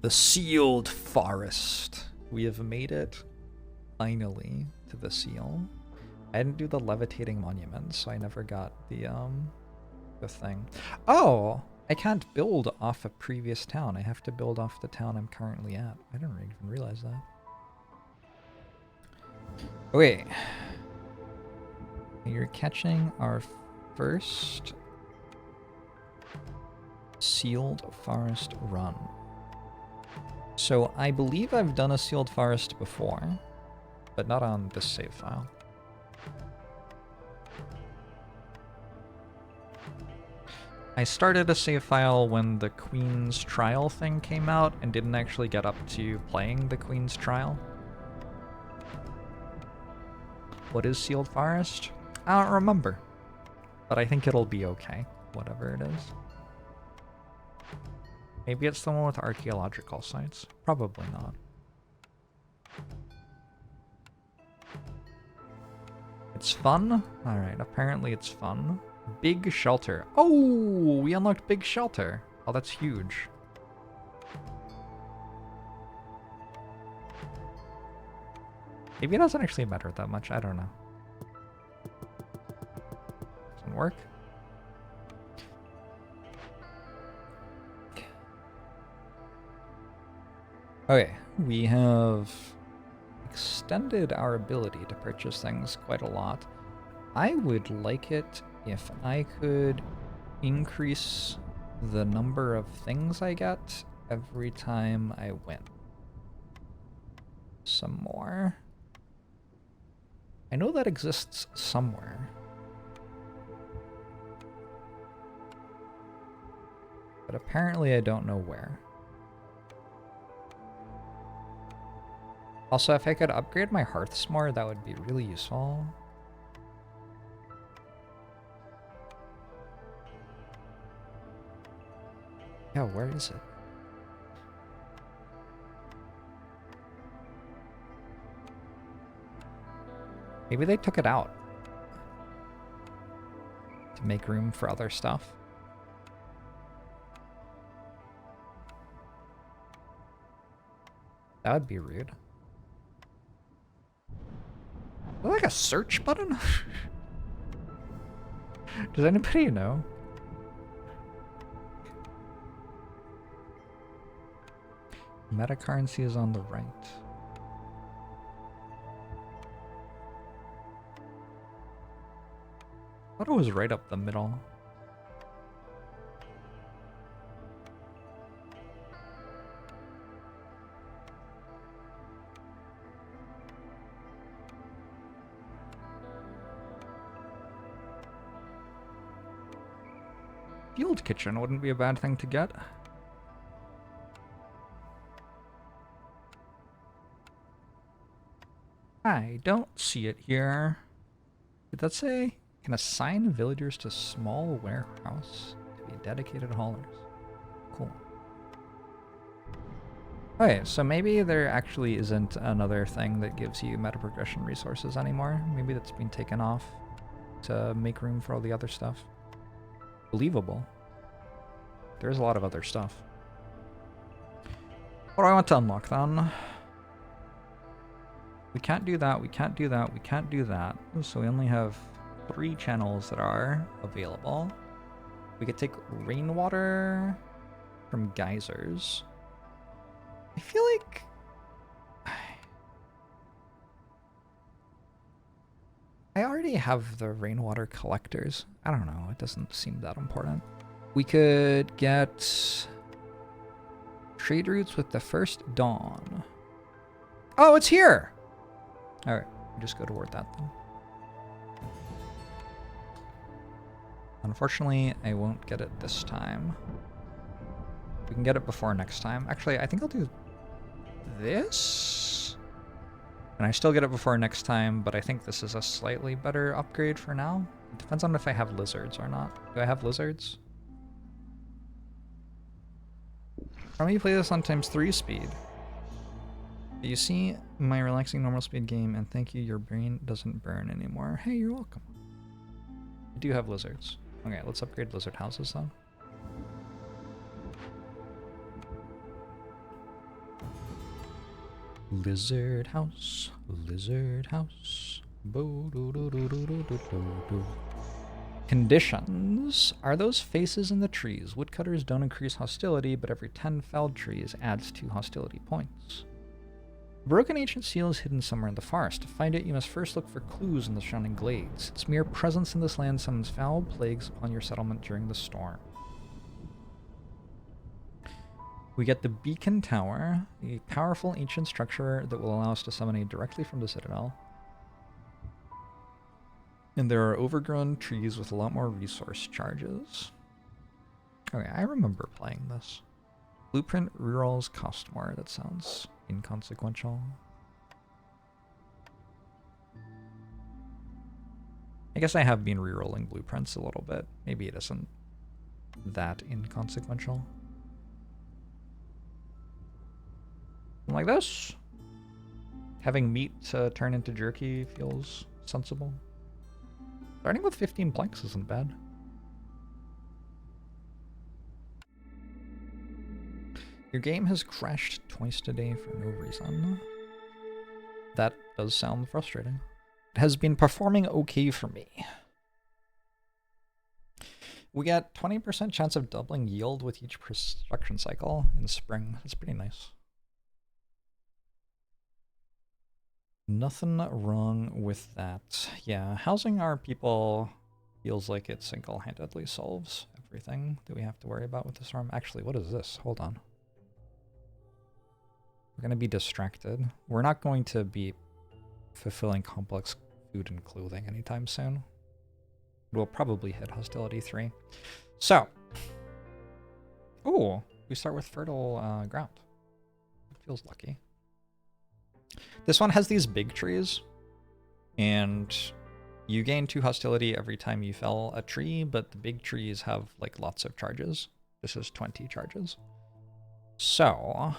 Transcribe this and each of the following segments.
The sealed forest. We have made it, finally, to the seal. I didn't do the levitating monument, so I never got the thing. Oh! I can't build off a previous town. I have to build off the town I'm currently at. I didn't even realize that. Wait. You're catching our first sealed forest run. So I believe I've done a sealed forest before, but not on this save file. I started a save file when the Queen's Trial thing came out and didn't actually get up to playing the Queen's Trial. What is sealed forest? I don't remember, but I think it'll be okay, whatever it is. Maybe it's the one with archaeological sites. Probably not. It's fun? Alright, apparently it's fun. Big shelter. Oh, we unlocked big shelter. Oh, that's huge. Maybe it doesn't actually matter that much. I don't know. Doesn't work. Okay, we have extended our ability to purchase things quite a lot. I would like it if I could increase the number of things I get every time I win. Some more. I know that exists somewhere. But apparently I don't know where. Also, if I could upgrade my hearths more, that would be really useful. Yeah, where is it? Maybe they took it out to make room for other stuff. That would be rude. Is there like a search button? Does anybody know? Meta currency is on the right. I thought it was right up the middle. Field kitchen wouldn't be a bad thing to get. I don't see it here. Did that say can assign villagers to small warehouse to be dedicated haulers? Cool. Okay, so maybe there actually isn't another thing that gives you meta progression resources anymore. Maybe that's been taken off to make room for all the other stuff. Believable. There's a lot of other stuff. What do I want to unlock then? We can't do that, we can't do that, we can't do that. So we only have 3 channels that are available. We could take rainwater from geysers. I feel like I already have the rainwater collectors. I don't know, it doesn't seem that important. We could get trade routes with the first dawn. Oh, it's here! Alright, just go toward that then. Unfortunately, I won't get it this time. We can get it before next time. Actually, I think I'll do this. And I still get it before next time, but I think this is a slightly better upgrade for now. It depends on if I have lizards or not. Do I have lizards? How do you play this on ×3 speed? You see my relaxing normal speed game, and thank you, your brain doesn't burn anymore. Hey, you're welcome. I do have lizards. Okay, let's upgrade lizard houses then. Lizard house, lizard house. Boo-doo-doo-doo-doo-doo-doo-doo. Conditions. Are those faces in the trees? Woodcutters don't increase hostility, but every 10 felled trees adds 2 hostility points. A broken ancient seal is hidden somewhere in the forest. To find it, you must first look for clues in the surrounding glades. Its mere presence in this land summons foul plagues upon your settlement during the storm. We get the Beacon Tower, a powerful ancient structure that will allow us to summon aid directly from the Citadel. And there are overgrown trees with a lot more resource charges. Okay, I remember playing this. Blueprint rerolls cost more. That sounds inconsequential. I guess I have been rerolling blueprints a little bit. Maybe it isn't that inconsequential. Like this. Having meat turn into jerky feels sensible. Starting with 15 planks isn't bad. Your game has crashed twice today for no reason. That does sound frustrating. It has been performing okay for me. We get 20% chance of doubling yield with each construction cycle in spring. That's pretty nice. Nothing wrong with that. Yeah, housing our people feels like it single-handedly solves everything that we have to worry about with the storm. Actually, what is this? Hold on. We're going to be distracted. We're not going to be fulfilling complex food and clothing anytime soon. We'll probably hit hostility 3. So. Ooh, we start with fertile ground. It feels lucky. This one has these big trees, and you gain 2 hostility every time you fell a tree, but the big trees have like lots of charges. This is 20 charges. So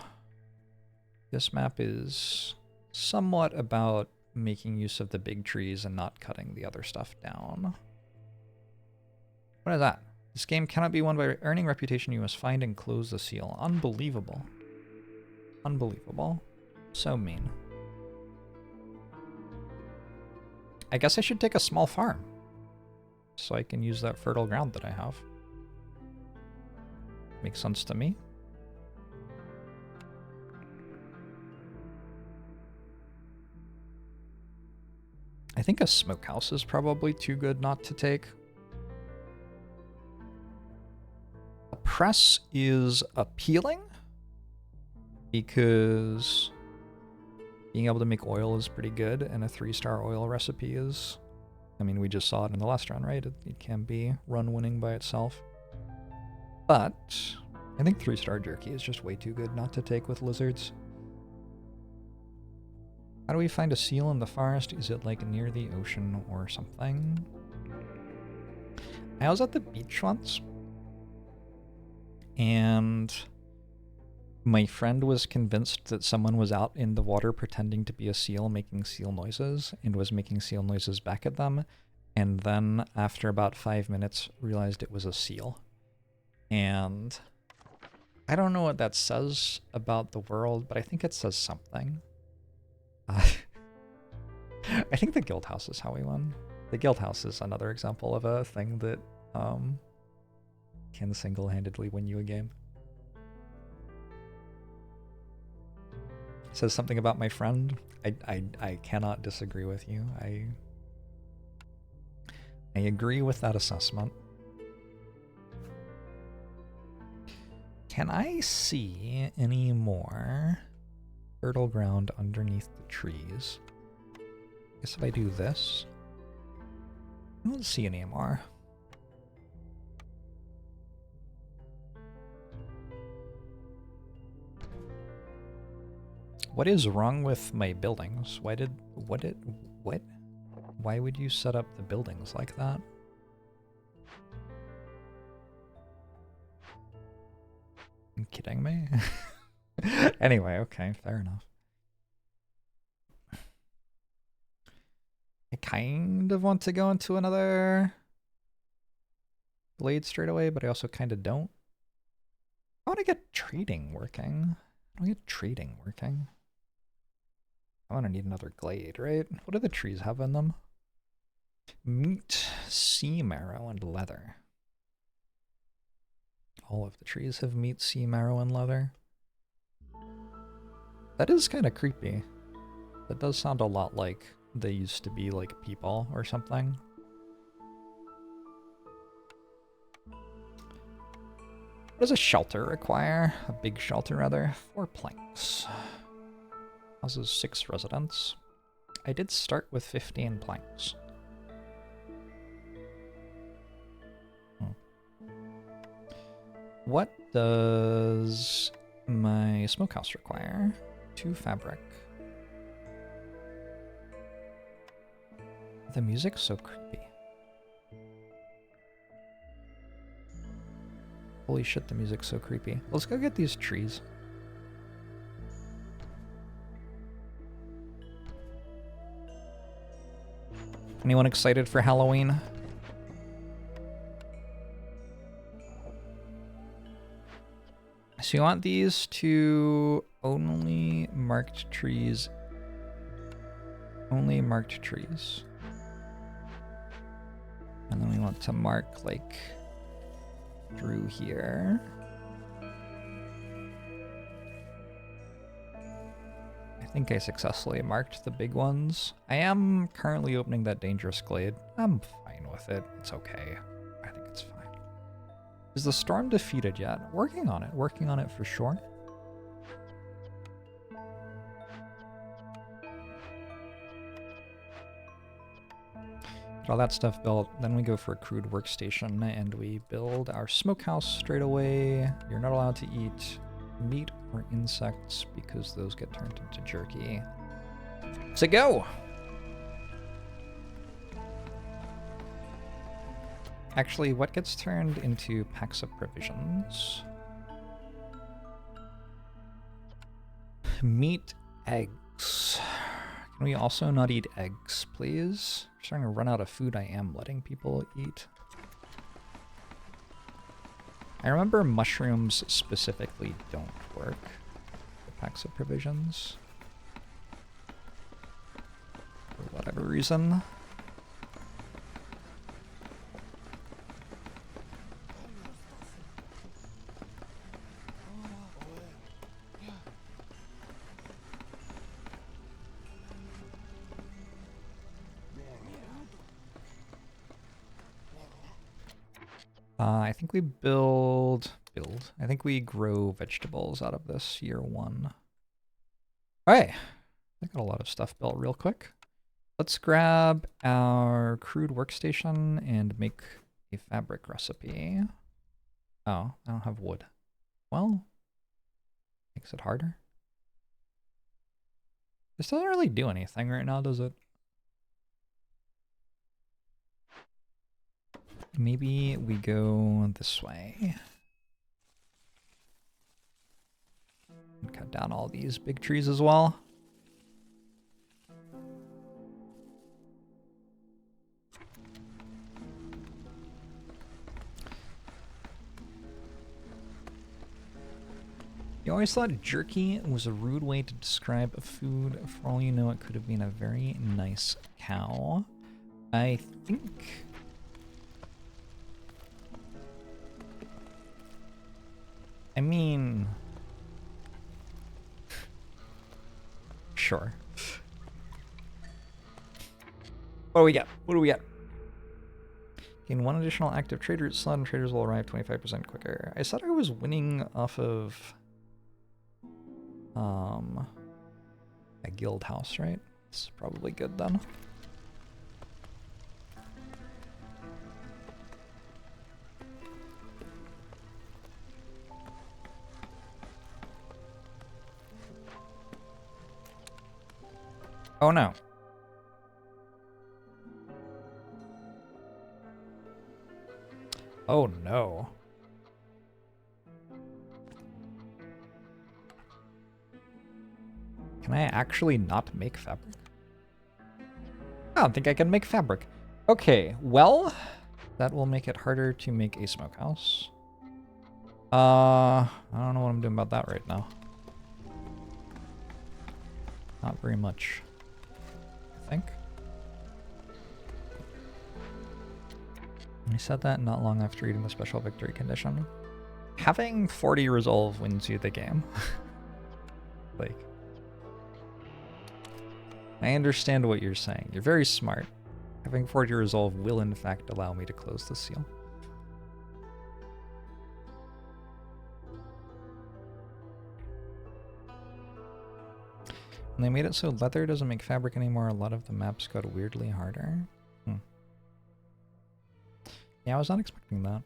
this map is somewhat about making use of the big trees and not cutting the other stuff down. What is that? This game cannot be won by earning reputation. You must find and close the seal. Unbelievable. Unbelievable. So mean. I guess I should take a small farm so I can use that fertile ground that I have. Makes sense to me. I think a smokehouse is probably too good not to take. A press is appealing because being able to make oil is pretty good, and a 3-star oil recipe is, I mean, we just saw it in the last run, right? It can be run-winning by itself. But I think 3-star jerky is just way too good not to take with lizards. How do we find a seal in the forest? Is it like near the ocean or something? I was at the beach once, and my friend was convinced that someone was out in the water pretending to be a seal making seal noises and was making seal noises back at them, and then after about 5 minutes realized it was a seal. And I don't know what that says about the world, but I think it says something. I think the guild house is how we won. The guild house is another example of a thing that can single-handedly win you a game. It says something about my friend. I cannot disagree with you. I agree with that assessment. Can I see any more fertile ground underneath the trees? I guess if I do this, I don't see any more. What is wrong with my buildings? Why would you set up the buildings like that? You kidding me? Anyway, okay, fair enough. I kind of want to go into another glade straight away, but I also kind of don't. I want to get trading working. I want to get trading working. I'm gonna need another glade, right? What do the trees have in them? Meat, sea marrow, and leather. All of the trees have meat, sea marrow, and leather. That is kind of creepy. That does sound a lot like they used to be like people or something. What does a shelter require? A big shelter, rather. 4 planks. Houses 6 residents. I did start with 15 planks. What does my smokehouse require? 2 fabric. The music's so creepy. Holy shit, the music's so creepy. Let's go get these trees. Anyone excited for Halloween? So you want these to only marked trees. Only marked trees. And then we want to mark like through here. I think I successfully marked the big ones. I am currently opening that dangerous glade. I'm fine with it. It's okay. I think it's fine. Is the storm defeated yet? Working on it. Working on it for sure. Get all that stuff built. Then we go for a crude workstation and we build our smokehouse straight away. You're not allowed to eat meat or insects because those get turned into jerky. So go! Actually, what gets turned into packs of provisions? Meat, eggs. Can we also not eat eggs, please? I'm starting to run out of food I am letting people eat. I remember mushrooms specifically don't work. The packs of provisions. For whatever reason. I think we I think we grow vegetables out of this year 1. Alright, I got a lot of stuff built real quick. Let's grab our crude workstation and make a fabric recipe. Oh, I don't have wood. Well, makes it harder. This doesn't really do anything right now, does it? Maybe we go this way. And cut down all these big trees as well. You always thought jerky was a rude way to describe a food. For all you know, it could have been a very nice cow. I think... I mean... Sure. What do we get? What do we get? Gain 1 additional active trader. Slot traders will arrive 25% quicker. I said I was winning off of... a guild house, right? It's probably good then. Oh no. Oh no. Can I actually not make fabric? I don't think I can make fabric. Okay, well, that will make it harder to make a smokehouse. I don't know what I'm doing about that right now. Not very much, I think. I said that not long after reading the special victory condition. Having 40 resolve wins you the game. Like, I understand what you're saying. You're very smart. Having 40 resolve will in fact allow me to close the seal. And they made it so leather doesn't make fabric anymore. A lot of the maps got weirdly harder. Yeah, I was not expecting that.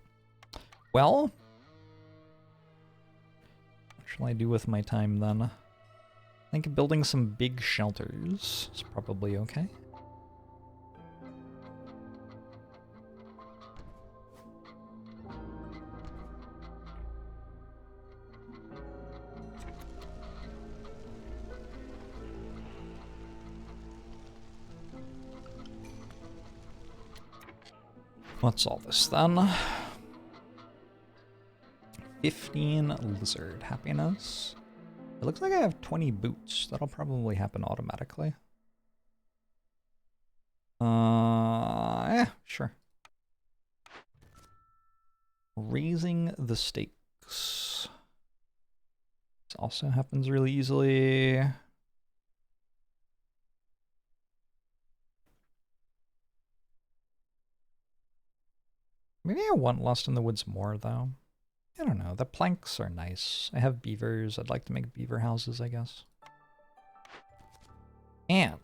Well, what shall I do with my time then? I think building some big shelters is probably okay. What's all this then? 15 lizard happiness. It looks like I have 20 boots. That'll probably happen automatically. Yeah, sure. Raising the stakes. This also happens really easily. Maybe I want Lost in the Woods more, though. I don't know. The planks are nice. I have beavers. I'd like to make beaver houses, I guess. And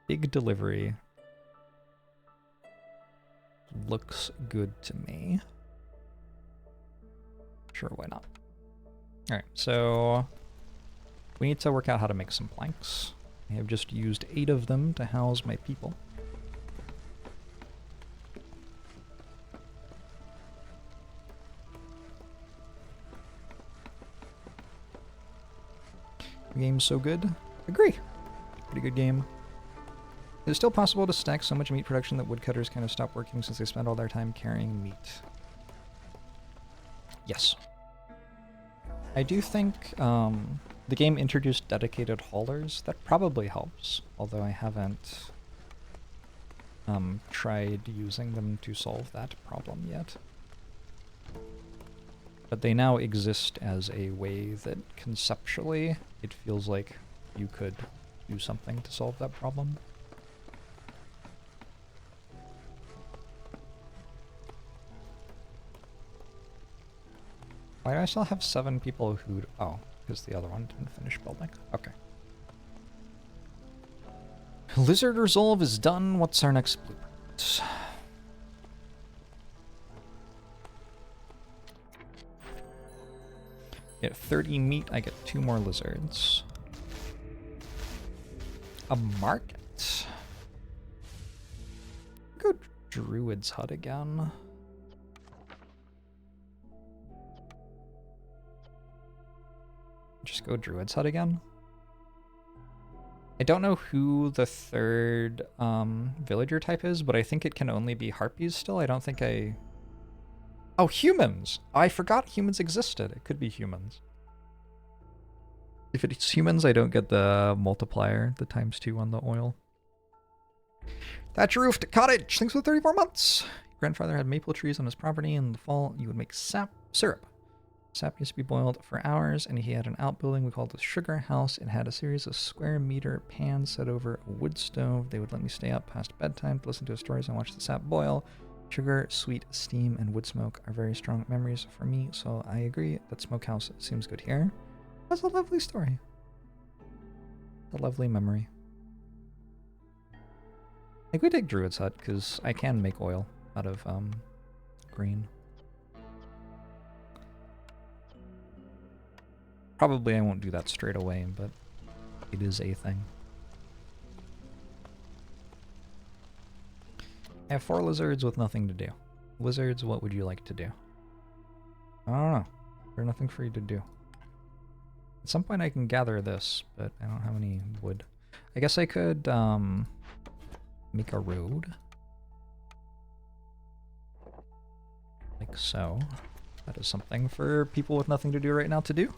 big delivery looks good to me. Sure, why not? Alright, so we need to work out how to make some planks. I have just used 8 of them to house my people. The game's so good. Agree. Pretty good game. It's still possible to stack so much meat production that woodcutters kind of stop working since they spend all their time carrying meat. Yes. I do think the game introduced dedicated haulers. That probably helps, although I haven't tried using them to solve that problem yet. But they now exist as a way that conceptually it feels like you could do something to solve that problem. Why do I still have 7 people who... Oh, because the other one didn't finish building. Okay. Lizard Resolve is done. What's our next blueprint? Get 30 meat, I get 2 more lizards. A market. Go Druid's Hut again. Just go Druid's Hut again. I don't know who the third villager type is, but I think it can only be harpies still. I don't think I... Oh, humans! I forgot humans existed. It could be humans. If it's humans, I don't get the multiplier, the ×2 on the oil. Thatch roofed cottage! Thanks for 34 months! Grandfather had maple trees on his property. In the fall, you would make syrup. Sap used to be boiled for hours, and he had an outbuilding we called the Sugar House. It had a series of square-meter pans set over a wood stove. They would let me stay up past bedtime to listen to his stories and watch the sap boil. Sugar, sweet, steam, and wood smoke are very strong memories for me, so I agree that Smokehouse seems good here. That's a lovely story. A lovely memory. I think we take Druid's Hut, because I can make oil out of green. Probably I won't do that straight away, but it is a thing. I have 4 lizards with nothing to do. Lizards, what would you like to do? I don't know. There's nothing for you to do. At some point I can gather this, but I don't have any wood. I guess I could make a road. Like so. That is something for people with nothing to do right now to do.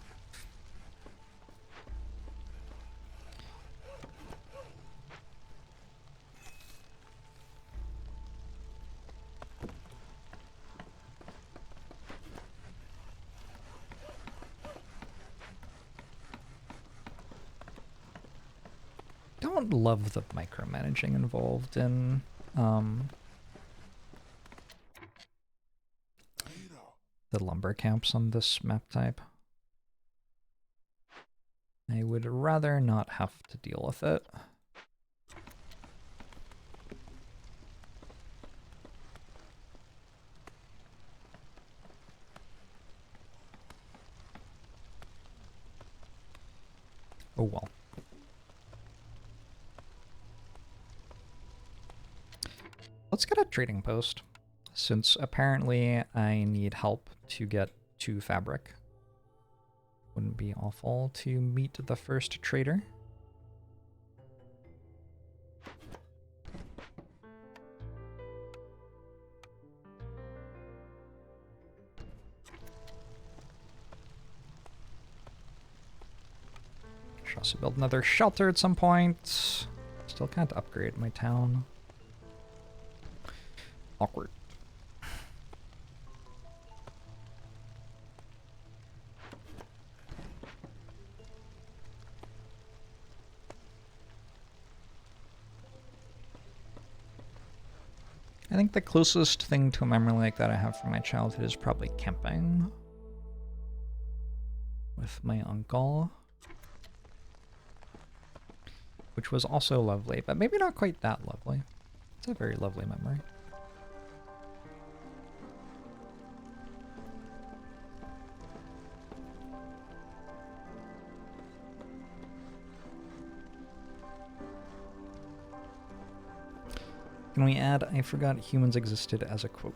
Don't love the micromanaging involved in the lumber camps on this map type. I would rather not have to deal with it. Oh well. Let's get a trading post, since apparently I need help to get to fabric. Wouldn't be awful to meet the first trader. Should also build another shelter at some point. Still can't upgrade my town. Awkward. I think the closest thing to a memory like that I have from my childhood is probably camping with my uncle, which was also lovely, but maybe not quite that lovely. It's a very lovely memory. Can we add, I forgot humans existed as a quote.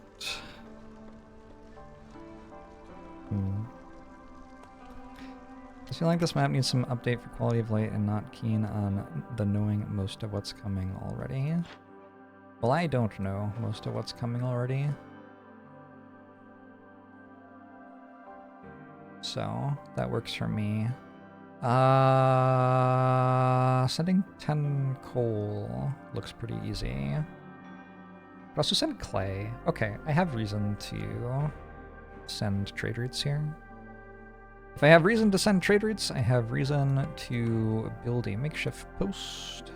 I feel like this map needs some update for quality of light and not keen on the knowing most of what's coming already. Well, I don't know most of what's coming already. So, that works for me. Sending 10 coal looks pretty easy. But also send clay. Okay, I have reason to send trade routes here. If I have reason to send trade routes, I have reason to build a makeshift post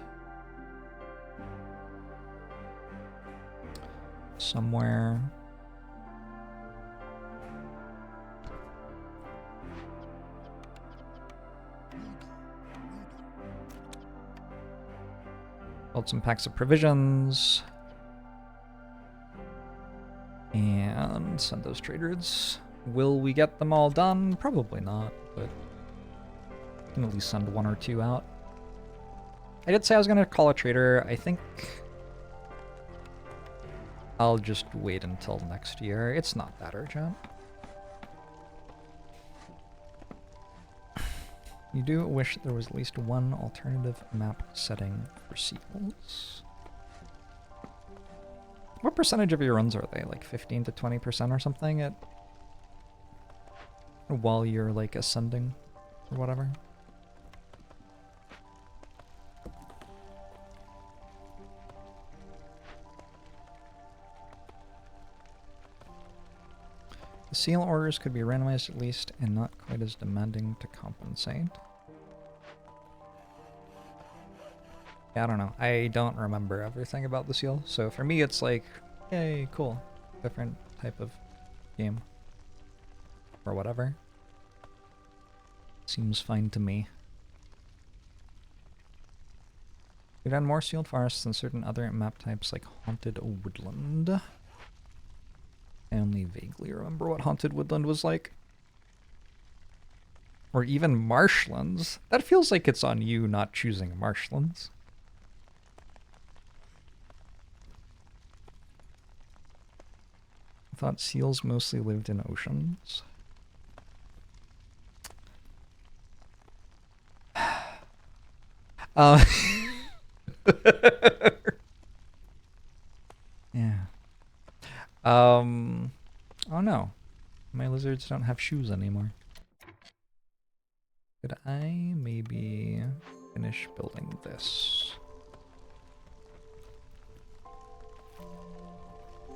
somewhere. Build some packs of provisions. And send those trade routes. Will we get them all done? Probably not, but I can at least send one or two out. I did say I was going to call a trader. I think I'll just wait until next year. It's not that urgent. You do wish there was at least one alternative map setting for seals. What percentage of your runs are they? Like 15 to 20% or something at while you're like ascending or whatever? The seal orders could be randomized at least and not quite as demanding to compensate. Yeah, I don't know. I don't remember everything about the seal, so for me it's like, yay, cool. Different type of game. Or whatever. Seems fine to me. We've had more sealed forests than certain other map types like Haunted Woodland. I only vaguely remember what Haunted Woodland was like. Or even marshlands. That feels like it's on you not choosing marshlands. I thought seals mostly lived in oceans. Yeah. Oh no. My lizards don't have shoes anymore. Could I maybe finish building this?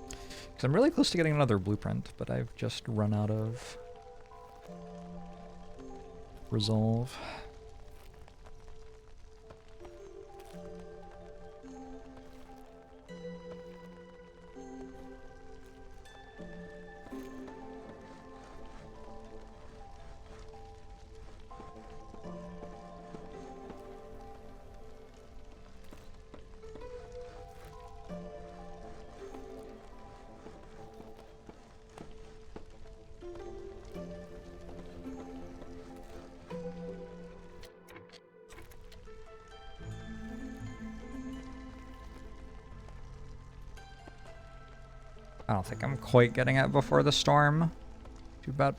Because I'm really close to getting another blueprint, but I've just run out of resolve. I don't think I'm quite getting it before the storm. Too bad.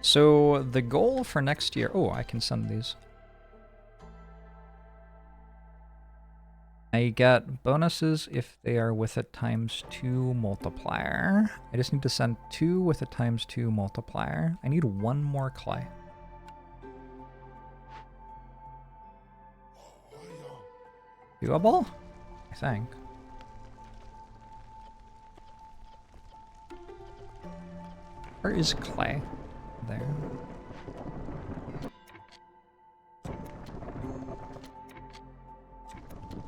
So the goal for next year... Oh, I can send these. I get bonuses if they are with a ×2 multiplier. I just need to send 2 with a ×2 multiplier. I need 1 more clay. Doable? I think. Where is clay? There.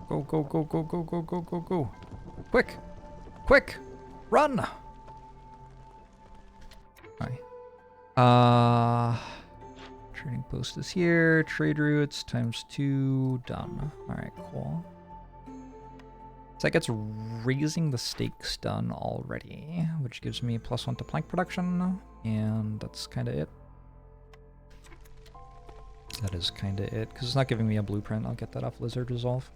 Go, go, go, go, go, go, go, go, go. Quick! Quick! Run! Hi. Trading post is here. Trade routes ×2. Done. Alright, cool. So that gets raising the stakes done already, which gives me +1 to plank production, and that's kind of it. That is kind of it, because it's not giving me a blueprint. I'll get that off Lizard Resolve.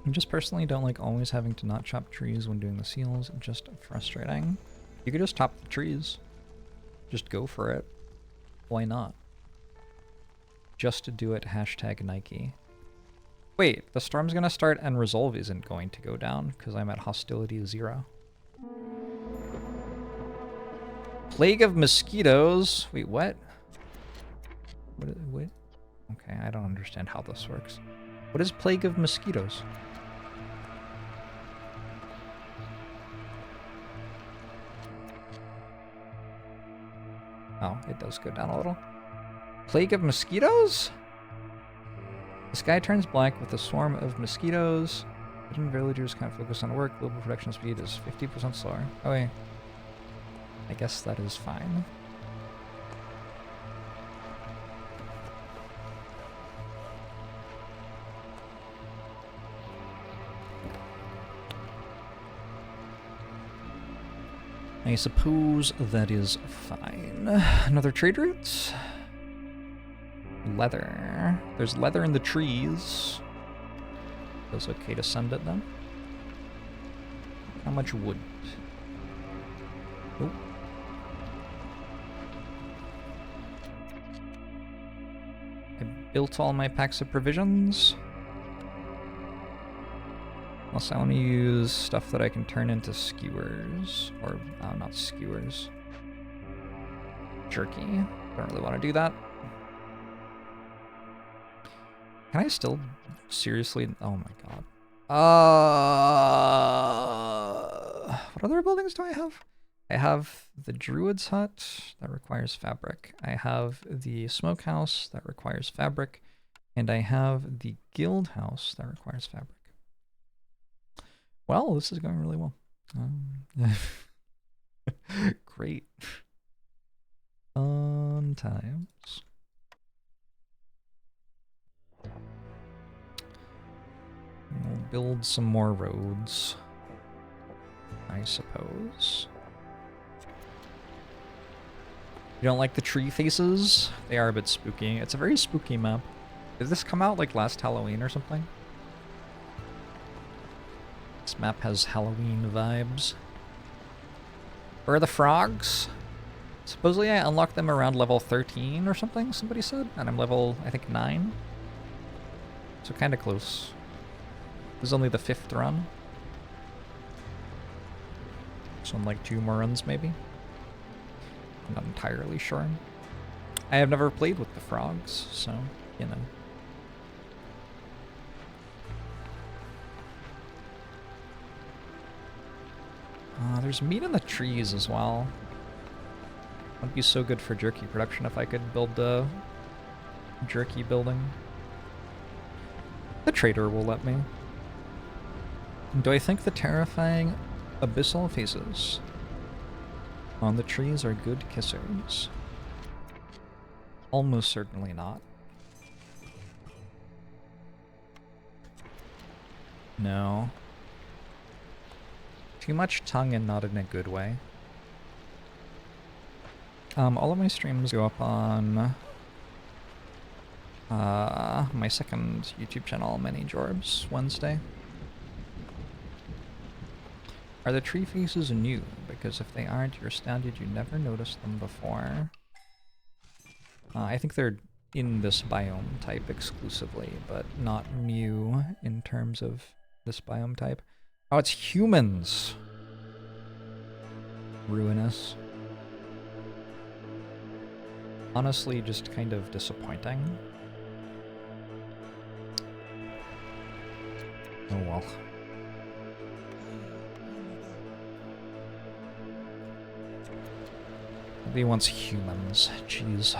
I just personally don't like always having to not chop trees when doing the seals. Just frustrating. You could just chop the trees. Just go for it. Why not? Just to do it, #Nike. Wait, the storm's gonna start and resolve isn't going to go down because I'm at hostility 0. Plague of mosquitoes. Wait, what? What? Okay, I don't understand how this works. What is plague of mosquitoes? Oh, it does go down a little. Plague of mosquitoes? The sky turns black with a swarm of mosquitoes. Hidden villagers can't focus on work. Global production speed is 50% slower. Oh wait. I guess that is fine. I suppose that is fine. Another trade route? Leather. There's leather in the trees. Feels okay to send it then. How much wood? Oh. I built all my packs of provisions. Unless I want to use stuff that I can turn into skewers. Or, not skewers. Jerky. Don't really want to do that. Can I still seriously? Oh my god. What other buildings do I have? I have the Druid's Hut that requires fabric. I have the Smokehouse that requires fabric. And I have the Guild House that requires fabric. Well, this is going really well. Great. Fun times. We'll build some more roads, I suppose. You don't like the tree faces? They are a bit spooky. It's a very spooky map. Did this come out like last Halloween or something? This map has Halloween vibes. Where are the frogs? Supposedly I unlocked them around level 13 or something, somebody said. And I'm level, I think, 9. So kind of close. This is only the 5th run. So in like 2 more runs, maybe? I'm not entirely sure. I have never played with the frogs, so, you know. There's meat in the trees as well. Wouldn't be so good for jerky production if I could build a jerky building. The trader will let me. Do I think the terrifying abyssal faces on the trees are good kissers? Almost certainly not. No. Too much tongue and not in a good way. All of my streams go up on my second YouTube channel, ManyJorbs, Wednesday. Are the tree faces new? Because if they aren't, you're astounded you never noticed them before. I think they're in this biome type exclusively, but not new in terms of this biome type. Oh, it's humans! Ruinous. Honestly, just kind of disappointing. Oh well. Nobody wants humans. Jeez.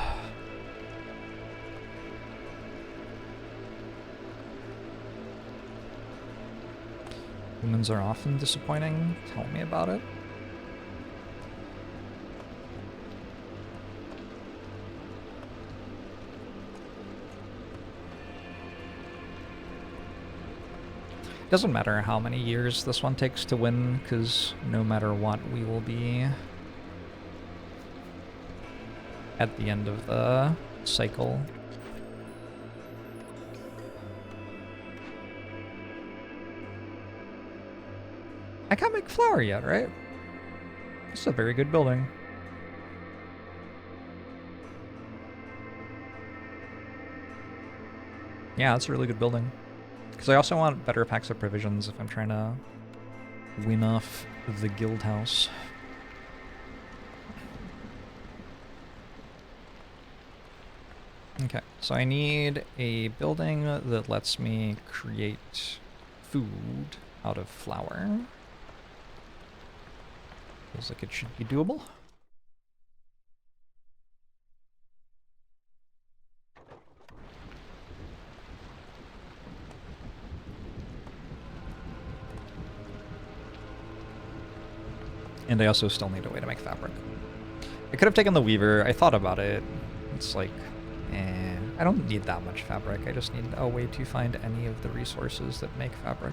Humans are often disappointing. Tell me about it. Doesn't matter how many years this one takes to win, because no matter what, we will be at the end of the cycle. I can't make flour yet, right? This is a very good building. Yeah, it's a really good building. Because I also want better packs of provisions if I'm trying to win off the guild house. Okay, so I need a building that lets me create food out of flour. Feels like it should be doable. And I also still need a way to make fabric. I could have taken the weaver. I thought about it. It's like, I don't need that much fabric. I just need a way to find any of the resources that make fabric.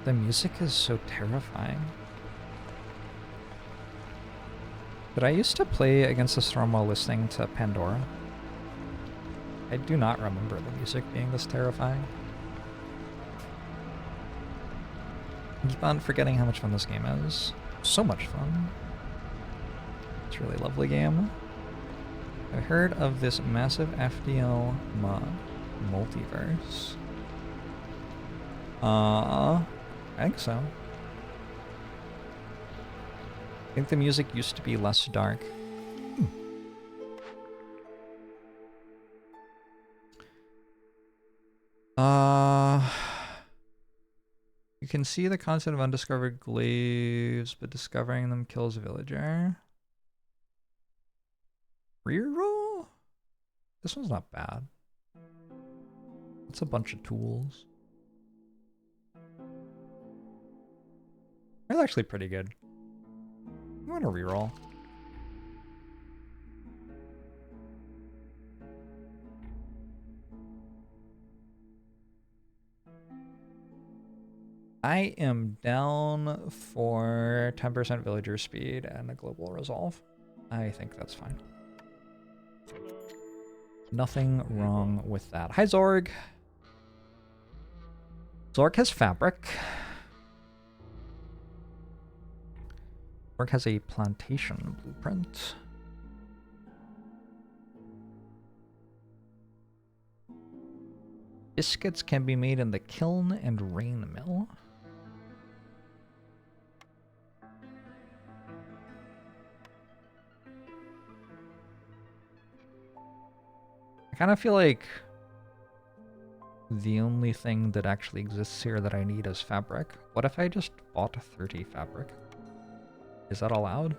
The music is so terrifying. Did I used to play Against the Storm while listening to Pandora? I do not remember the music being this terrifying. I keep on forgetting how much fun this game is. So much fun. It's a really lovely game. I heard of this massive FDL mod, Multiverse. I think so. I think the music used to be less dark. You can see the concept of undiscovered glades, but discovering them kills a villager. Reroll? This one's not bad. It's a bunch of tools. It's actually pretty good. I want to reroll. I am down for 10% villager speed and a global resolve. I think that's fine. Nothing wrong with that. Hi, Zorg. Zorg has fabric. Zorg has a plantation blueprint. Biscuits can be made in the kiln and rain mill. I kind of feel like the only thing that actually exists here that I need is fabric. What if I just bought 30 fabric? Is that allowed?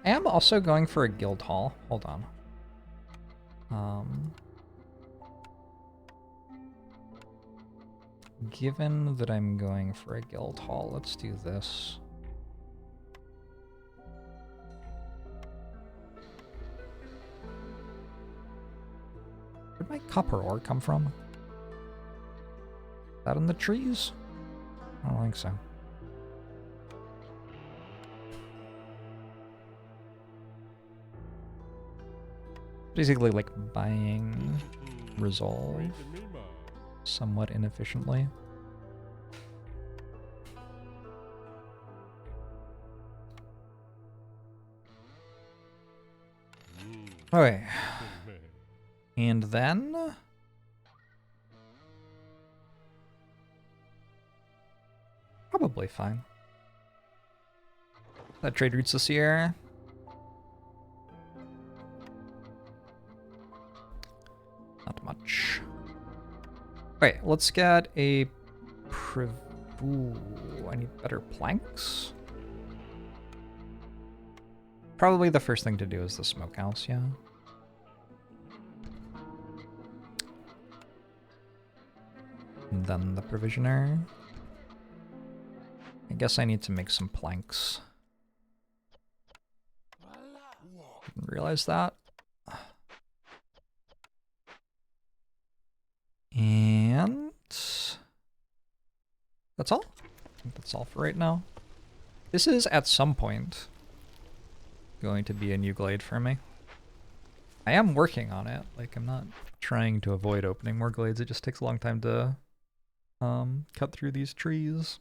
I am also going for a guild hall. Hold on. Given that I'm going for a guild hall, let's do this. Where'd my copper ore come from? Is that in the trees? I don't think so. Basically like buying resolve somewhat inefficiently. Okay. And then probably fine. That trade routes this year. Not much. Okay, let's get a Ooh, I need better planks. Probably the first thing to do is the smokehouse, yeah. And then the provisioner. I guess I need to make some planks. Didn't realize that. And that's all. I think that's all for right now. This is at some point going to be a new glade for me. I am working on it. Like, I'm not trying to avoid opening more glades. It just takes a long time to cut through these trees.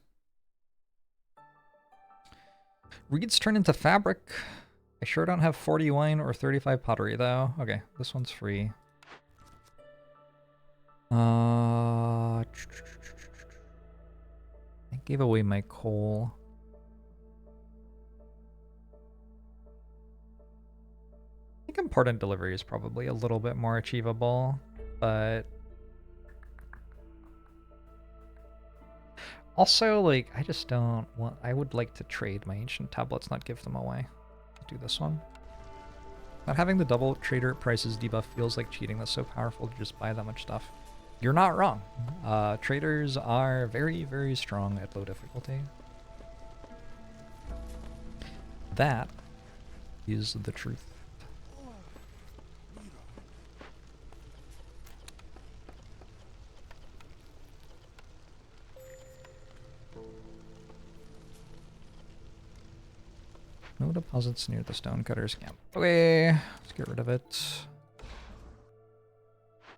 Reeds turn into fabric. I sure don't have 40 wine or 35 pottery though. Okay, this one's free. I gave away my coal. I think important delivery is probably a little bit more achievable, but also, like, I just don't want... I would like to trade my ancient tablets, not give them away. Do this one. Not having the double trader prices debuff feels like cheating. That's so powerful to just buy that much stuff. You're not wrong. Traders are very, very strong at low difficulty. That is the truth. No deposits near the stonecutters camp. Okay, let's get rid of it.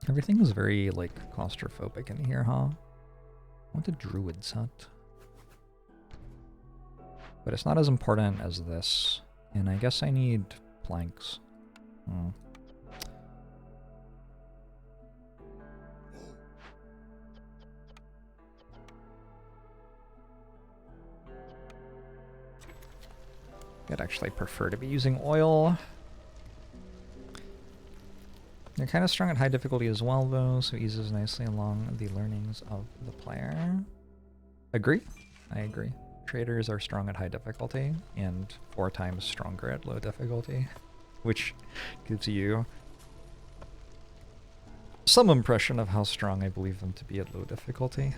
Everything is very, like, claustrophobic in here, huh? I want a druid's hut. But it's not as important as this. And I guess I need planks. I'd actually prefer to be using oil. They're kind of strong at high difficulty as well, though, so eases nicely along the learnings of the player. Agree? I agree. Traders are strong at high difficulty, and 4 times stronger at low difficulty, which gives you some impression of how strong I believe them to be at low difficulty.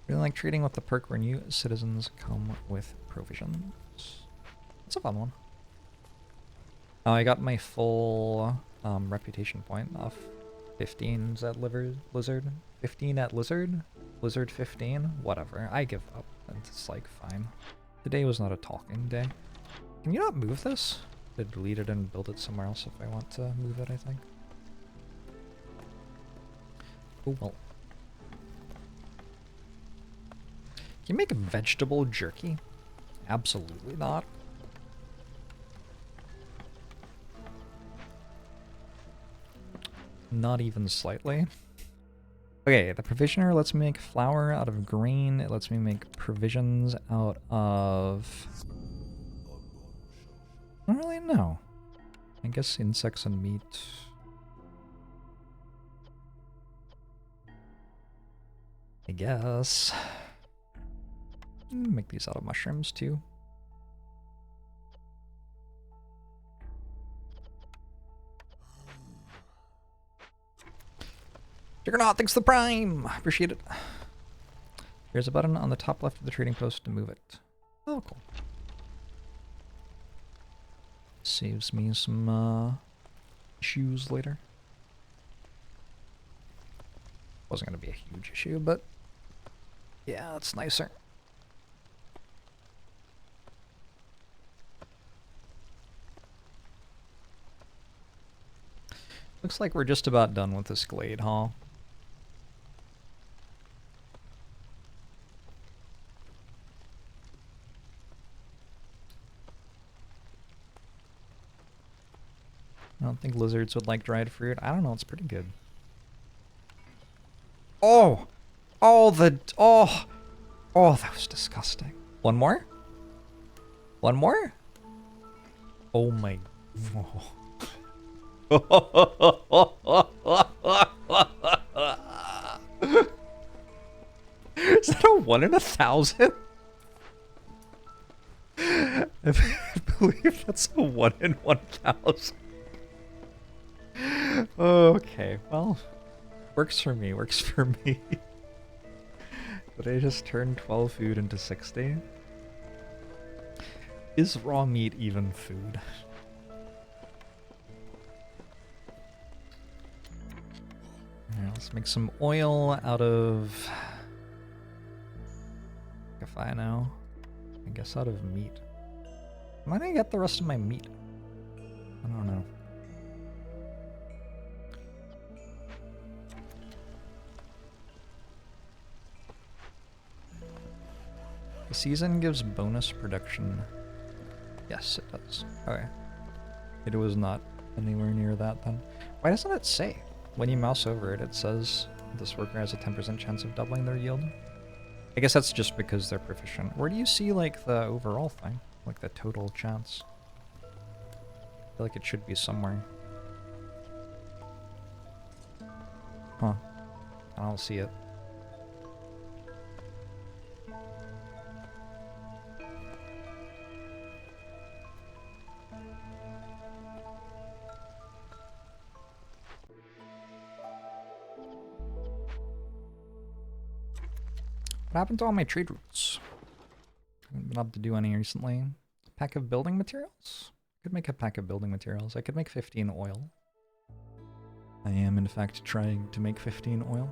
Really like trading with the perk where new citizens come with provisions. It's a fun one. Oh, I got my full reputation point off 15s at Lizard. 15 at Lizard? Lizard 15? Whatever. I give up. It's like fine. Today was not a talking day. Can you not move this? To delete it and build it somewhere else if I want to move it, I think. Oh well. Can you make a vegetable jerky? Absolutely not. Not even slightly. Okay, the provisioner lets me make flour out of grain. It lets me make provisions out of... I don't really know. I guess insects and meat. I guess. Make these out of mushrooms too. Juggernaut, thanks for the prime! Appreciate it. There's a button on the top left of the trading post to move it. Oh, cool. Saves me some issues later. Wasn't going to be a huge issue, but yeah, it's nicer. Looks like we're just about done with this glade, huh? I don't think lizards would like dried fruit. I don't know, it's pretty good. Oh! Oh, oh! Oh, that was disgusting. One more? One more? Oh my... Oh. Is that a 1 in 1,000? I believe that's a 1 in 1,000. Okay, well, works for me, works for me. But I just turned 12 food into 60? Is raw meat even food? Alright, let's make some oil out of... If I know. I guess out of meat. Might I get the rest of my meat? I don't know. The season gives bonus production. Yes, it does. Okay. It was not anywhere near that then. Why doesn't it say? When you mouse over it, it says this worker has a 10% chance of doubling their yield. I guess that's just because they're proficient. Where do you see, like, the overall thing? Like, the total chance? I feel like it should be somewhere. Huh. I don't see it. What happened to all my trade routes? Haven't been able to do any recently. Pack of building materials? Could make a pack of building materials. I could make 15 oil. I am, in fact, trying to make 15 oil.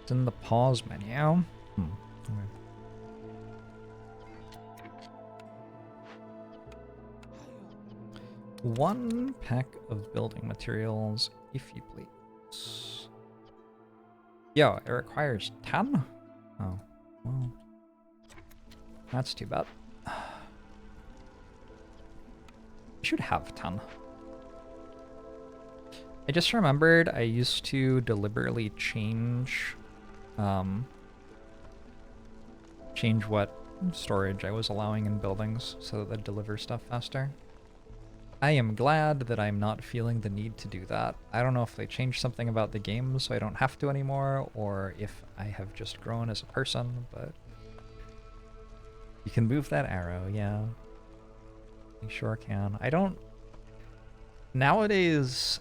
It's in the pause menu. Okay. One pack of building materials, if you please. Yo, it requires 10? Oh, well. That's too bad. I should have 10. I just remembered I used to deliberately change what storage I was allowing in buildings so that they'd deliver stuff faster. I am glad that I'm not feeling the need to do that. I don't know if they changed something about the game so I don't have to anymore, or if I have just grown as a person, but... You can move that arrow, yeah. You sure can. I don't... Nowadays,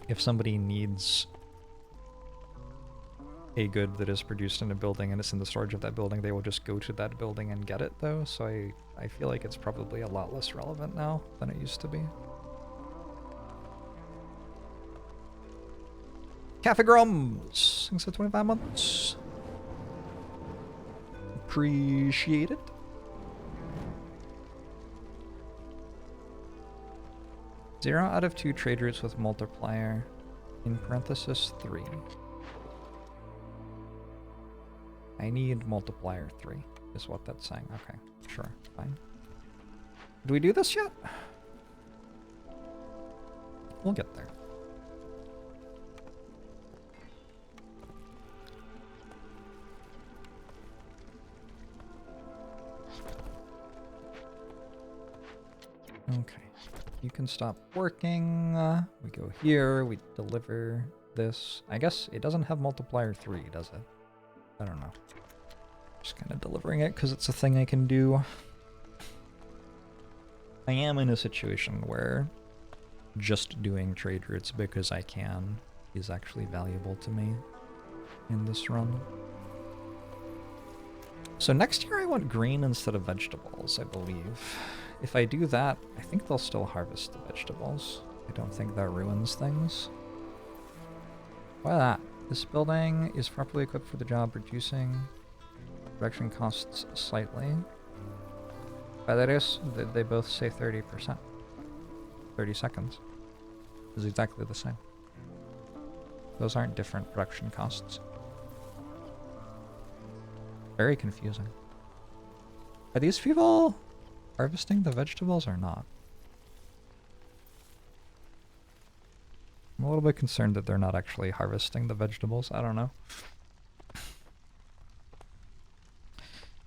if somebody needs a good that is produced in a building and it's in the storage of that building, they will just go to that building and get it though, so I feel like it's probably a lot less relevant now than it used to be. Cafe Grums! Thanks for 25 months. Appreciate it. Zero out of 2 trade routes with multiplier, in parenthesis 3. I need multiplier 3, is what that's saying. Okay, sure, fine. Did we do this yet? We'll get there. Okay, you can stop working. We go here, we deliver this. I guess it doesn't have multiplier 3, does it? I don't know. Just kind of delivering it because it's a thing I can do. I am in a situation where just doing trade routes because I can is actually valuable to me in this run. So next year I want green instead of vegetables, I believe. If I do that, I think they'll still harvest the vegetables. I don't think that ruins things. Why that? This building is properly equipped for the job, reducing production costs slightly. By that is, they both say 30%. 30 seconds is exactly the same. Those aren't different production costs. Very confusing. Are these people harvesting the vegetables or not? I'm a little bit concerned that they're not actually harvesting the vegetables. I don't know.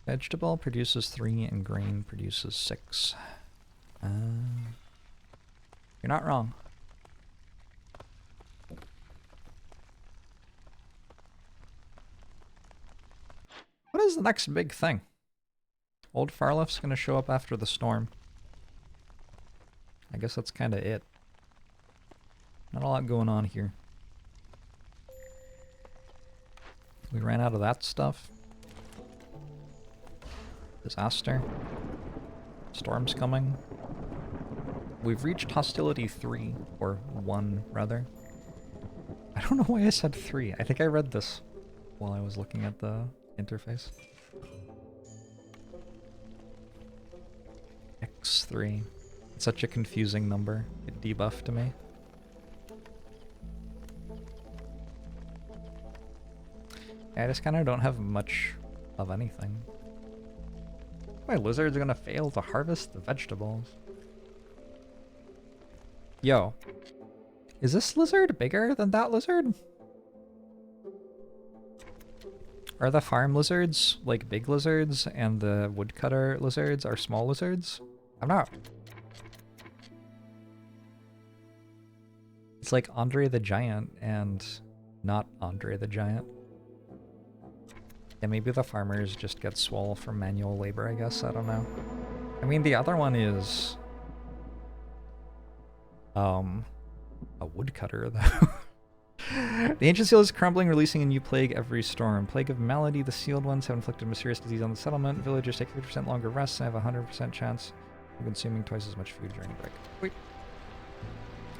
Vegetable produces 3 and grain produces 6. You're not wrong. What is the next big thing? Old Farlift's gonna show up after the storm. I guess that's kind of it. Not a lot going on here. We ran out of that stuff. Disaster. Storm's coming. We've reached hostility 3, or 1 rather. I don't know why I said 3. I think I read this while I was looking at the interface. X3. It's such a confusing number. It debuffed to me. I just kind of don't have much of anything. My lizard's gonna fail to harvest the vegetables. Yo. Is this lizard bigger than that lizard? Are the farm lizards like big lizards and the woodcutter lizards are small lizards? I'm not. It's like Andre the Giant and not Andre the Giant. Yeah, maybe the farmers just get swole from manual labor, I guess. I don't know. I mean, the other one is a woodcutter, though. The ancient seal is crumbling, releasing a new plague every storm. Plague of Malady. The sealed ones have inflicted mysterious disease on the settlement. Villagers take 50% longer rests and have a 100% chance of consuming twice as much food during break. Wait.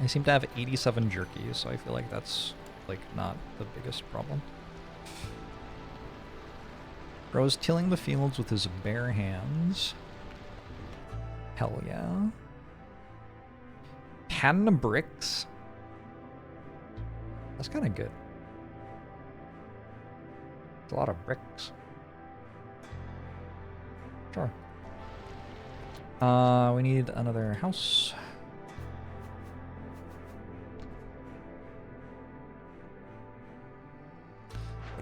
I seem to have 87 jerky, so I feel like that's, like, not the biggest problem. Bro's tilling the fields with his bare hands. Hell yeah. 10 bricks? That's kind of good. It's a lot of bricks. Sure. We need another house.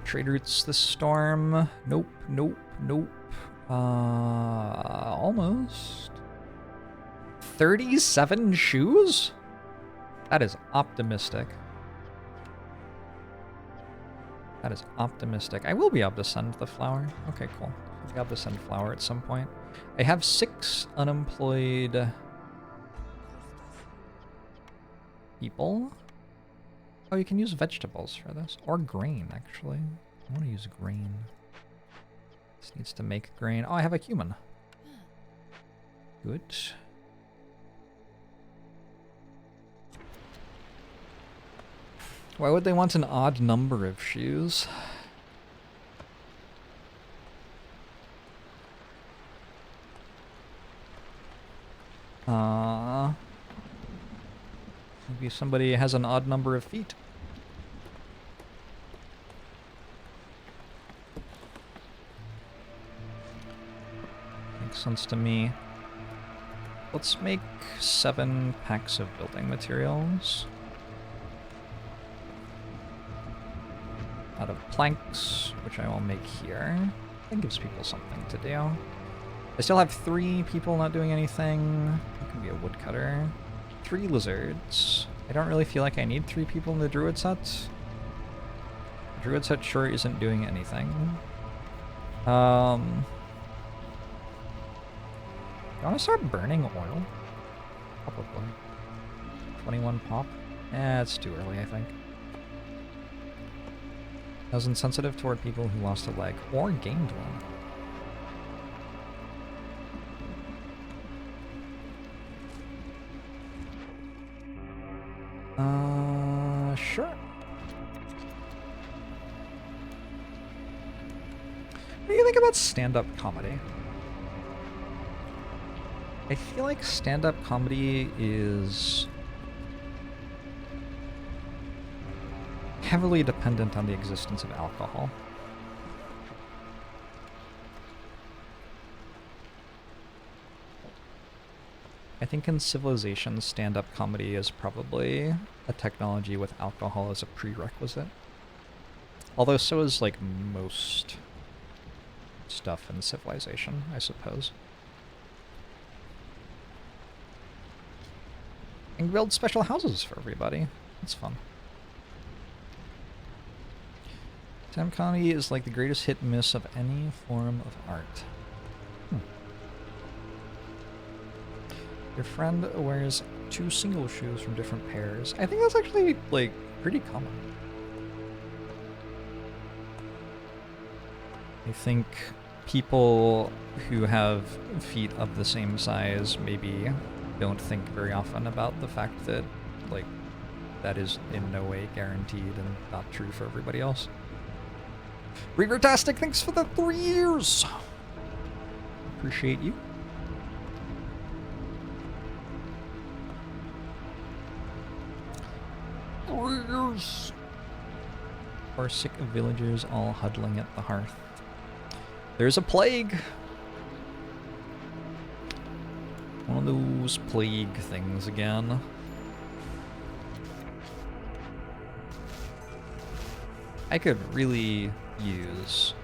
Trade routes this storm. Nope, nope, nope. Almost. 37 shoes? That is optimistic. That is optimistic. I will be able to send the flour. Okay, cool. I'll be able to send flour at some point. I have 6 unemployed people. Oh, you can use vegetables for this. Or grain, actually. I want to use grain. This needs to make grain. Oh, I have a cumin. Good. Why would they want an odd number of shoes? Maybe somebody has an odd number of feet. Makes sense to me. Let's make 7 packs of building materials. Out of planks, which I will make here. That gives people something to do. I still have 3 people not doing anything. It can be a woodcutter. 3 lizards. I don't really feel like I need 3 people in the druid set. The druid set sure isn't doing anything. You want to start burning oil? Probably. 21 pop? Eh, it's too early, I think. I was insensitive toward people who lost a leg or gained one. Sure. What do you think about stand-up comedy? I feel like stand-up comedy is heavily dependent on the existence of alcohol. I think in Civilization, stand-up comedy is probably a technology with alcohol as a prerequisite. Although so is, like, most stuff in Civilization, I suppose. And build special houses for everybody. That's fun. Stand-up comedy is like the greatest hit and miss of any form of art. Your friend wears 2 single shoes from different pairs. I think that's actually, like, pretty common. I think people who have feet of the same size maybe don't think very often about the fact that, like, that is in no way guaranteed and not true for everybody else. Reavertastic, thanks for the 3 years! Appreciate you. Warriors! Or sick of villagers all huddling at the hearth. There's a plague! One of those plague things again. I could really use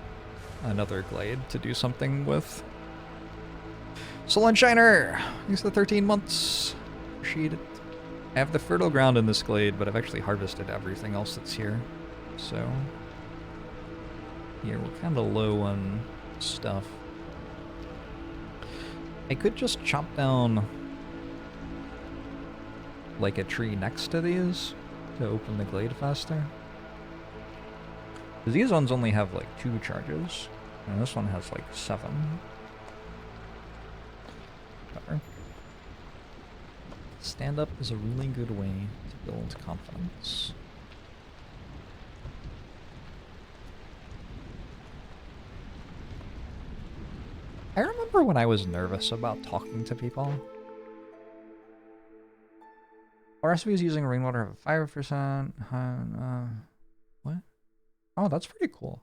another glade to do something with. Solenshiner! Use the 13 months. Appreciate it. I have the fertile ground in this glade, but I've actually harvested everything else that's here. So, yeah, we're kind of low on stuff. I could just chop down, like, a tree next to these to open the glade faster. Because these ones only have, like, 2 charges, and this one has, like, 7. Whatever. Stand-up is a really good way to build confidence. I remember when I was nervous about talking to people. Our recipes using rainwater have 5%. What? Oh, that's pretty cool.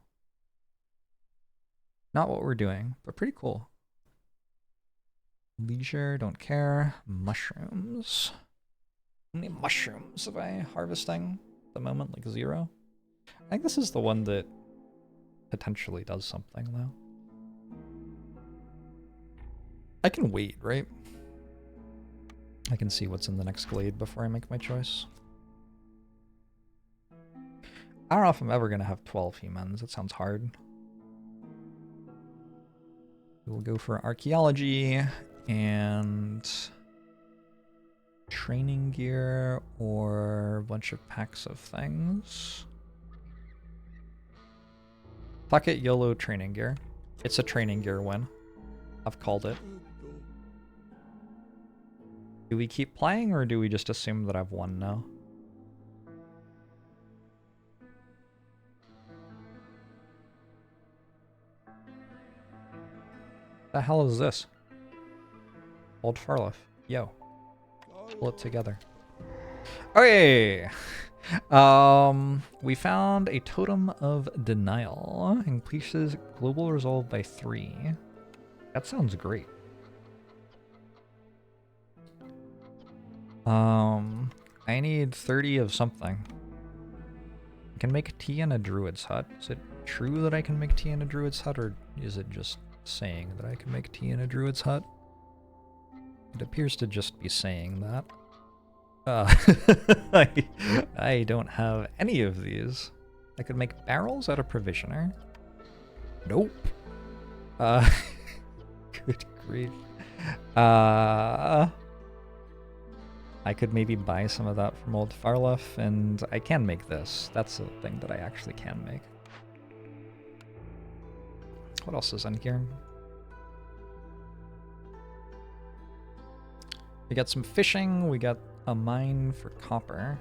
Not what we're doing, but pretty cool. Leisure, don't care. Mushrooms. How many mushrooms am I harvesting at the moment? Like 0? I think this is the one that potentially does something, though. I can wait, right? I can see what's in the next glade before I make my choice. I don't know if I'm ever going to have 12 humans. That sounds hard. We'll go for archaeology and training gear or a bunch of packs of things. Pocket YOLO training gear. It's a training gear win. I've called it. Do we keep playing or do we just assume that I've won now? The hell is this? Old Farliff. Yo. Pull it together. Okay. We found a totem of denial. Increases global resolve by 3. That sounds great. I need 30 of something. I can make tea in a druid's hut. Is it true that I can make tea in a druid's hut, or is it just saying that I can make tea in a druid's hut? It appears to just be saying that. I don't have any of these. I could make barrels out of provisioner. Nope. Good grief. I could maybe buy some of that from Old Farliff, and I can make this. That's a thing that I actually can make. What else is in here? We got some fishing, we got a mine for copper.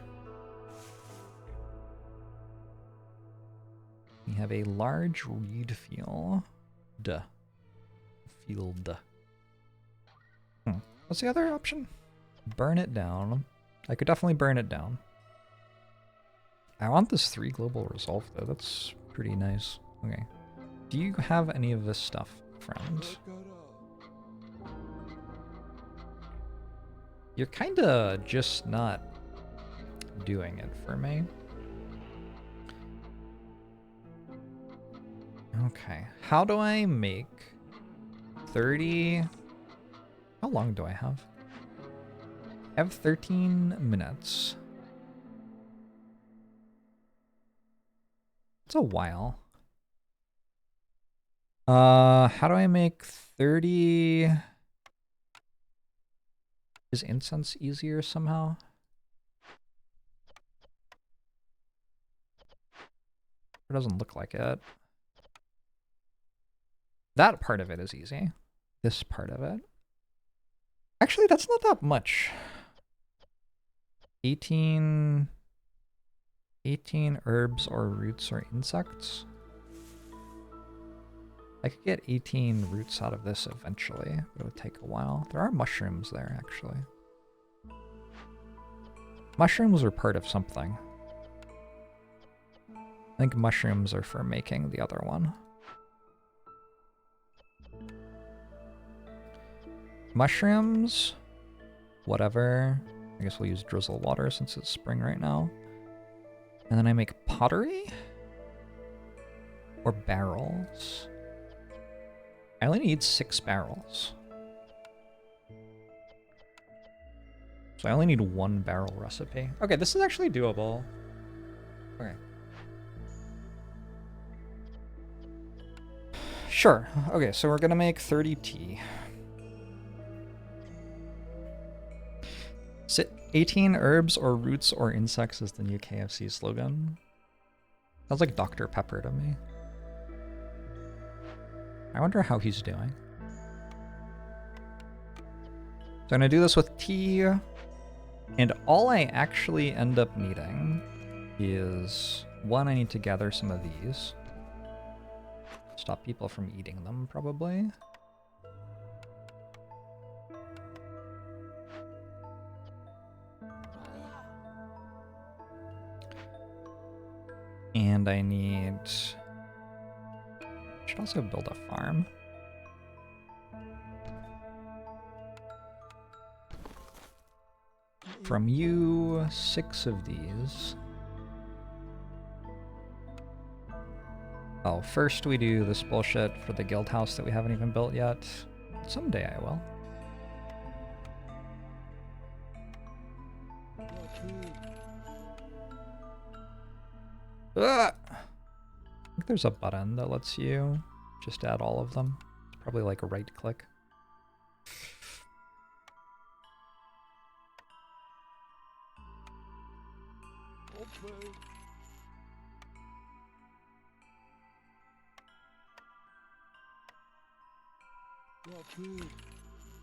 We have a large reed field. What's the other option? Burn it down. I could definitely burn it down. I want this 3 global resolve though. That's pretty nice. Okay. Do you have any of this stuff, friend? You're kinda just not doing it for me. Okay. How do I make 30? How long do I have? I have 13 minutes. It's a while. How do I make 30? Is incense easier somehow? It doesn't look like it. That part of it is easy. This part of it. Actually, that's not that much. 18 herbs or roots or insects. I could get 18 roots out of this eventually, but it would take a while. There are mushrooms there, actually. Mushrooms are part of something. I think mushrooms are for making the other one. Mushrooms, whatever. I guess we'll use drizzle water since it's spring right now. And then I make pottery? Or barrels? I only need 6 barrels. So I only need 1 barrel recipe. Okay, this is actually doable. Okay. Sure. Okay, so we're gonna make 30 tea. 18 herbs or roots or insects is the new KFC slogan. Sounds like Dr. Pepper to me. I wonder how he's doing. So I'm gonna do this with tea, and all I actually end up needing is, 1, I need to gather some of these. Stop people from eating them, probably. And I need... should also build a farm. From you, 6 of these. Oh, first we do this bullshit for the guild house that we haven't even built yet. Someday I will. I think there's a button that lets you just add all of them. It's probably like a right click.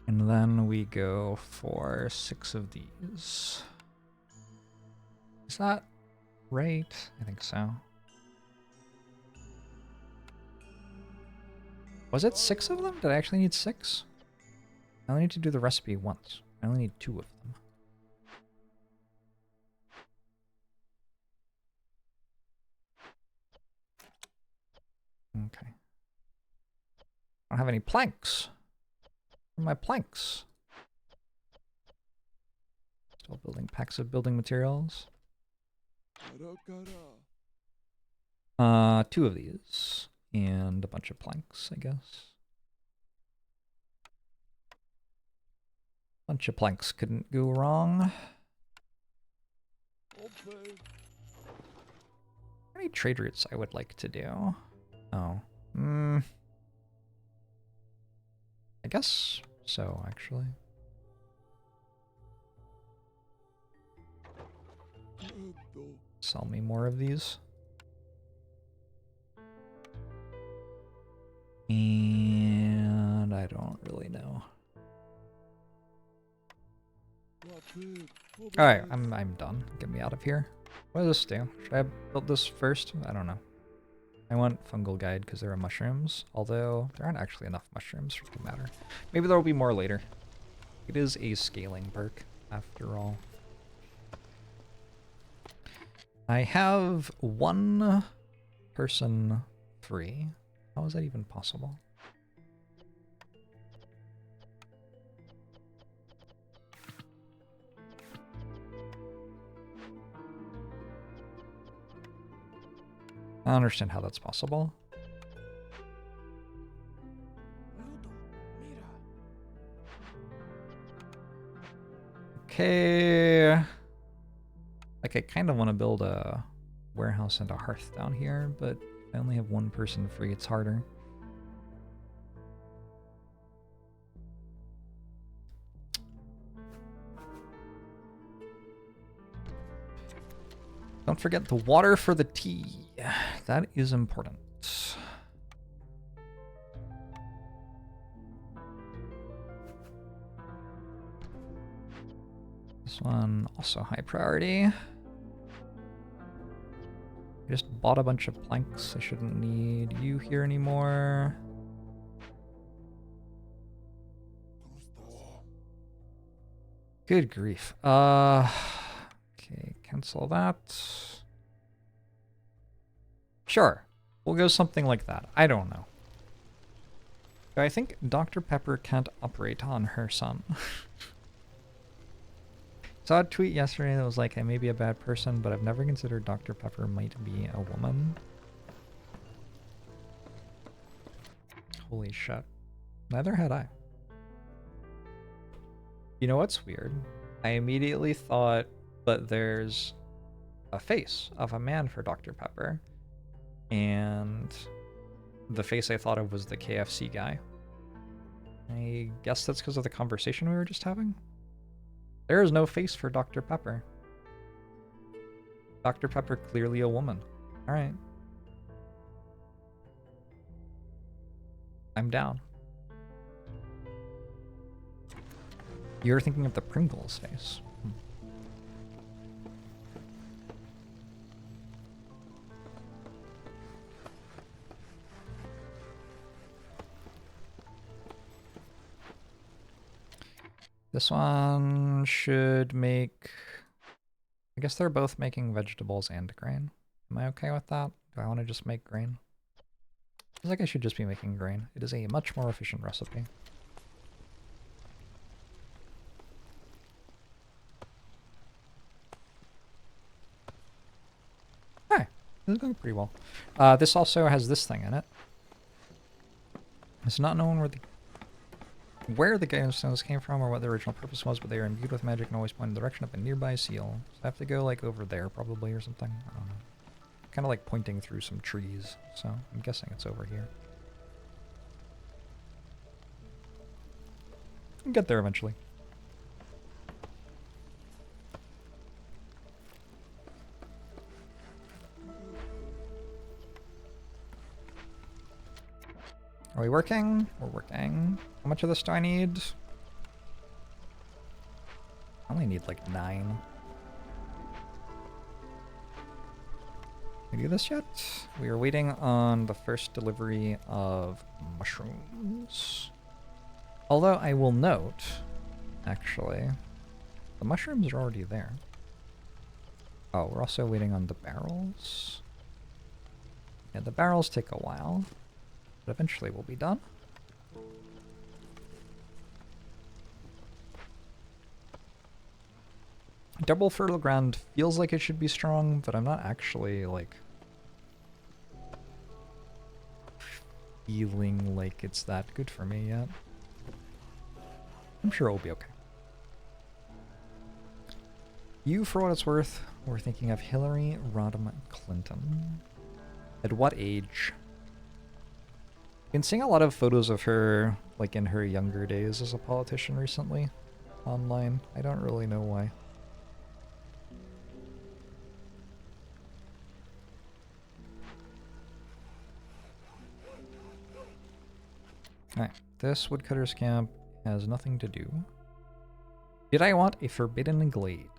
And then we go for 6 of these. Is that right? I think so. Was it 6 of them? Did I actually need 6? I only need to do the recipe once. I only need 2 of them. Okay. I don't have any planks. Where are my planks? Still building packs of building materials. 2 of these. And a bunch of planks, I guess. Bunch of planks couldn't go wrong. Any trade routes I would like to do? Oh. I guess so, actually. Sell me more of these. And I don't really know. Alright, I'm done. Get me out of here. What does this do? Should I build this first? I don't know. I want fungal guide because there are mushrooms, although there aren't actually enough mushrooms for it to matter. Maybe there will be more later. It is a scaling perk, after all. I have 1 person free. How is that even possible? I don't understand how that's possible. Okay. Like, I kind of want to build a warehouse and a hearth down here, but I only have 1 person free. It's harder. Don't forget the water for the tea. That is important. This one also high priority. I just bought a bunch of planks. I shouldn't need you here anymore. Good grief. Okay, cancel that. Sure, we'll go something like that. I don't know. I think Dr. Pepper can't operate on her son. Saw a tweet yesterday that was like, I may be a bad person, but I've never considered Dr. Pepper might be a woman. Holy shit. Neither had I. You know what's weird? I immediately thought, but there's a face of a man for Dr. Pepper. And the face I thought of was the KFC guy. I guess that's because of the conversation we were just having. There is no face for Dr. Pepper. Dr. Pepper clearly a woman. Alright. I'm down. You're thinking of the Pringles face. This one should make... I guess they're both making vegetables and grain. Am I okay with that? Do I want to just make grain? Feels like I should just be making grain. It is a much more efficient recipe. Hi, this is going pretty well. This also has this thing in it. It's not known where the gemstones came from or what the original purpose was, but they are imbued with magic and always point in the direction of a nearby seal. So I have to go like over there probably or something. I don't know. Kind of like pointing through some trees, so I'm guessing it's over here. I'll get there eventually. Are we working? We're working. How much of this do I need? I only need like 9. Can we do this yet? We are waiting on the first delivery of mushrooms. Although I will note, actually, the mushrooms are already there. Oh, we're also waiting on the barrels. Yeah, the barrels take a while, but eventually we'll be done. Double fertile ground feels like it should be strong, but I'm not actually, like, feeling like it's that good for me yet. I'm sure it'll be okay. You, for what it's worth, were thinking of Hillary Rodham Clinton. At what age? Been seeing a lot of photos of her, like, in her younger days as a politician recently, online. I don't really know why. Alright, this woodcutter's camp has nothing to do. Did I want a forbidden glade?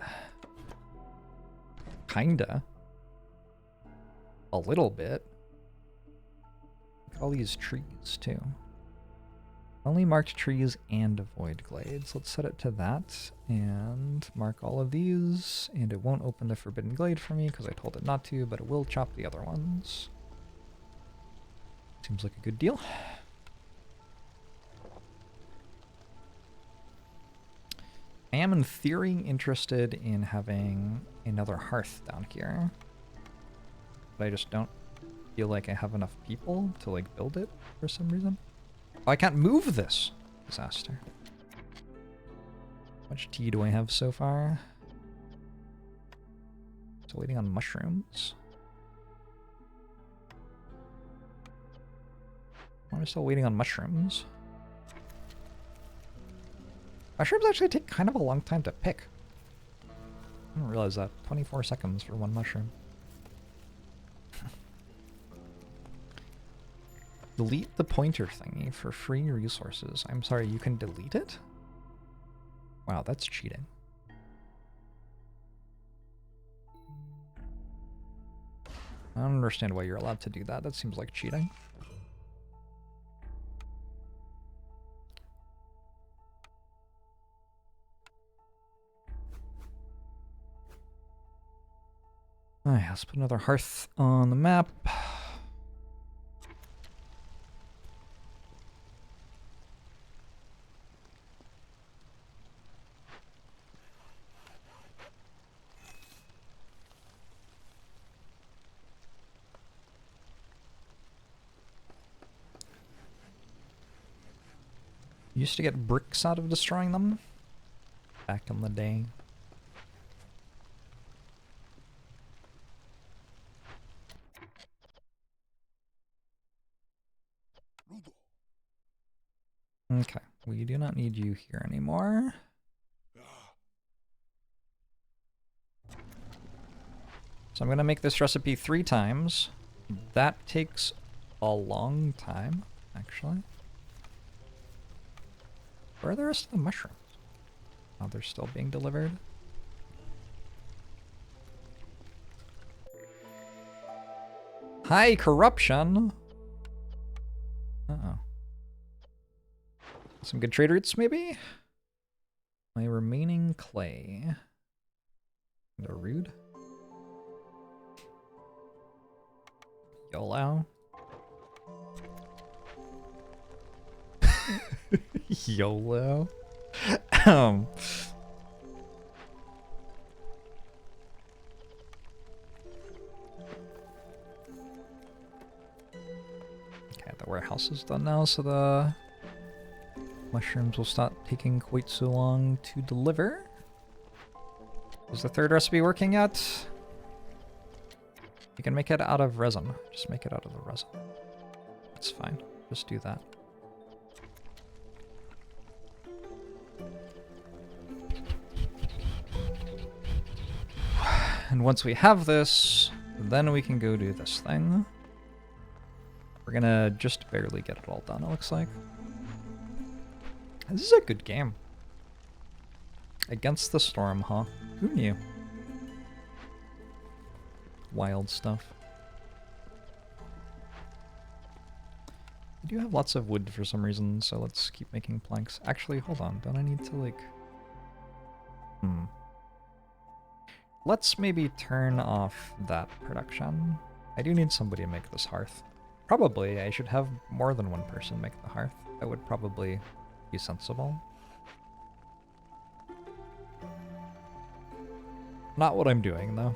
Kinda. A little bit. Look at all these trees, too. Only marked trees and avoid glades. Let's set it to that and mark all of these. And it won't open the forbidden glade for me because I told it not to, but it will chop the other ones. Seems like a good deal. I am in theory interested in having another hearth down here, but I just don't feel like I have enough people to like build it for some reason. Oh, I can't move this! Disaster. How much tea do I have so far? Still waiting on mushrooms. I'm still waiting on mushrooms. Mushrooms actually take kind of a long time to pick. I didn't realize that. 24 seconds for one mushroom. Delete the pointer thingy for free resources. I'm sorry, you can delete it? Wow, that's cheating. I don't understand why you're allowed to do that. That seems like cheating. Alright, let's put another hearth on the map. Used to get bricks out of destroying them back in the day. Okay, we do not need you here anymore. So I'm going to make this recipe 3 times. That takes a long time, actually. Where are the rest of the mushrooms? Oh, they're still being delivered. Hi, corruption! Uh-oh. Some good trade routes, maybe? My remaining clay. And a rude. YOLO. YOLO. Okay, the warehouse is done now, so the mushrooms will stop taking quite so long to deliver. Is the third recipe working yet? You can make it out of resin. Just make it out of the resin. It's fine. Just do that. And once we have this, then we can go do this thing. We're We're gonna just barely get it all done, it looks like. This is a good game. Against the Storm, huh? Who knew? Wild stuff. I do have lots of wood for some reason, so let's keep making planks. Actually, hold on. Don't I need to, like... Let's maybe turn off that production. I do need somebody to make this hearth. Probably, I should have more than one person make the hearth. That would probably be sensible. Not what I'm doing, though.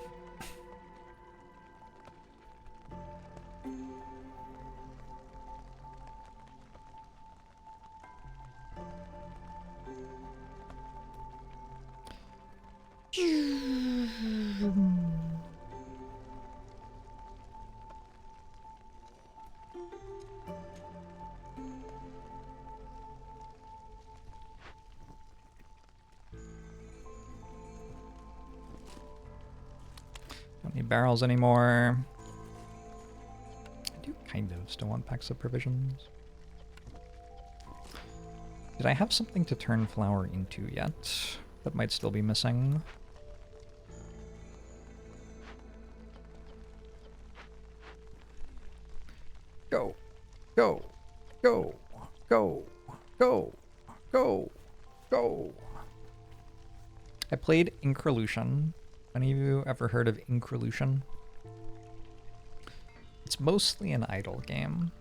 Don't need barrels anymore. I do kind of still want packs of provisions. Did I have something to turn flour into yet? That might still be missing. Go, go, go, go, go, go, go. I played Increlution. Any of you ever heard of Increlution? It's mostly an idle game.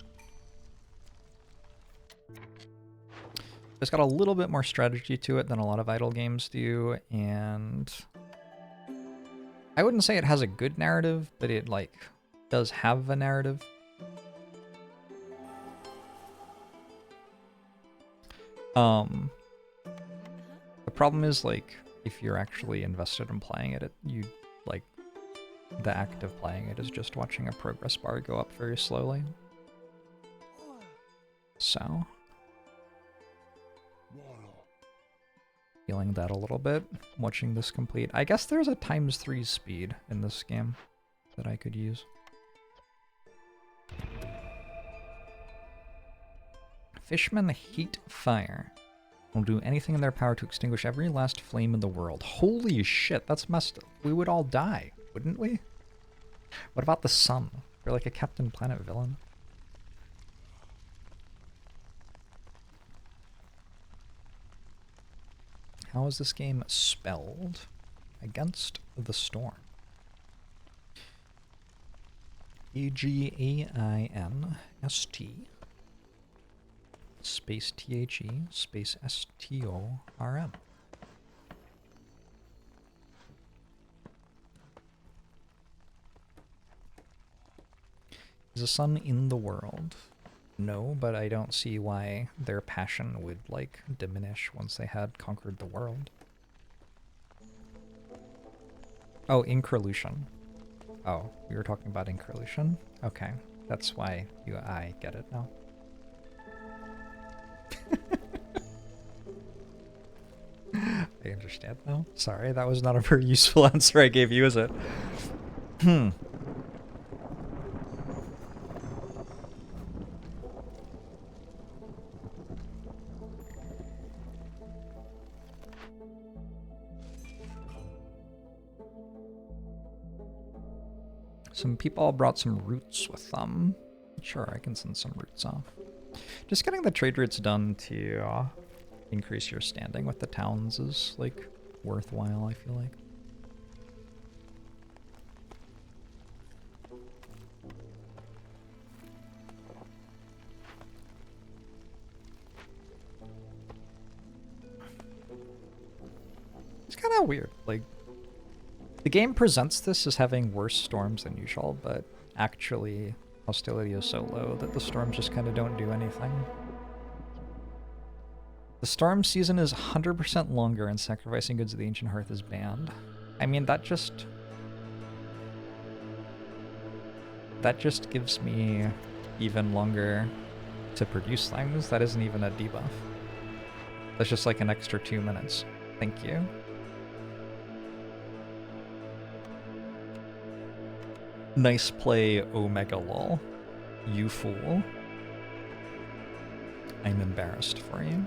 It's got a little bit more strategy to it than a lot of idle games do, and I wouldn't say it has a good narrative, but it, like, does have a narrative. The problem is, like, if you're actually invested in playing it, you, like, the act of playing it is just watching a progress bar go up very slowly. So, feeling that a little bit, watching this complete. I guess there's a ×3 speed in this game that I could use. Fishmen heat fire. Will do anything in their power to extinguish every last flame in the world. Holy shit, that's messed up. We would all die, wouldn't we? What about the sun? You're like a Captain Planet villain. How is this game spelled? Against the Storm. E-G-A-I-N-S-T space T-H-E space S-T-O-R-M. Is the sun in the world? No, but I don't see why their passion would, like, diminish once they had conquered the world. Oh, Increlution. Oh, we were talking about Increlution? Okay, that's why I get it now. I understand now. Sorry, that was not a very useful answer I gave you, is it? Some people brought some roots with them. Sure, I can send some roots off. Just getting the trade routes done to increase your standing with the towns is, like, worthwhile, I feel like. It's kind of weird, like, the game presents this as having worse storms than usual, but actually hostility is so low that the storms just kind of don't do anything. The storm season is 100% longer and sacrificing goods of the ancient hearth is banned. I mean, that just gives me even longer to produce things. That isn't even a debuff. That's just like an extra 2 minutes. Thank you. Nice play, Omega Lol. You fool. I'm embarrassed for you.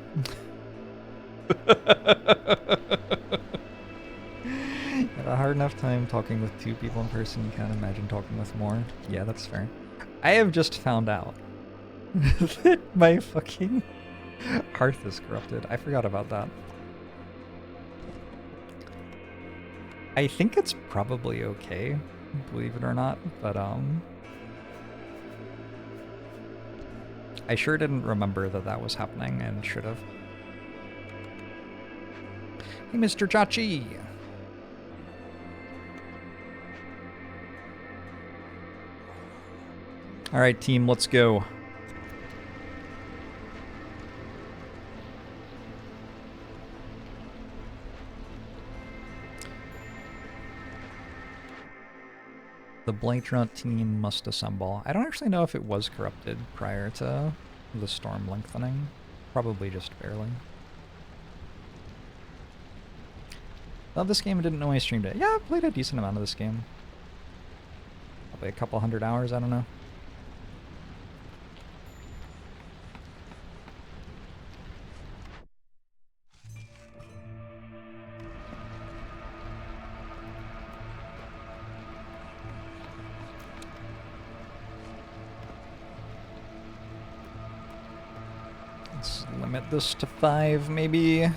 Had a hard enough time talking with 2 people in person, you can't imagine talking with more. Yeah, that's fair. I have just found out that my fucking hearth is corrupted. I forgot about that. I think it's probably okay, believe it or not, but I sure didn't remember that that was happening and should have. Hey, Mr. Chachi! Alright, team, let's go. The Blank team must assemble. I don't actually know if it was corrupted prior to the storm lengthening. Probably just barely. Love this game, I didn't know I streamed it. Yeah, I played a decent amount of this game. Probably a couple 100 hours, I don't know. Let's limit this to 5, maybe.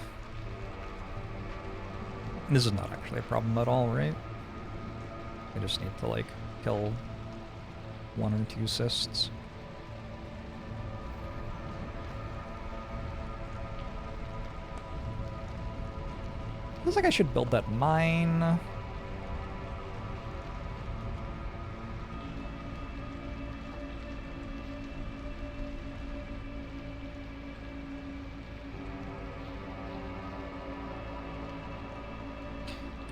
This is not actually a problem at all, right? I just need to, like, kill 1 or 2 cysts. Feels like I should build that mine.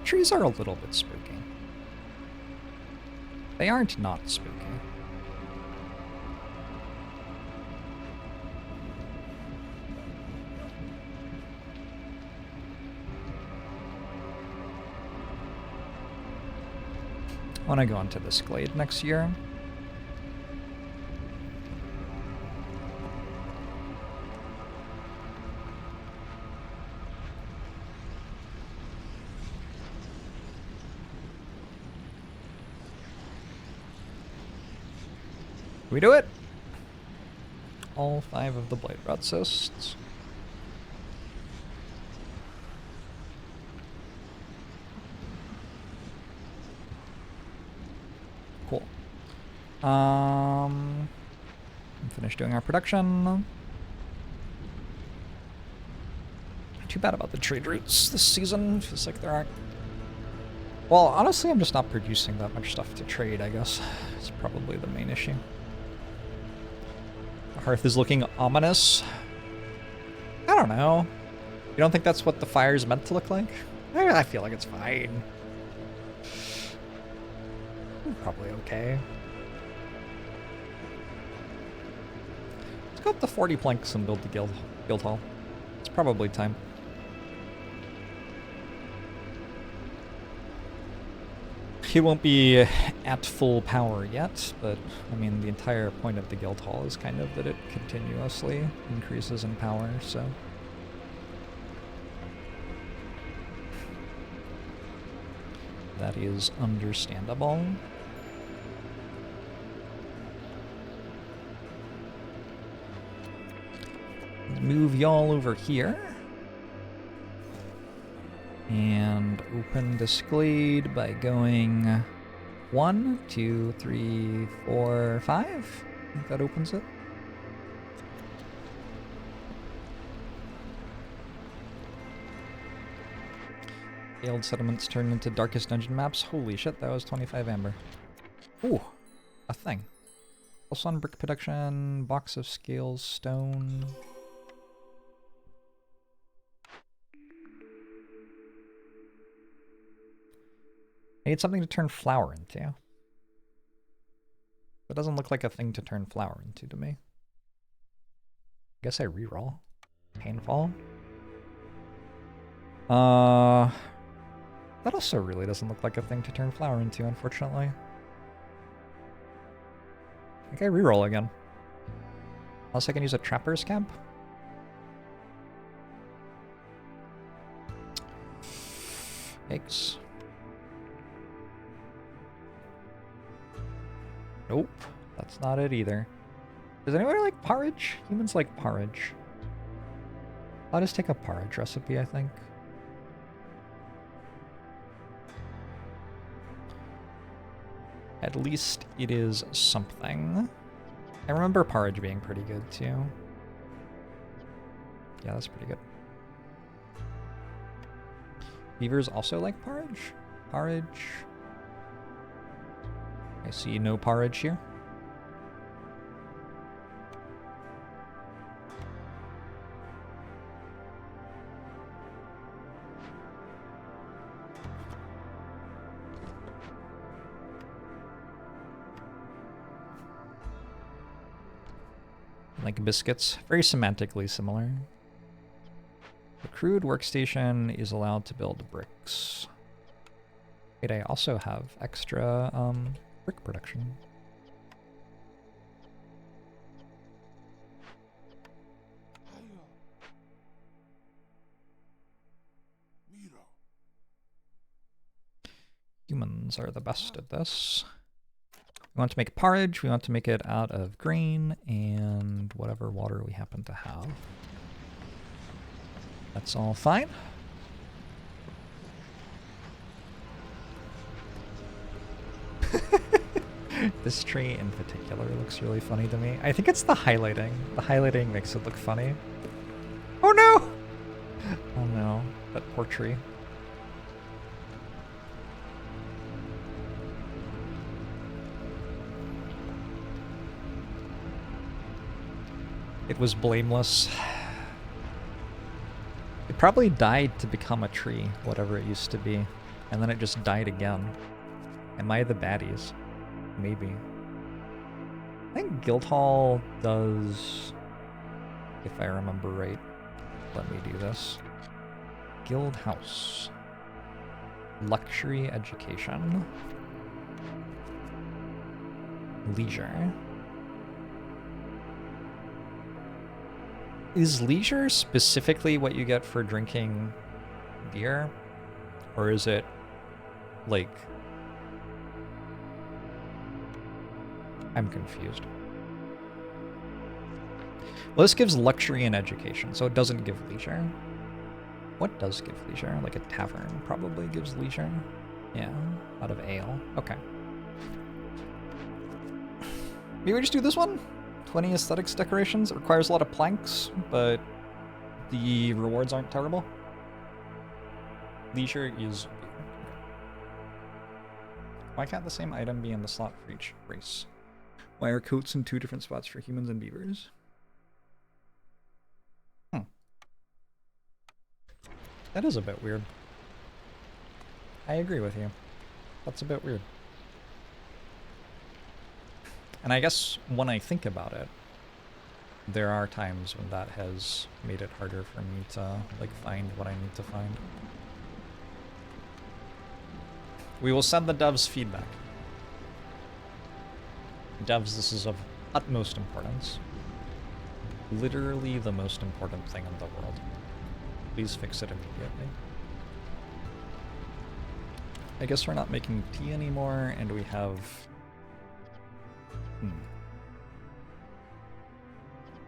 Trees are a little bit spooky. They aren't not spooky. I want to go into this glade next year. We do it? All 5 of the blade rot cysts. Cool. I'm finished doing our production. Too bad about the trade routes this season. Feels like there aren't. Well, honestly, I'm just not producing that much stuff to trade, I guess. It's probably the main issue. Hearth is looking ominous. I don't know. You don't think that's what the fire's meant to look like? I feel like it's fine. Probably okay. Let's go up to 40 planks and build the guild hall. It's probably time. It won't be at full power yet, but I mean the entire point of the guild hall is kind of that it continuously increases in power, so. That is understandable. Move y'all over here. And open this glade by going 1, 2, 3, 4, 5. I think that opens it. Failed settlements turned into darkest dungeon maps. Holy shit, that was 25 amber. Ooh, a thing. Also on brick production, box of scales, stone. I need something to turn flour into. That doesn't look like a thing to turn flour into to me. I guess I reroll. Painful. That also really doesn't look like a thing to turn flour into, unfortunately. Okay, reroll again. Unless I can use a trapper's camp. Eggs. Nope, that's not it either. Does anybody like porridge? Humans like porridge. I'll just take a porridge recipe, I think. At least it is something. I remember porridge being pretty good too. Yeah, that's pretty good. Beavers also like porridge? Porridge. I see no porridge here. Like biscuits, very semantically similar. The crude workstation is allowed to build bricks. Wait, I also have extra brick production. Humans are the best at this. We want to make porridge, we want to make it out of grain and whatever water we happen to have. That's all fine. This tree in particular looks really funny to me. I think it's the highlighting. The highlighting makes it look funny. Oh no! Oh no, that poor tree. It was blameless. It probably died to become a tree, whatever it used to be. And then it just died again. Am I the baddies? Maybe. I think Guildhall does, if I remember right. Let me do this. Guild House. Luxury education. Leisure. Is leisure specifically what you get for drinking beer? Or is it, like... I'm confused. Well, this gives luxury and education, so it doesn't give leisure. What does give leisure? Like a tavern probably gives leisure. Yeah, out of ale. Okay. Maybe we just do this one? 20 aesthetics decorations. It requires a lot of planks, but the rewards aren't terrible. Leisure is... Why can't the same item be in the slot for each race? Why are coats in 2 different spots for humans and beavers? That is a bit weird. I agree with you. That's a bit weird. And I guess when I think about it, there are times when that has made it harder for me to, like, find what I need to find. We will send the devs feedback. Devs, this is of utmost importance. Literally the most important thing in the world. Please fix it immediately. I guess we're not making tea anymore, and we have...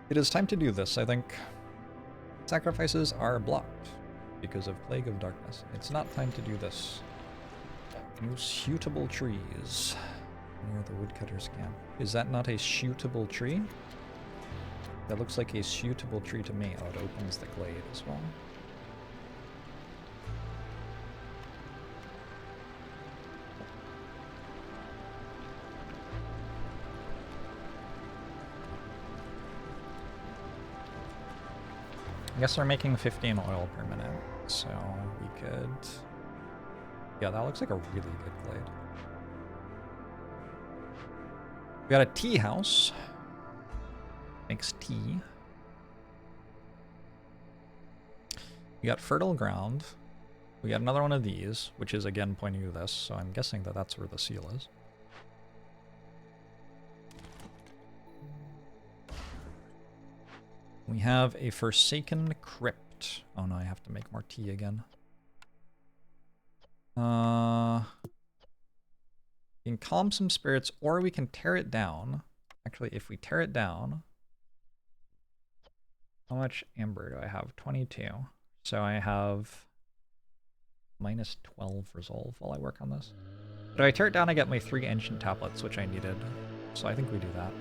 It is time to do this, I think. Sacrifices are blocked because of Plague of Darkness. It's not time to do this. No suitable trees near the woodcutter's camp. Is that not a suitable tree? That looks like a suitable tree to me. Oh, it opens the glade as well. I guess we're making 15 oil per minute, so we could... Yeah, that looks like a really good glade. We got a tea house. Makes tea. We got fertile ground. We got another one of these, which is again pointing to this, so I'm guessing that that's where the seal is. We have a Forsaken Crypt. Oh no, I have to make more tea again. We can calm some spirits, or we can tear it down. Actually, if we tear it down, how much amber do I have? 22. So I have minus 12 resolve while I work on this. But if I tear it down, I get my 3 ancient tablets, which I needed. So I think we do that.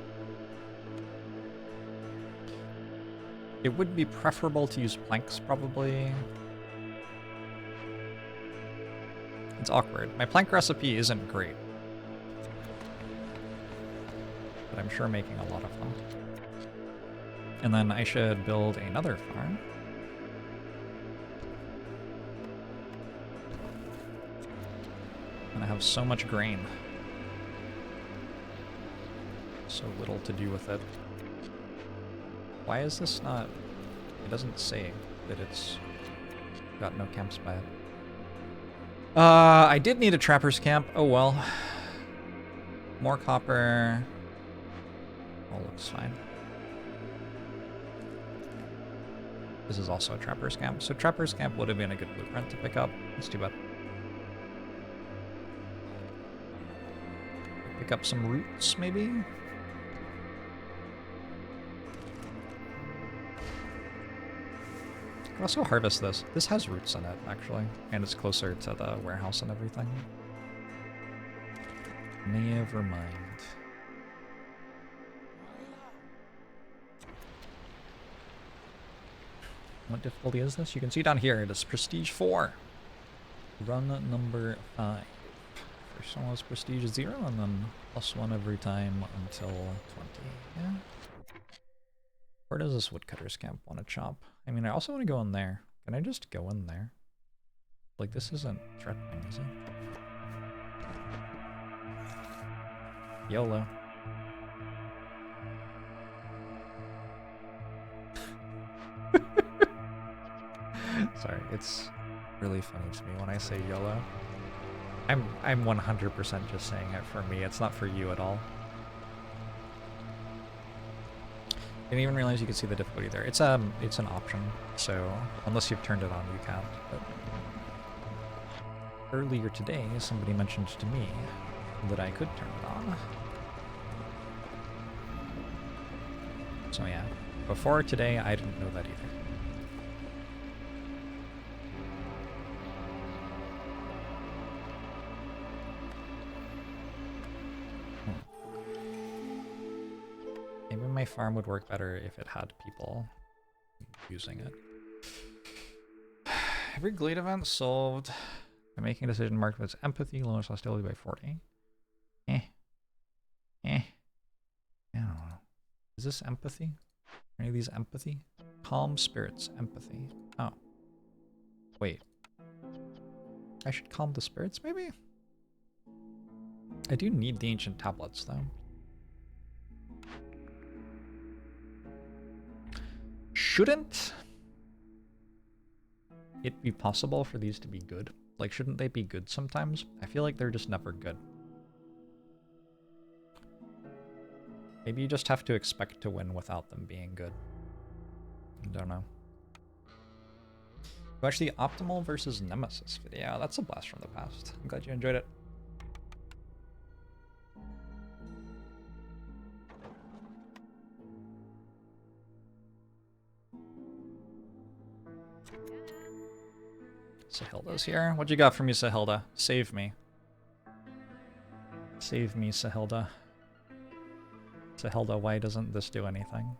It would be preferable to use planks, probably. It's awkward. My plank recipe isn't great. But I'm sure making a lot of them. And then I should build another farm. And I have so much grain. So little to do with it. Why is this not... It doesn't say that it's got no camps by it. I did need a trapper's camp. Oh well. More copper. All looks fine. This is also a trapper's camp. So trapper's camp would have been a good blueprint to pick up. It's too bad. Pick up some roots, maybe? I can also harvest this. This has roots in it, actually. And it's closer to the warehouse and everything. Never mind. What difficulty is this? You can see down here, it is Prestige 4. Run number 5. First one was Prestige 0, and then +1 every time until 20. Yeah. Where does this woodcutter's camp want to chop? I mean, I also want to go in there. Can I just go in there? Like, this isn't threatening, is it? YOLO. Sorry, it's really funny to me when I say YOLO. I'm 100% just saying it for me. It's not for you at all. Didn't even realize you could see the difficulty there. It's an option, so unless you've turned it on, you can't. But earlier today, somebody mentioned to me that I could turn it on. So yeah, before today, I didn't know that either. Maybe my farm would work better if it had people using it. Every glade event solved by making a decision marked with empathy, lowers hostility by 40. I don't know. Is this empathy? Are any of these empathy? Calm spirits, empathy. Oh. Wait. I should calm the spirits, maybe? I do need the ancient tablets, though. Shouldn't it be possible for these to be good? Like, shouldn't they be good sometimes? I feel like they're just never good. Maybe you just have to expect to win without them being good. I don't know. Watch the Optimal versus Nemesis video. That's a blast from the past. I'm glad you enjoyed it. Sahilda's here. What you got for me, Sahilda? Save me. Save me, Sahilda. Sahilda, why doesn't this do anything?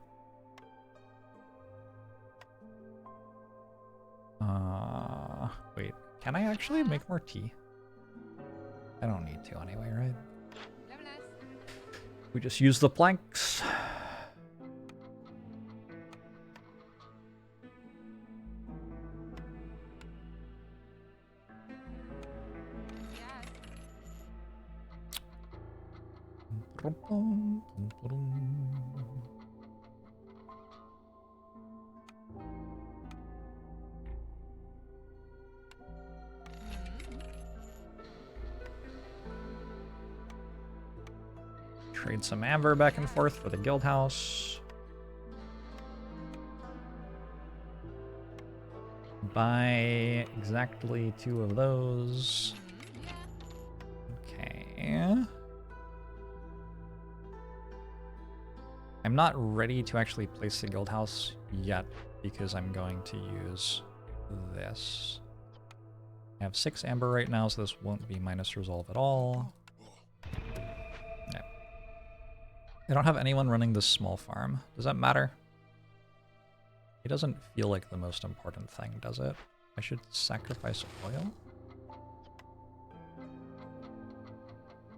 Wait. Can I actually make more tea? I don't need to anyway, right? We just use the planks. Trade some amber back and forth for the guild house. buy exactly 2 of those. Okay. I'm not ready to actually place the guild house yet because I'm going to use this. I have 6 amber right now, so this won't be minus resolve at all. Yeah. I don't have anyone running this small farm. Does that matter? It doesn't feel like the most important thing, does it? I should sacrifice oil?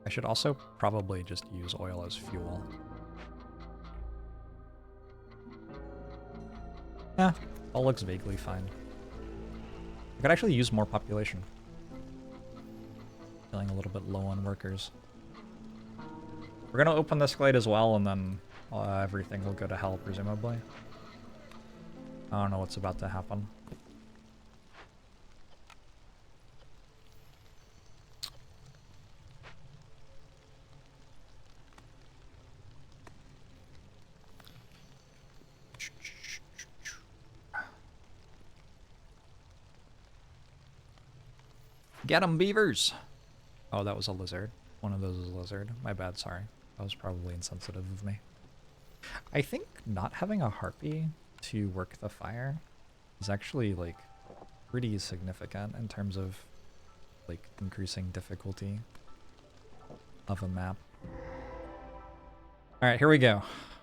I should also probably just use oil as fuel. Yeah, all looks vaguely fine. I could actually use more population. Feeling a little bit low on workers. We're gonna open this glade as well, and then everything will go to hell, presumably. I don't know what's about to happen. Get 'em, beavers! Oh, that was a lizard. One of those is a lizard. My bad, sorry. That was probably insensitive of me. I think not having a harpy to work the fire is actually, like, pretty significant in terms of, like, increasing difficulty of a map. Alright, here we go.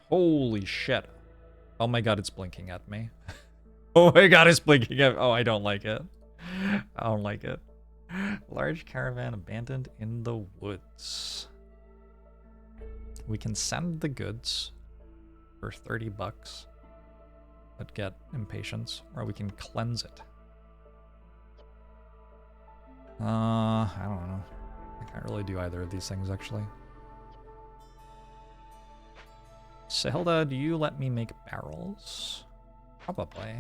Holy shit. Oh my god, it's blinking at me. Oh my god, it's blinking at me. Oh, I don't like it. I don't like it. Large caravan abandoned in the woods. We can send the goods for 30 bucks, but get Impatience, or we can cleanse it. I don't know. I can't really do either of these things, actually. Sahilda, do you let me make barrels? Probably.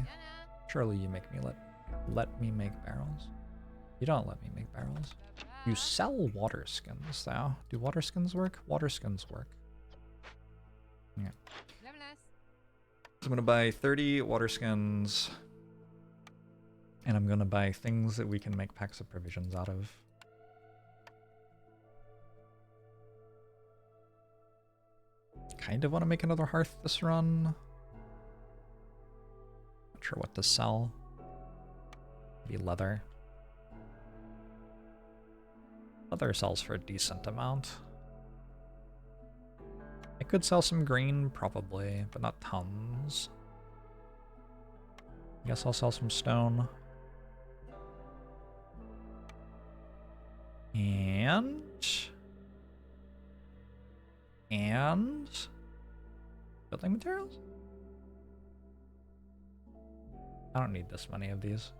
Surely you make me let me make barrels. You don't let me make barrels. You sell water skins, though. Do water skins work? Water skins work. Yeah. So I'm gonna buy 30 water skins. And I'm gonna buy things that we can make packs of provisions out of. Kind of want to make another hearth this run. Not sure what to sell. Maybe leather. Leather sells for a decent amount. I could sell some green, probably, but not tons. I guess I'll sell some stone. And building materials? I don't need this many of these.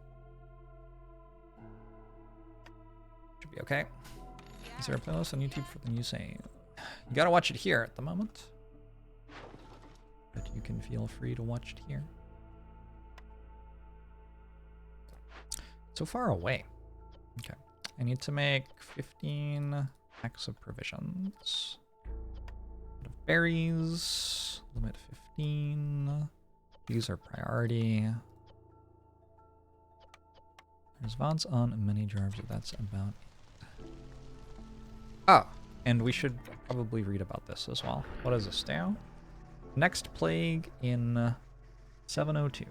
Should be okay. Is there a playlist on YouTube for the new saying? You gotta watch it here at the moment. But you can feel free to watch it here. So far away. Okay. I need to make 15 packs of provisions. Berries. Limit 15. These are priority. There's VODs on ManyJorbs, but that's about it. Oh, and we should probably read about this as well. What is this now? Next plague in 702.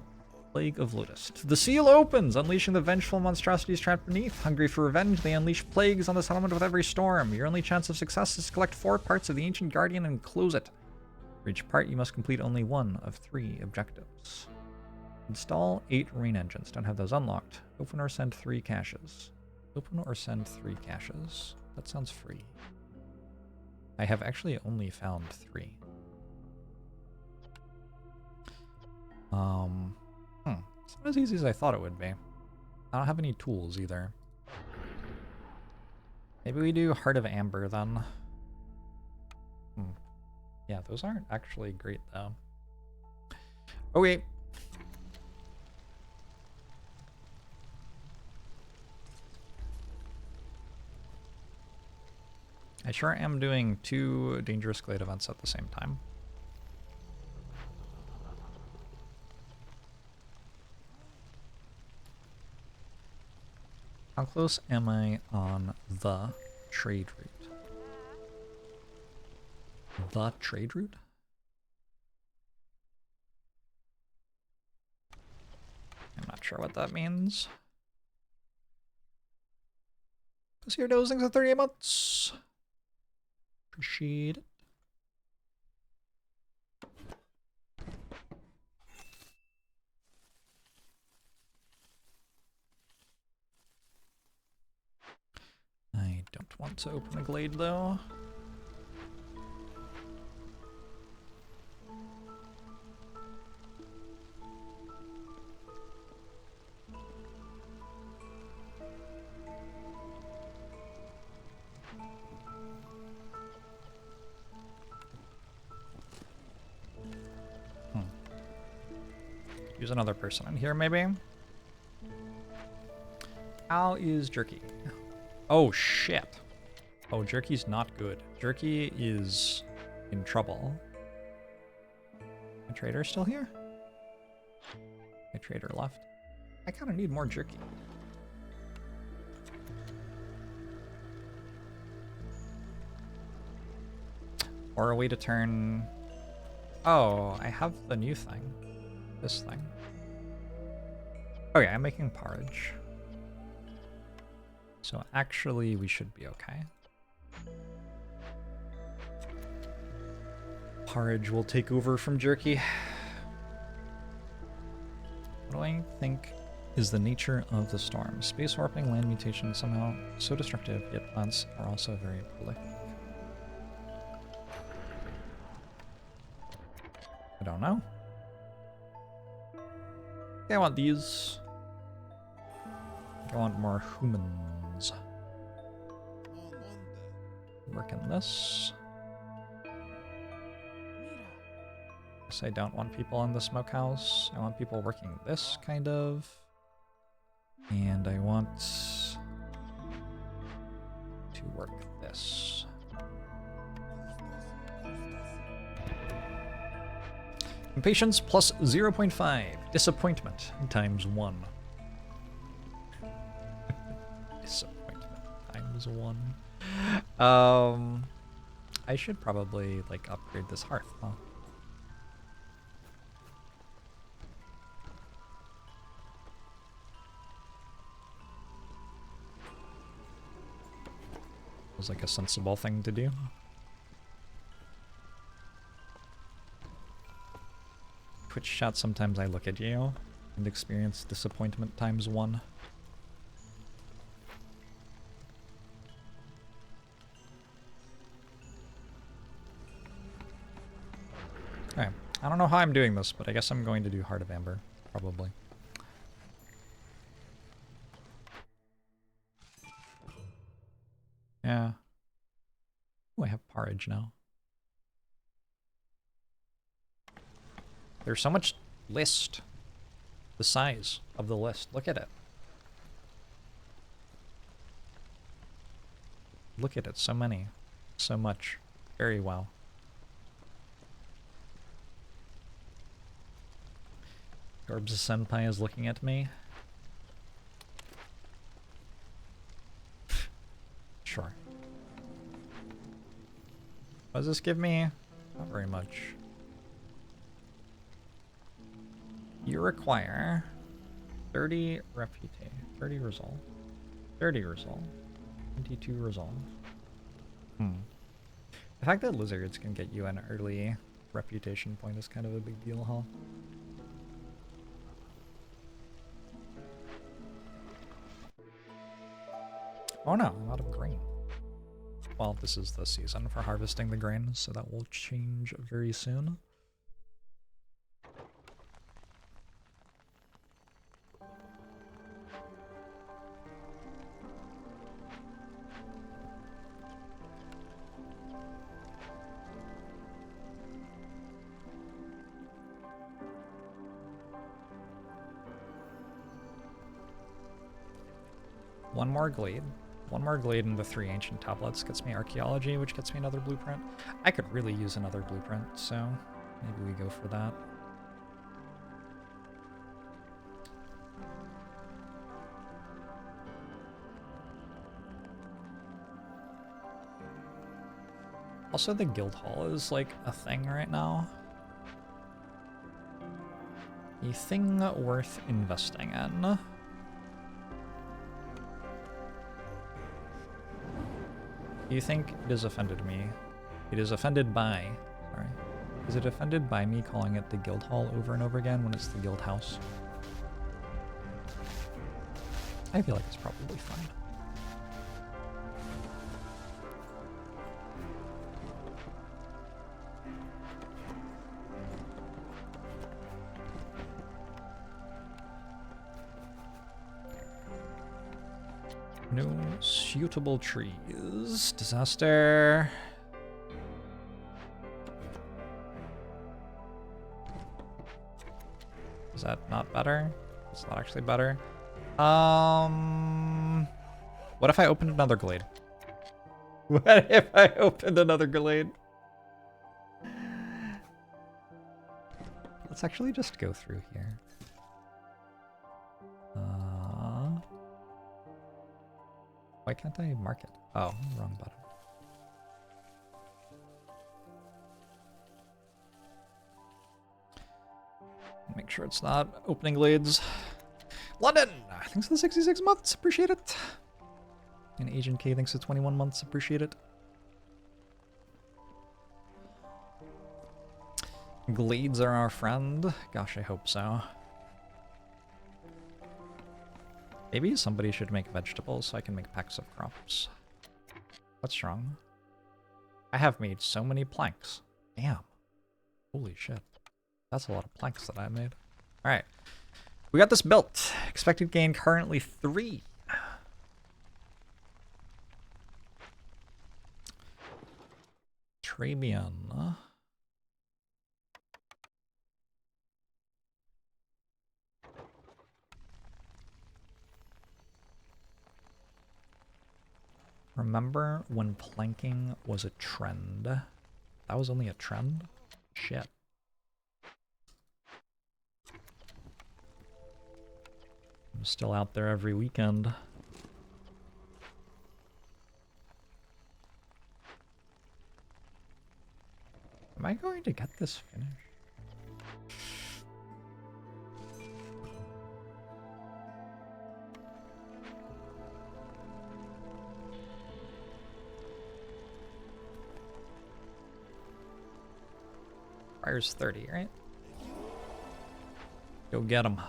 Plague of Lotus. The seal opens, unleashing the vengeful monstrosities trapped beneath. Hungry for revenge, they unleash plagues on the settlement with every storm. Your only chance of success is to collect 4 parts of the Ancient Guardian and close it. For each part, you must complete only 1 of 3 objectives. Install 8 rain engines. Don't have those unlocked. Open or send 3 caches. Open or send 3 caches. That sounds free. I have actually only found 3. It's not as easy as I thought it would be. I don't have any tools either. Maybe we do Heart of Amber then. Yeah, those aren't actually great though. Okay. I sure am doing 2 dangerous glade events at the same time. How close am I on the trade route? The trade route? I'm not sure what that means. Because here dozing for 38 months. Appreciate it. I don't want to open a glade though. Use another person in here, maybe? How is Jerky? Oh, shit. Oh, Jerky's not good. Jerky is in trouble. My trader still here? My trader left. I kind of need more Jerky. Or a way to turn... Oh, I have the new thing. This thing. Okay, I'm making porridge. So actually, we should be okay. Porridge will take over from Jerky. What do I think is the nature of the storm? Space warping, land mutation, somehow so destructive, yet plants are also very prolific. I don't know. Okay, I want these. I want more humans. Working this. Guess I don't want people in the smokehouse. I want people working this, kind of. And I want to work this. Impatience plus 0.5. Disappointment times 1. Disappointment times 1. I should probably, like, upgrade this hearth, huh? Was like a sensible thing to do. Twitch chat, sometimes I look at you and experience disappointment times 1. Okay, I don't know how I'm doing this, but I guess I'm going to do Heart of Amber, probably. Yeah. Oh, I have porridge now. There's so much list. The size of the list. Look at it. Look at it. So many. So much. Very well. JORBS Senpai is looking at me. Sure. What does this give me? Not very much. You require 30 reputation, 30 resolve, 30 resolve, 22 resolve. The fact that lizards can get you an early reputation point is kind of a big deal, huh? Oh no, I'm out of grain. Well, this is the season for harvesting the grain, so that will change very soon. One more glade. One more glade and the 3 ancient tablets gets me archaeology, which gets me another blueprint. I could really use another blueprint, so maybe we go for that. Also, the guild hall is like a thing right now. A thing worth investing in. Do you think it has offended me? It is offended by... Sorry. Is it offended by me calling it the guild hall over and over again when it's the guild house? I feel like it's probably fine. No suitable trees. Disaster. Is that not better? It's not actually better. What if I opened another glade? What if I opened another glade? Let's actually just go through here. Why can't I mark it? Oh, wrong button. Make sure it's not opening glades. London! Thanks for the 66 months. Appreciate it. And Agent K thanks for 21 months. Appreciate it. Glades are our friend. Gosh, I hope so. Maybe somebody should make vegetables so I can make packs of crops. What's wrong? I have made so many planks. Damn. Holy shit. That's a lot of planks that I made. Alright. We got this built. Expected gain currently 3. Trabian. Remember when planking was a trend? That was only a trend? Shit. I'm still out there every weekend. Am I going to get this finished? Requires 30, right? Go get them.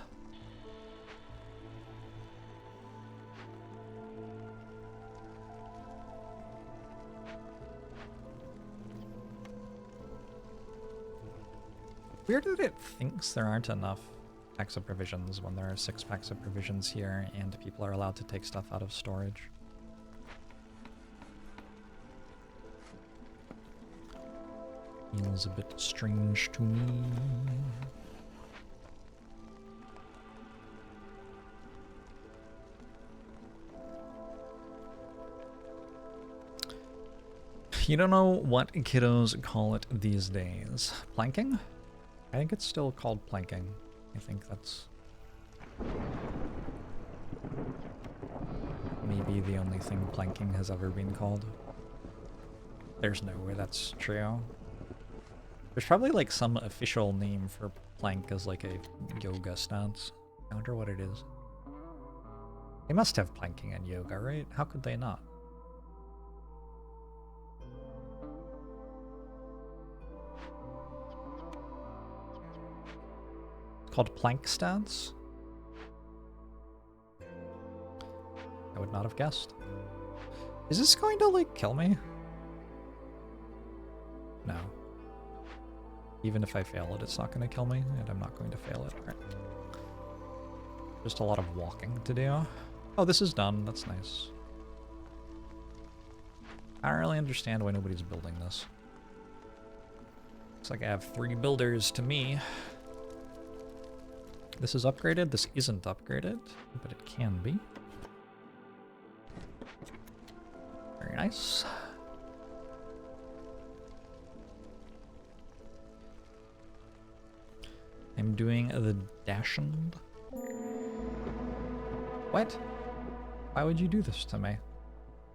Weird that it thinks there aren't enough packs of provisions when there are 6 packs of provisions here and people are allowed to take stuff out of storage. Feels a bit strange to me. You don't know what kiddos call it these days. Planking? I think it's still called planking. I think that's maybe the only thing planking has ever been called. There's no way that's true. There's probably like some official name for plank as like a yoga stance. I wonder what it is. They must have planking and yoga, right? How could they not? It's called plank stance? I would not have guessed. Is this going to like kill me? No. Even if I fail it, it's not going to kill me, and I'm not going to fail it. Right. Just a lot of walking to do. Oh, this is done. That's nice. I don't really understand why nobody's building this. Looks like I have 3 builders to me. This is upgraded. This isn't upgraded, but it can be. Very nice. I'm doing the dashend. What? Why would you do this to me?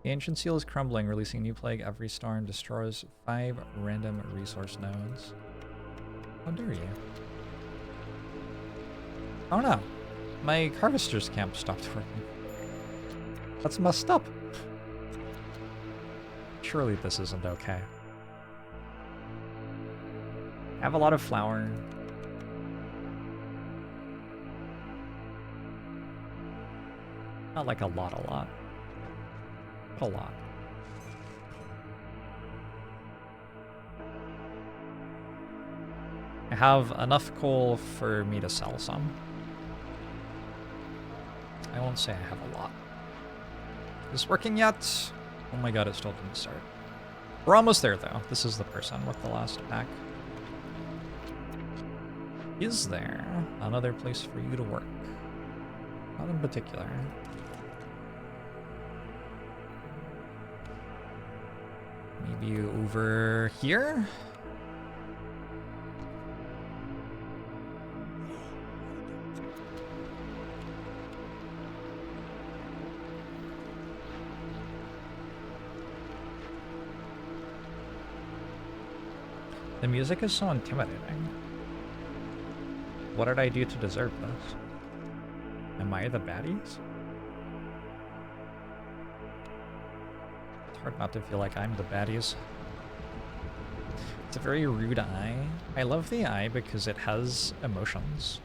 The ancient seal is crumbling, releasing new plague every storm, destroys 5 random resource nodes. How dare you? Oh no, my harvester's camp stopped working. That's messed up. Surely this isn't okay. I have a lot of flour. Not like a lot. But a lot. I have enough coal for me to sell some. I won't say I have a lot. Is this working yet? Oh my god, it still didn't start. We're almost there though. This is the person with the last pack. Is there another place for you to work? Not in particular. Maybe over here? The music is so intimidating. What did I do to deserve this? Am I the baddies? It's hard not to feel like I'm the baddies. It's a very rude eye. I love the eye because it has emotions.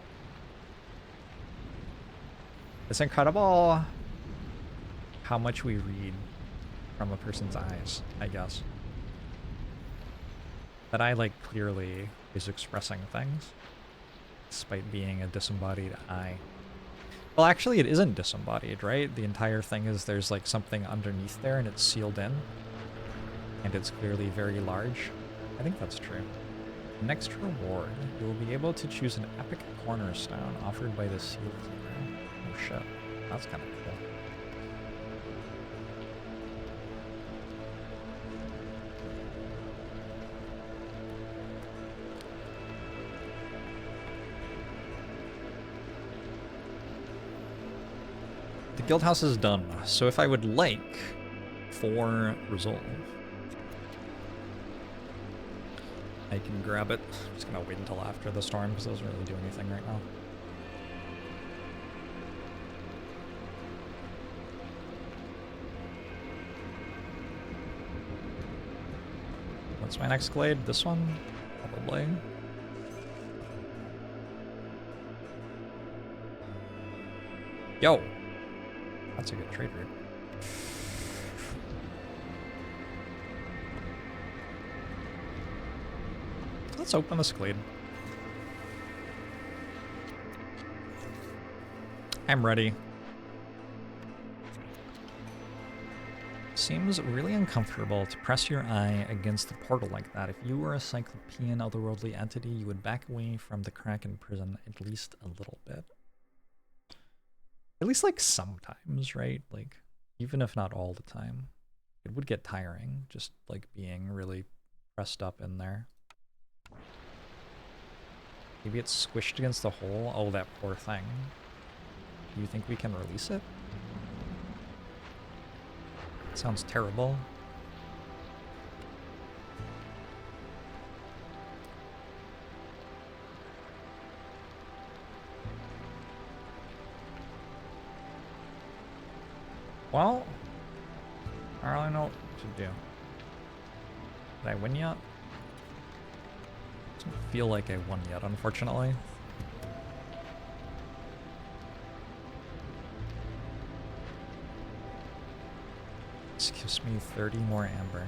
It's incredible how much we read from a person's eyes, I guess. That eye, like, clearly is expressing things, despite being a disembodied eye. Well, actually, it isn't disembodied, right? The entire thing is there's, like, something underneath there, and it's sealed in. And it's clearly very large. I think that's true. Next reward, you will be able to choose an epic cornerstone offered by the seal cleaner. Oh shit, that's kind of cool. The guild house is done, so if I would like for resolve, I can grab it. I'm just gonna wait until after the storm because it doesn't really do anything right now. What's my next glade? This one? Probably. Yo! That's a good trade route. Let's open this glade. I'm ready. Seems really uncomfortable to press your eye against the portal like that. If you were a cyclopean otherworldly entity, you would back away from the Kraken prison at least a little bit. At least, like, sometimes, right? Like, even if not all the time. It would get tiring, just, like, being really pressed up in there. Maybe it's squished against the hole? Oh, that poor thing. Do you think we can release it? Sounds terrible. Well, I don't really know what to do. Did I win yet? Doesn't feel like I won yet, unfortunately. This gives me 30 more amber.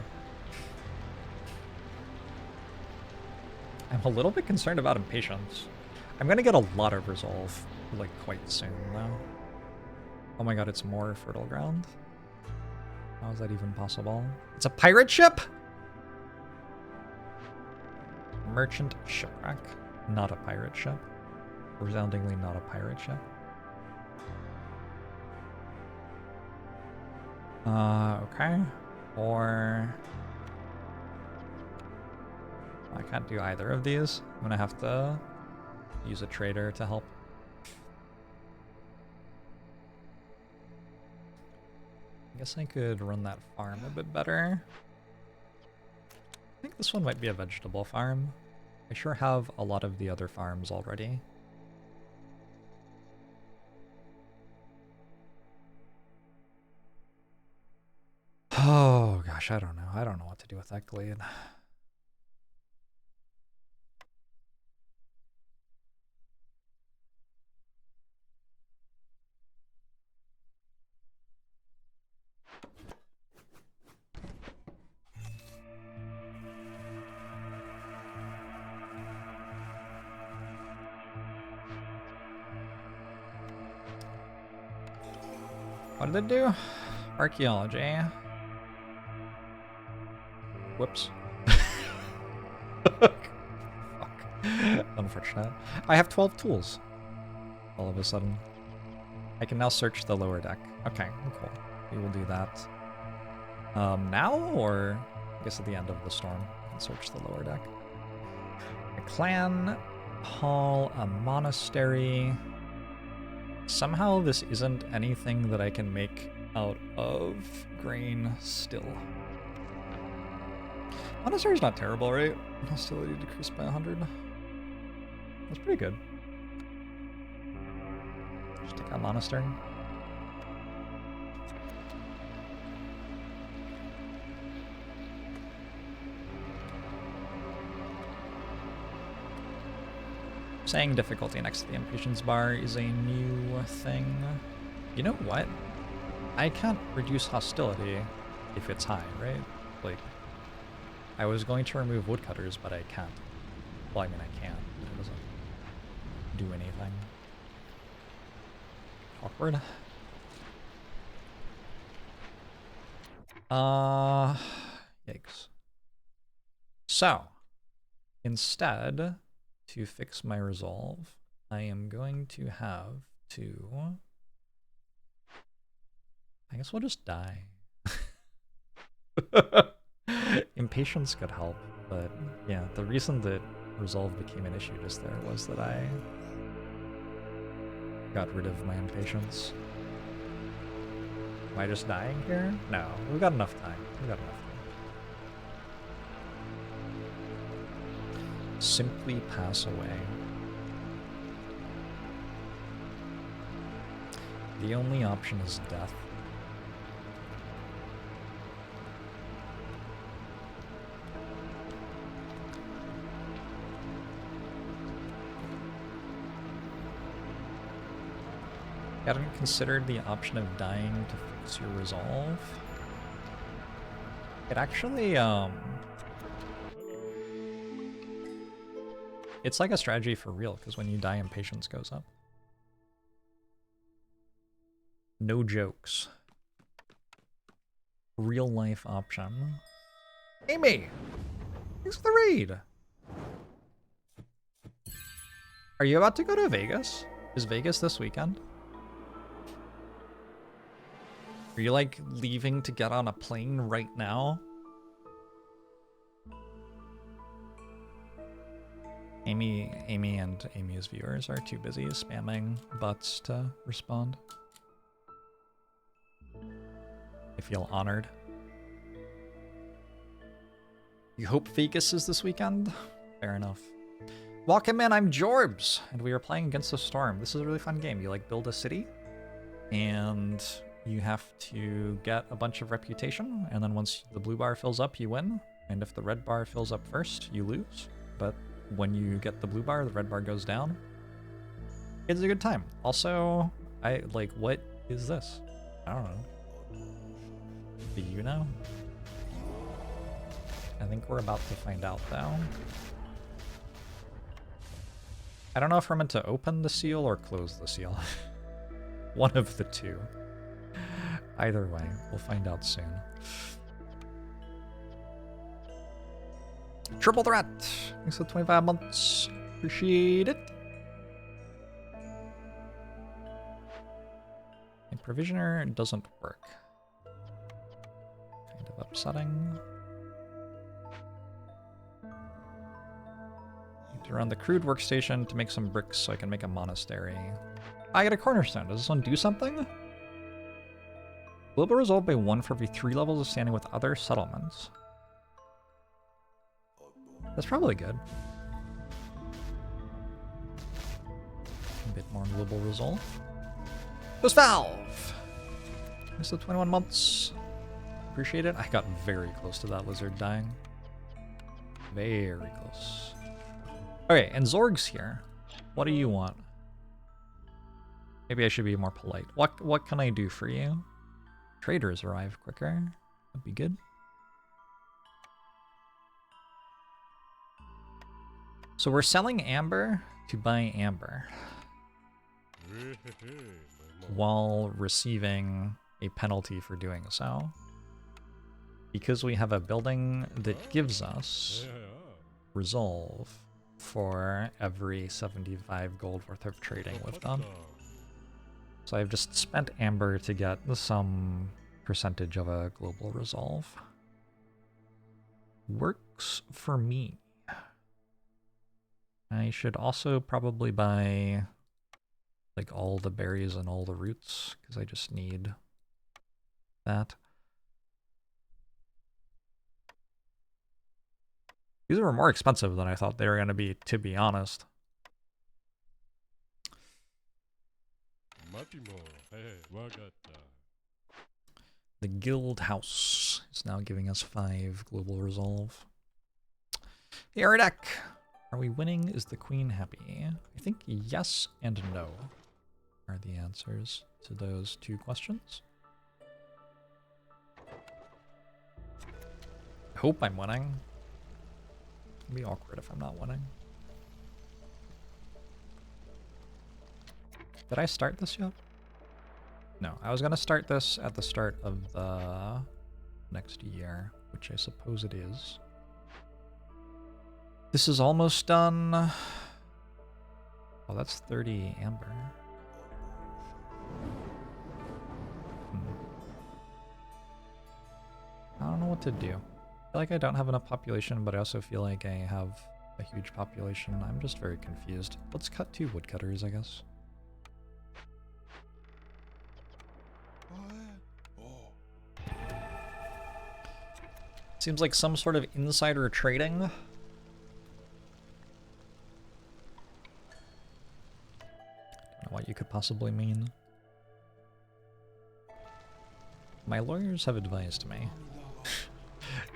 I'm a little bit concerned about Impatience. I'm gonna get a lot of resolve, like, quite soon, though. Oh my god, it's more fertile ground? How is that even possible? It's a pirate ship?! Merchant shipwreck. Not a pirate ship. Resoundingly not a pirate ship. Okay. Or... I can't do either of these. I'm gonna have to use a trader to help. I guess I could run that farm a bit better. I think this one might be a vegetable farm. I sure have a lot of the other farms already. Oh gosh, I don't know. I don't know what to do with that glade. What did it do? Archaeology. Whoops. Fuck. Unfortunate. I have 12 tools. All of a sudden. I can now search the lower deck. Okay, cool. We will do that. Now, or I guess at the end of the storm, I can search the lower deck. A clan, hall, a monastery. Somehow this isn't anything that I can make out of grain still. Monastery's not terrible, right? Hostility decreased by 100. That's pretty good. Just take out monastery. Saying difficulty next to the Impatience bar is a new thing. You know what? I can't reduce hostility if it's high, right? Like, I was going to remove woodcutters, but I can't. Well, I mean, I can, but it doesn't do anything. Awkward. Yikes. So, instead, to fix my resolve, I am going to have to... I guess we'll just die. Impatience could help, but yeah, the reason that resolve became an issue just there was that I got rid of my impatience. Am I just dying here? No, we've got enough time. We've got enough time. Simply pass away. The only option is death. Hadn't considered the option of dying to fix your resolve. It actually, it's like a strategy for real, because when you die, impatience goes up. No jokes. Real life option. Amy! Thanks for the raid! Are you about to go to Vegas? Is Vegas this weekend? Are you like leaving to get on a plane right now? Amy and Amy's viewers are too busy spamming butts to respond. I feel honored. You hope Vegas is this weekend? Fair enough. Welcome in, I'm Jorbs, and we are playing Against the Storm. This is a really fun game. You like build a city, and you have to get a bunch of reputation, and then once the blue bar fills up, you win. And if the red bar fills up first, you lose. But when you get the blue bar, the red bar goes down. It's a good time. Also, what is this? I don't know. Do you know? I think we're about to find out, though. I don't know if we're meant to open the seal or close the seal. One of the two. Either way, we'll find out soon. Triple threat! Thanks for 25 months. Appreciate it. And provisioner doesn't work. Kind of upsetting. Need to run the crude workstation to make some bricks so I can make a monastery. I get a cornerstone. Does this one do something? Global resolved by 1 for every 3 levels of standing with other settlements. That's probably good. A bit more global resolve. Post Valve! Thanks to 21 months. Appreciate it. I got very close to that lizard dying. Very close. Okay, and Zorg's here. What do you want? Maybe I should be more polite. What can I do for you? Traders arrive quicker. That'd be good. So we're selling amber to buy amber while receiving a penalty for doing so. Because we have a building that gives us resolve for every 75 gold worth of trading we've done. So I've just spent amber to get some percentage of a global resolve. Works for me. I should also probably buy like all the berries and all the roots because I just need that. These were more expensive than I thought they were going to be honest. The guild house is now giving us 5 global resolve. Hey, Ardek! Are we winning? Is the queen happy? I think yes and no are the answers to those 2 questions. I hope I'm winning. It'd be awkward if I'm not winning. Did I start this yet? No, I was gonna start this at the start of the next year, which I suppose it is. This is almost done. Oh, that's 30 amber. I don't know what to do. I feel like I don't have enough population, but I also feel like I have a huge population. I'm just very confused. Let's cut 2 woodcutters, I guess. Seems like some sort of insider trading. Don't know what you could possibly mean. My lawyers have advised me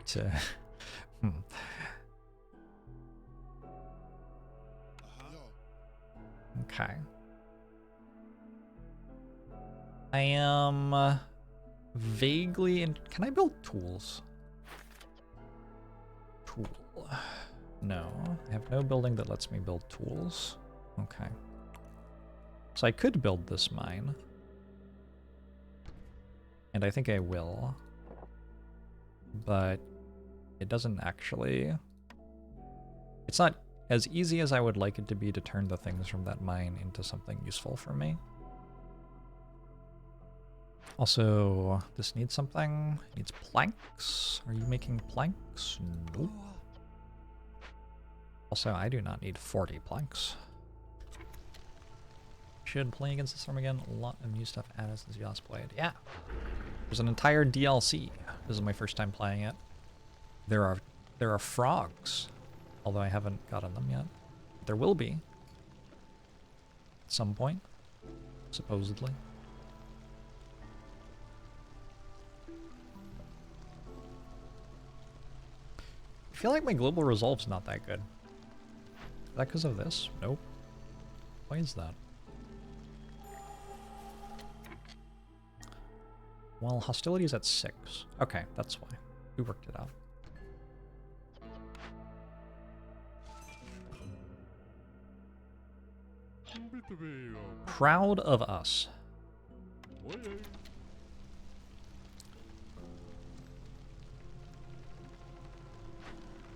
to... Okay. I am vaguely in... Can I build tools? Tool. No. I have no building that lets me build tools. Okay. So I could build this mine. And I think I will. But it doesn't actually... It's not as easy as I would like it to be to turn the things from that mine into something useful for me. Also, this needs something. It needs planks. Are you making planks? Nope. Also, I do not need 40 planks. Should play against the storm again. A lot of new stuff added since you last played. Yeah. There's an entire DLC. This is my first time playing it. There are frogs. Although I haven't gotten them yet. There will be. At some point. Supposedly. I feel like my global resolve's not that good. Is that because of this? Nope. Why is that? Well, hostility is at 6. Okay, that's why. We worked it out. Proud of us.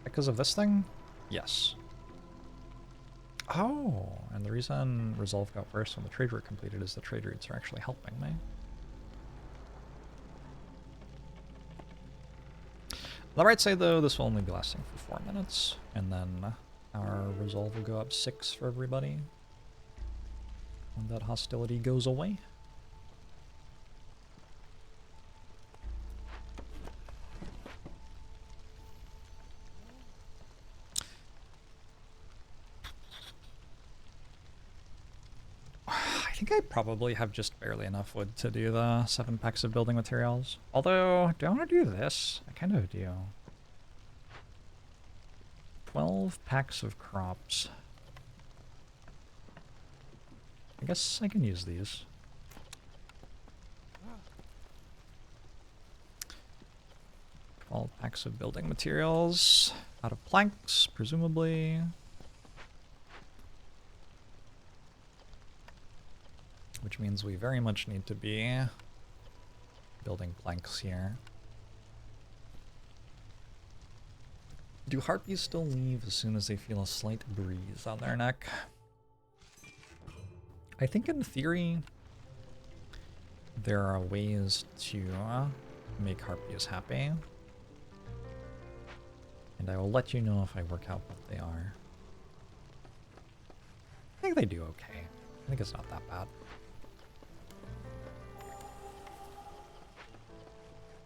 Because of this thing? Yes. Oh, and the reason Resolve got worse when the trade route completed is the trade routes are actually helping me. On the right side, though, this will only be lasting for 4 minutes, and then our Resolve will go up 6 for everybody. And that hostility goes away. think I probably have just barely enough wood to do the 7 packs of building materials. Although, do I want to do this? I kind of do. 12 packs of crops. I guess I can use these. 12 packs of building materials. Out of planks, presumably. Which means we very much need to be building planks here. Do harpies still leave as soon as they feel a slight breeze on their neck? I think in theory, there are ways to make harpies happy. And I will let you know if I work out what they are. I think they do okay. I think it's not that bad.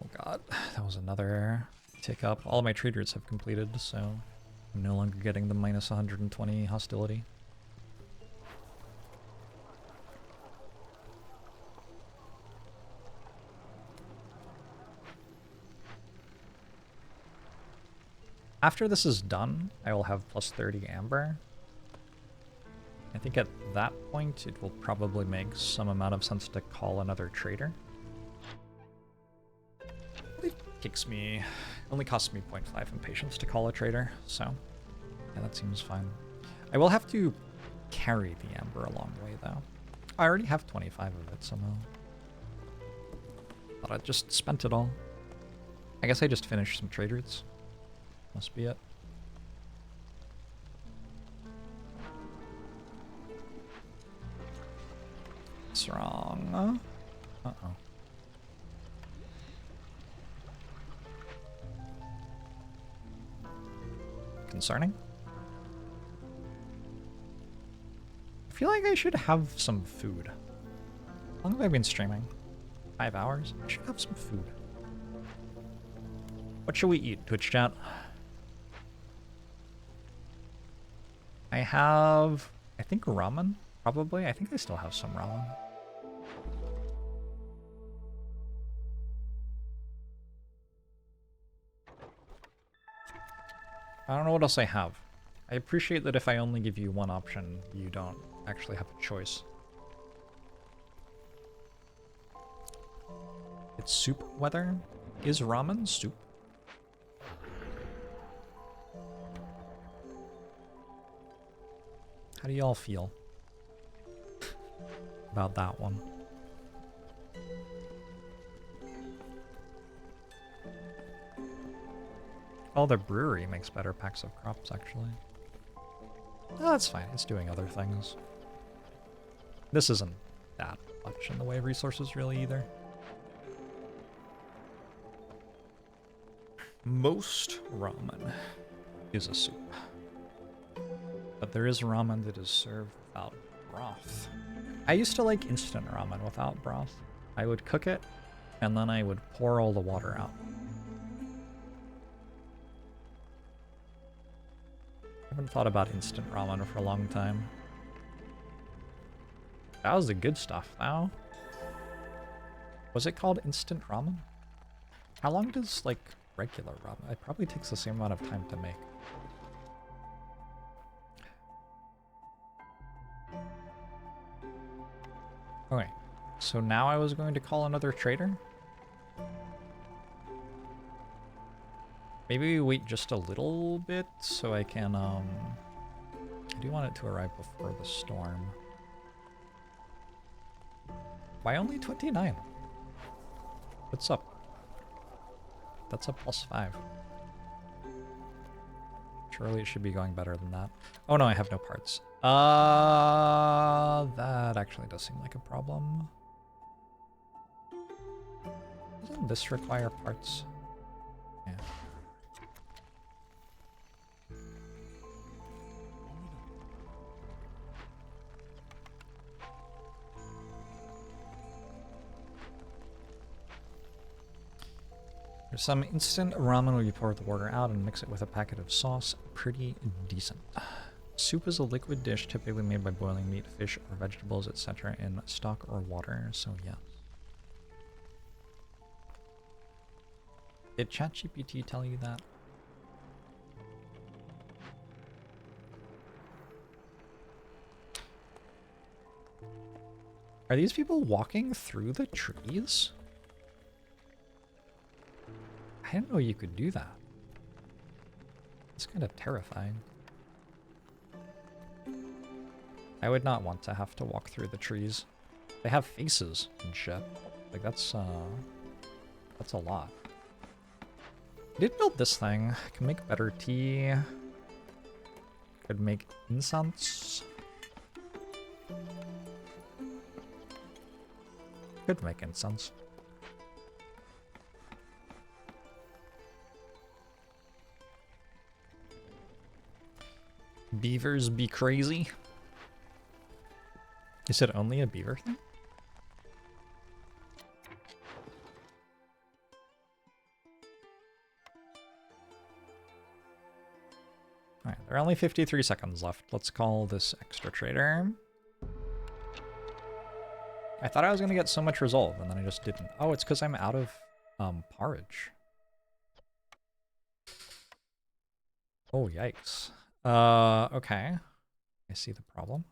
Oh god, that was another tick up. All of my trade routes have completed, so I'm no longer getting the minus 120 hostility. After this is done, I will have plus 30 amber. I think at that point, it will probably make some amount of sense to call another trader. It kicks me, only costs me 0.5 impatience to call a trader, so yeah, that seems fine. I will have to carry the amber a long way, though. I already have 25 of it somehow. Thought I just spent it all. I guess I just finished some trade routes. Must be it. What's wrong? Uh-oh. Concerning? I feel like I should have some food. How long have I been streaming? 5 hours? I should have some food. What should we eat, Twitch chat? I have, I think ramen, probably. I think I still have some ramen. I don't know what else I have. I appreciate that if I only give you one option, you don't actually have a choice. It's soup weather? Is ramen soup? How do y'all feel about that one? Oh, the brewery makes better packs of crops, actually. Oh, that's fine. It's doing other things. This isn't that much in the way of resources, really, either. Most ramen is a soup. But there is ramen that is served without broth. I used to like instant ramen without broth. I would cook it, and then I would pour all the water out. I haven't thought about instant ramen for a long time. That was the good stuff, though. Was it called instant ramen? How long does, like, regular ramen? It probably takes the same amount of time to make. Okay, so now I was going to call another trader. Maybe we wait just a little bit so I can, I do want it to arrive before the storm. Why only 29? What's up? That's a +5. Surely it should be going better than that. Oh no, I have no parts. That actually does seem like a problem. Doesn't this require parts? Yeah. There's some instant ramen where you pour the water out and mix it with a packet of sauce. Pretty decent. Soup is a liquid dish typically made by boiling meat, fish, or vegetables, etc. in stock or water, so yes. Did ChatGPT tell you that? Are these people walking through the trees? I didn't know you could do that. It's kind of terrifying. I would not want to have to walk through the trees. They have faces and shit. Like that's a lot. I did build this thing. I can make better tea. Could make incense. Could make incense. Beavers be crazy. Is it only a beaver thing? Alright, there are only 53 seconds left. Let's call this extra trader. I thought I was going to get so much resolve, and then I just didn't. Oh, it's because I'm out of porridge. Oh, yikes. Okay. I see the problem.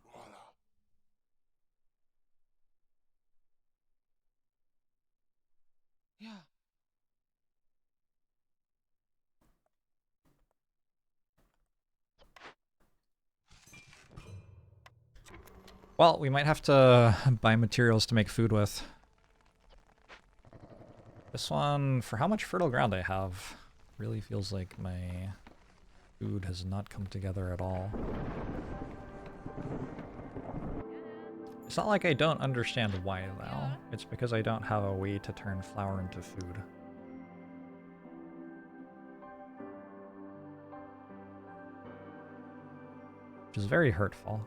Yeah. Well, we might have to buy materials to make food with. This one, for how much fertile ground I have, really feels like my food has not come together at all. It's not like I don't understand why, though. It's because I don't have a way to turn flour into food. Which is very hurtful.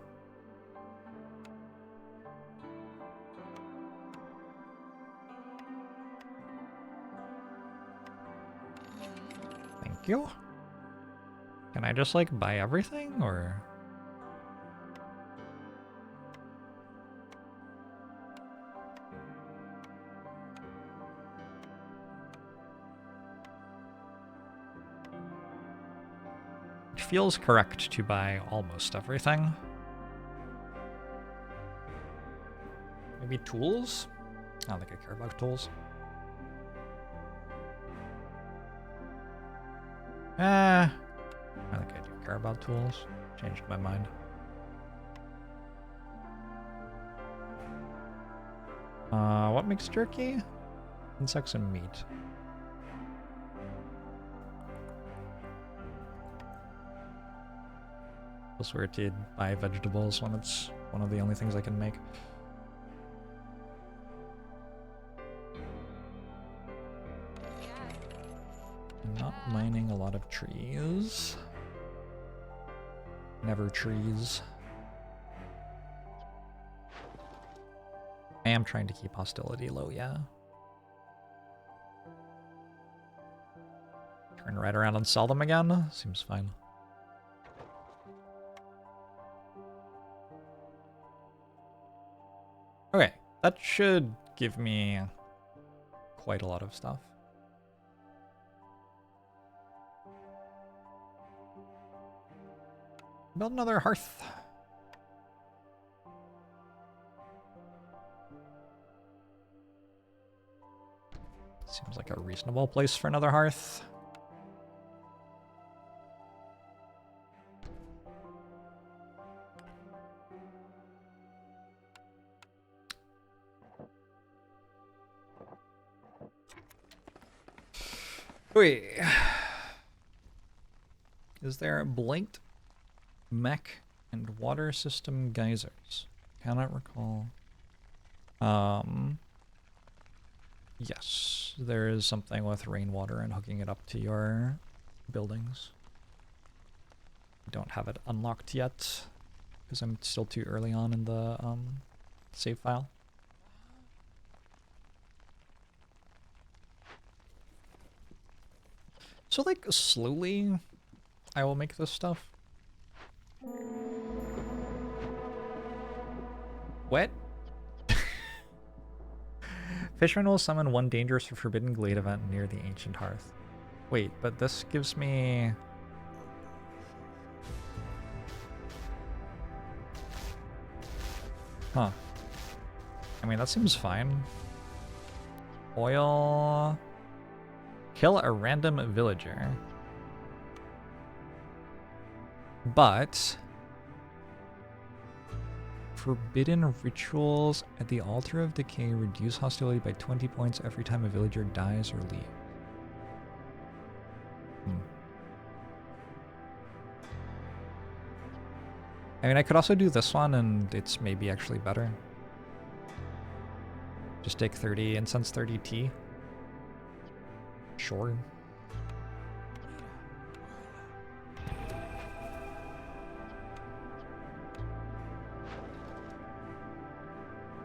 Thank you. Can I just, like, buy everything, or...? It feels correct to buy almost everything. Maybe tools? I don't think I care about tools. I think I do care about tools. Changed my mind. What makes jerky? Insects and meat. Feels weird to buy vegetables when it's one of the only things I can make. I'm not mining a lot of trees. Never trees. I am trying to keep hostility low, yeah. Turn right around and sell them again? Seems fine. Okay, that should give me quite a lot of stuff. Build another hearth. Seems like a reasonable place for another hearth. Wait. Is there blinked mech and water system geysers? Cannot recall. Yes, there is something with rainwater and hooking it up to your buildings. I don't have it unlocked yet because I'm still too early on in the save file. So like slowly I will make this stuff. What? Fisherman will summon one dangerous or forbidden glade event near the ancient hearth. Wait, but this gives me... Huh. I mean, that seems fine. Oil... Kill a random villager. But... Forbidden rituals at the altar of decay reduce hostility by 20 points every time a villager dies or leaves. I mean, I could also do this one and it's maybe actually better. Just take 30 incense, 30 tea. Sure.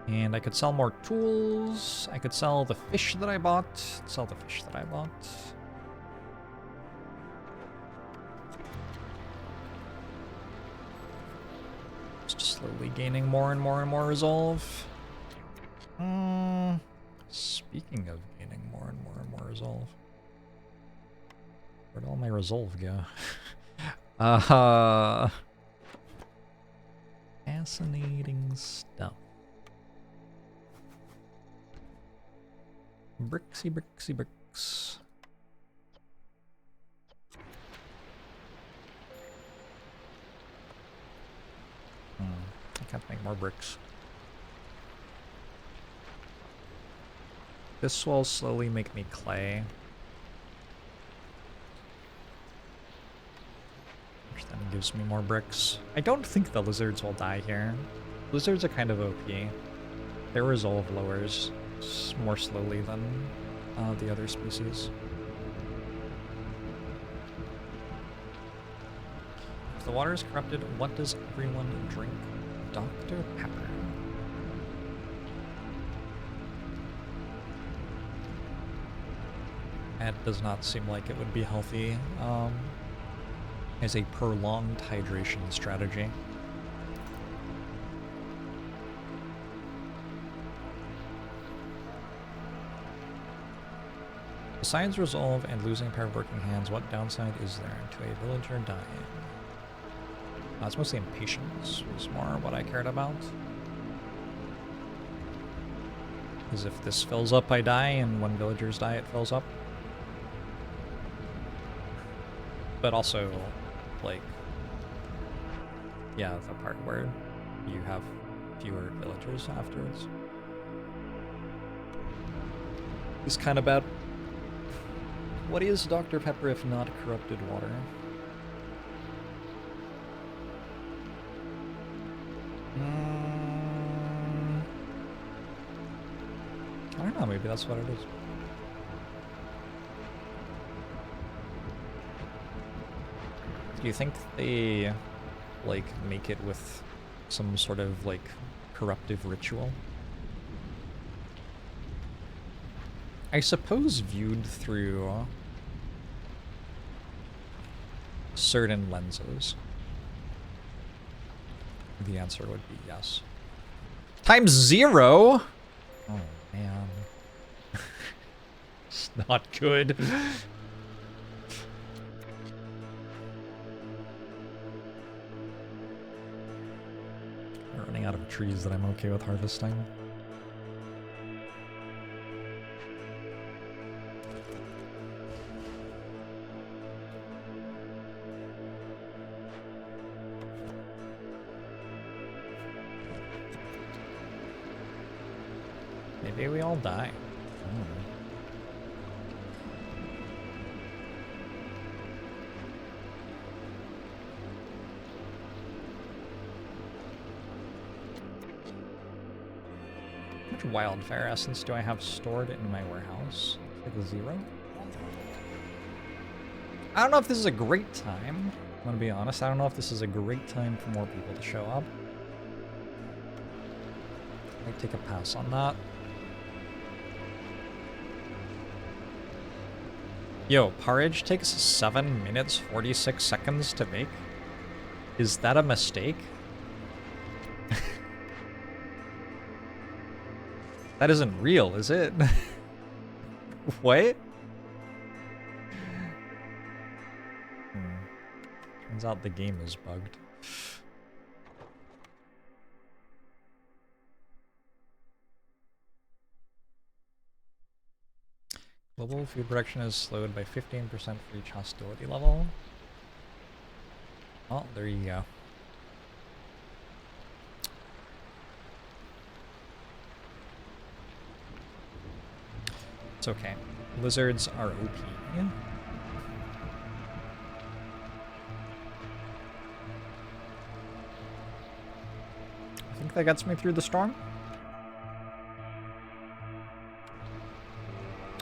And I could sell more tools. I could sell the fish that I bought. Sell the fish that I bought. Just slowly gaining more and more and more resolve. Speaking of gaining more and more and more resolve. Where'd all my resolve go? Fascinating stuff. Bricksy, bricksy, bricks. I can't make more bricks. This will slowly make me clay. Which then gives me more bricks. I don't think the lizards will die here. Lizards are kind of OP. Their resolve lowers more slowly than the other species. If the water is corrupted, what does everyone drink? Dr. Pepper. That does not seem like it would be healthy as a prolonged hydration strategy. Besides resolve and losing a pair of working hands, what downside is there to a villager dying? It's mostly impatience was more what I cared about. Because if this fills up, I die, and when villagers die, it fills up. But also, like, yeah, the part where you have fewer villagers afterwards is kind of bad. What is Dr. Pepper if not corrupted water? I don't know, maybe that's what it is. Do you think they, like, make it with some sort of, like, corruptive ritual? I suppose viewed through certain lenses, the answer would be yes. Times 0? Oh, man. It's not good. I'm running out of trees that I'm okay with harvesting. Maybe we all die. How much wildfire essence do I have stored in my warehouse? Like 0? I don't know if this is a great time. I'm gonna be honest. I don't know if this is a great time for more people to show up. I might take a pass on that. Yo, porridge takes 7 minutes 46 seconds to make? Is that a mistake? That isn't real, is it? What? Turns out the game is bugged. Global food production is slowed by 15% for each hostility level. Oh, there you go. It's okay. Lizards are OP. I think that gets me through the storm.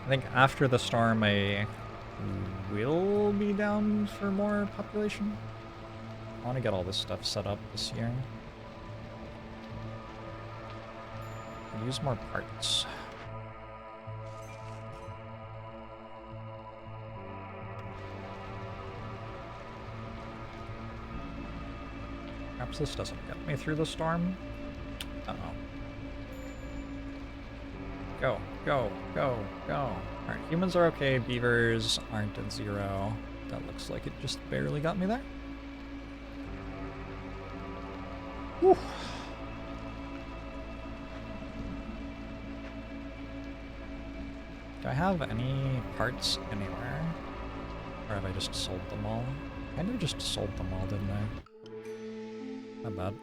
I think after the storm I will be down for more population. I want to get all this stuff set up this year. Use more parts. Perhaps this doesn't get me through the storm. I don't know. Go, go, go, go. Alright, humans are okay, beavers aren't at 0. That looks like it just barely got me there. Whew. Do I have any parts anywhere? Or have I just sold them all? I kind of just sold them all, didn't I? Not bad.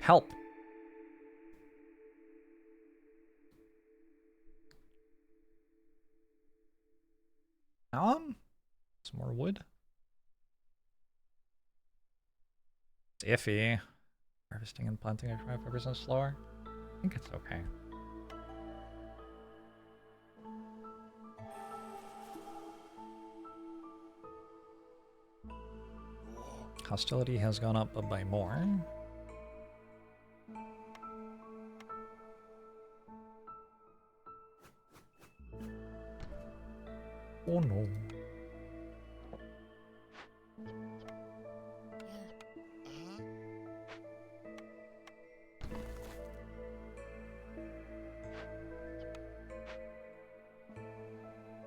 Help! Some more wood. It's iffy. Harvesting and planting are 25% slower. I think it's okay. Hostility has gone up by more. Oh no.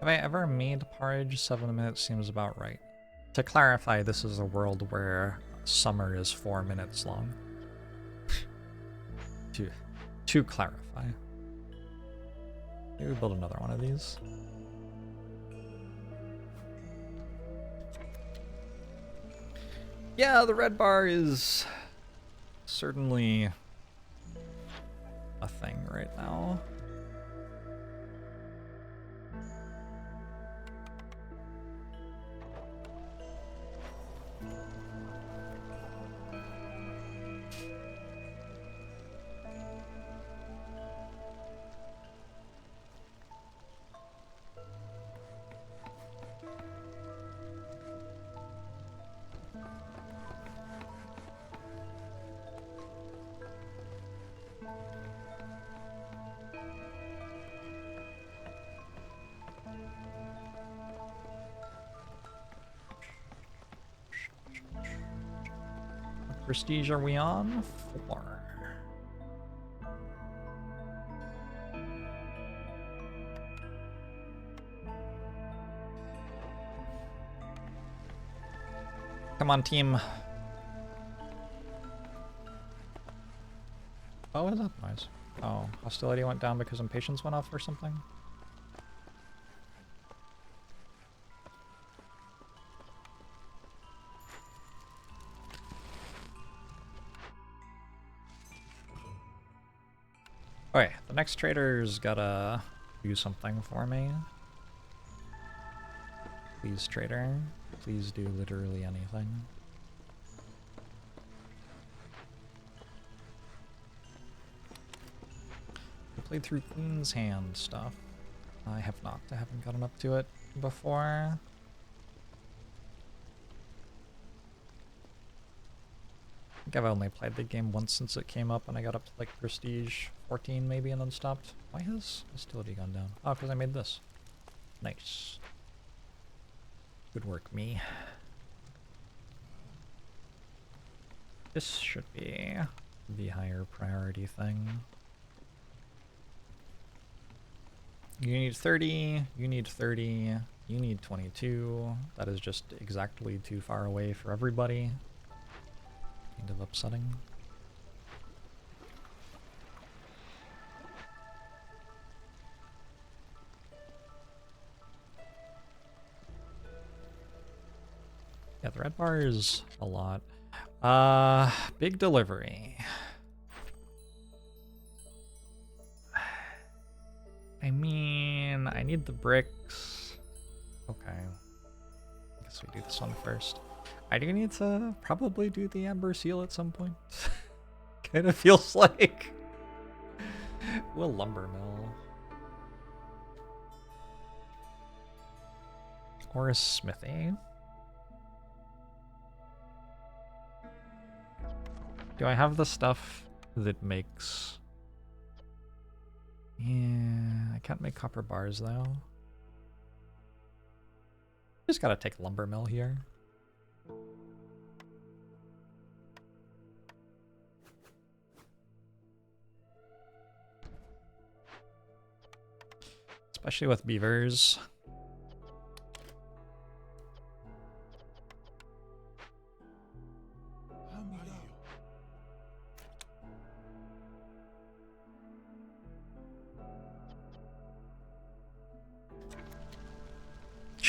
Have I ever made porridge? 7 minutes seems about right. To clarify, this is a world where summer is 4 minutes long. to clarify. Maybe we build another one of these. Yeah, the red bar is certainly a thing right now. Prestige are we on? 4. Come on, team. Oh, what is that noise? Oh, hostility went down because impatience went off or something? Okay, the next trader's gotta do something for me. Please, trader. Please do literally anything. I played through Queen's Hand stuff. I have not. I haven't gotten up to it before. I think I've only played the game once since it came up and I got up to like Prestige 14 maybe and then stopped. Why has hostility gone down? Oh, because I made this. Nice. Good work, me. This should be the higher priority thing. You need 30, you need 30, you need 22. That is just exactly too far away for everybody. Kind of upsetting. Yeah, the red bar is a lot. Big delivery. I mean, I need the bricks. Okay. I guess we do this one first. I do need to probably do the amber seal at some point. Kind of feels like. We'll lumber mill. Or a smithy. Do I have the stuff that makes... Yeah, I can't make copper bars though. Just gotta take lumber mill here. Especially with beavers.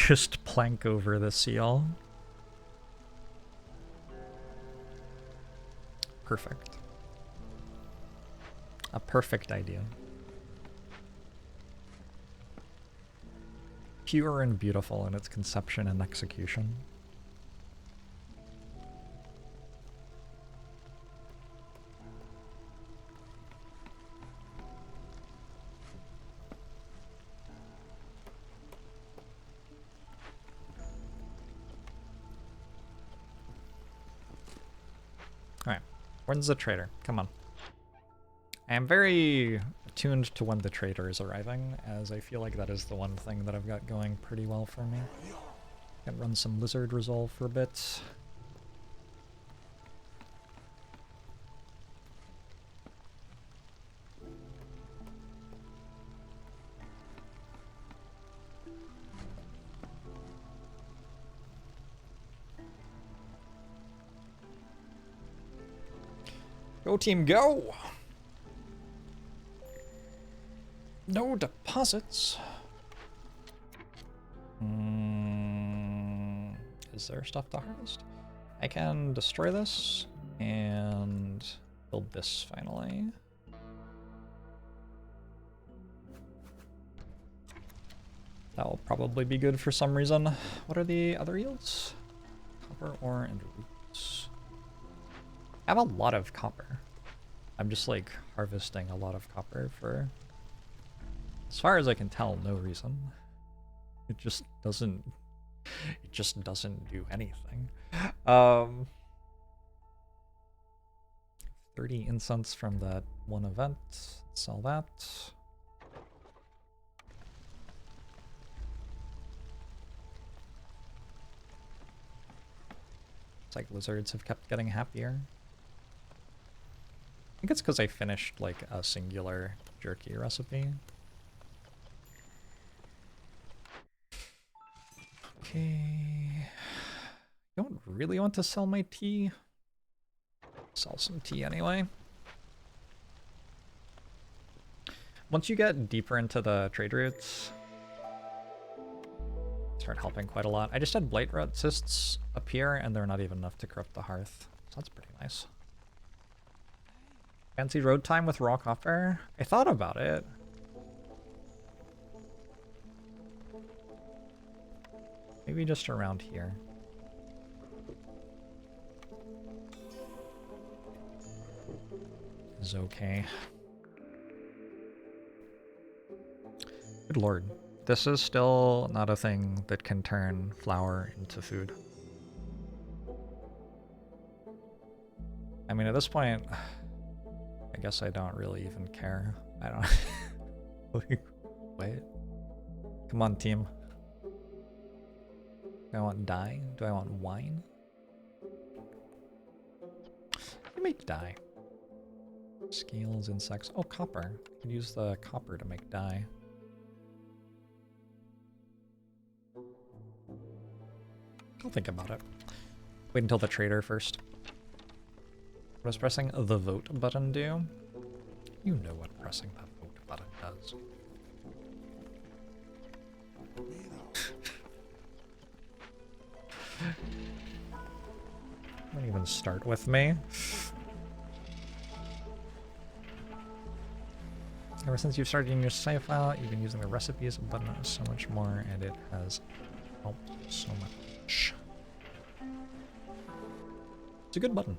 Just plank over the seal. Perfect. A perfect idea. Pure and beautiful in its conception and execution. Alright, when's the trader? Come on. I am very attuned to when the trader is arriving, as I feel like that is the one thing that I've got going pretty well for me. Can run some lizard resolve for a bit. Go team, go! No deposits. Is there stuff to harvest? I can destroy this and build this finally. That will probably be good for some reason. What are the other yields? Copper, ore, and roots. I have a lot of copper. I'm just like harvesting a lot of copper for, as far as I can tell, no reason. It just doesn't do anything. 30 incense from that one event. Sell that. It's like lizards have kept getting happier. I think it's because I finished like a singular jerky recipe. Okay. Don't really want to sell my tea. Sell some tea anyway. Once you get deeper into the trade routes, start helping quite a lot. I just had blight rot cysts appear and they're not even enough to corrupt the hearth. So that's pretty nice. Fancy road time with raw copper? I thought about it. Maybe just around here. Is okay. Good lord. This is still not a thing that can turn flour into food. I mean, at this point, I guess I don't really even care. I don't... Wait. Come on, team. Do I want dye? Do I want wine? I make dye. Scales, insects. Oh, copper. I could use the copper to make dye. I'll think about it. Wait until the trader first. What does pressing the vote button do? You know what pressing that vote button does. Don't even start with me. Ever since you've started using your save file, you've been using the recipes button so much more, and it has helped so much. It's a good button.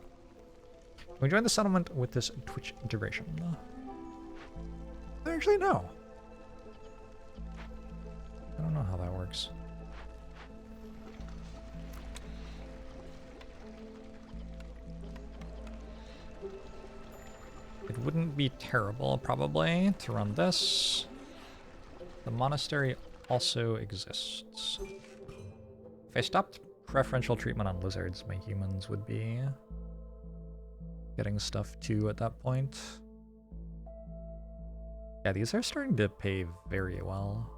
Can we join the settlement with this Twitch integration? Actually, no. I don't know how that works. It wouldn't be terrible, probably, to run this. The monastery also exists. If I stopped preferential treatment on lizards, my humans would be getting stuff too at that point. Yeah, these are starting to pay very well.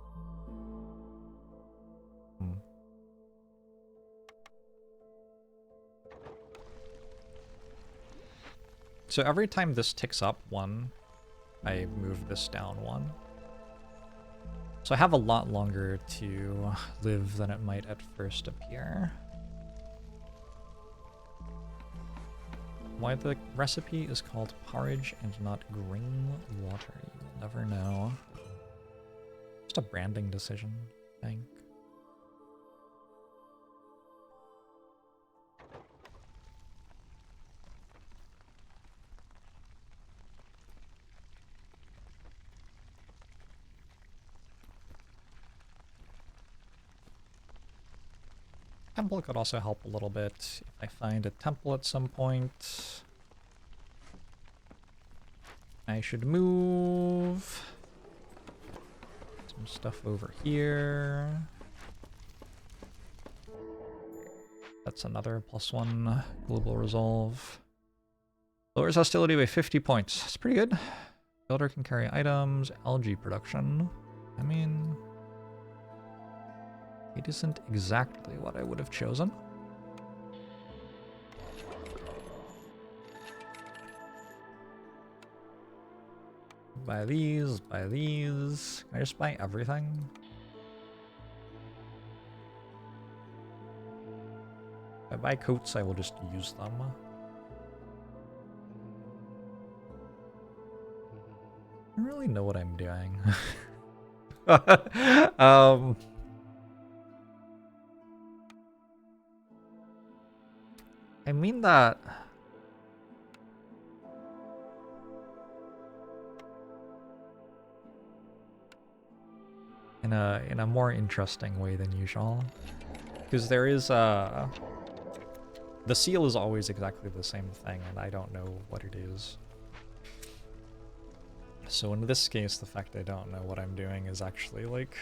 So every time this ticks up one, I move this down one. So I have a lot longer to live than it might at first appear. Why the recipe is called porridge and not green water, you'll never know. Just a branding decision, I think. Temple could also help a little bit if I find a temple at some point. I should move some stuff over here. That's another +1 global resolve. Lowers hostility by 50 points. It's pretty good. Builder can carry items, algae production. I mean, it isn't exactly what I would have chosen. Buy these, buy these. Can I just buy everything? If I buy coats, I will just use them. I don't really know what I'm doing. I mean that in a more interesting way than usual, because there is the seal is always exactly the same thing, and I don't know what it is. So in this case, the fact I don't know what I'm doing is actually like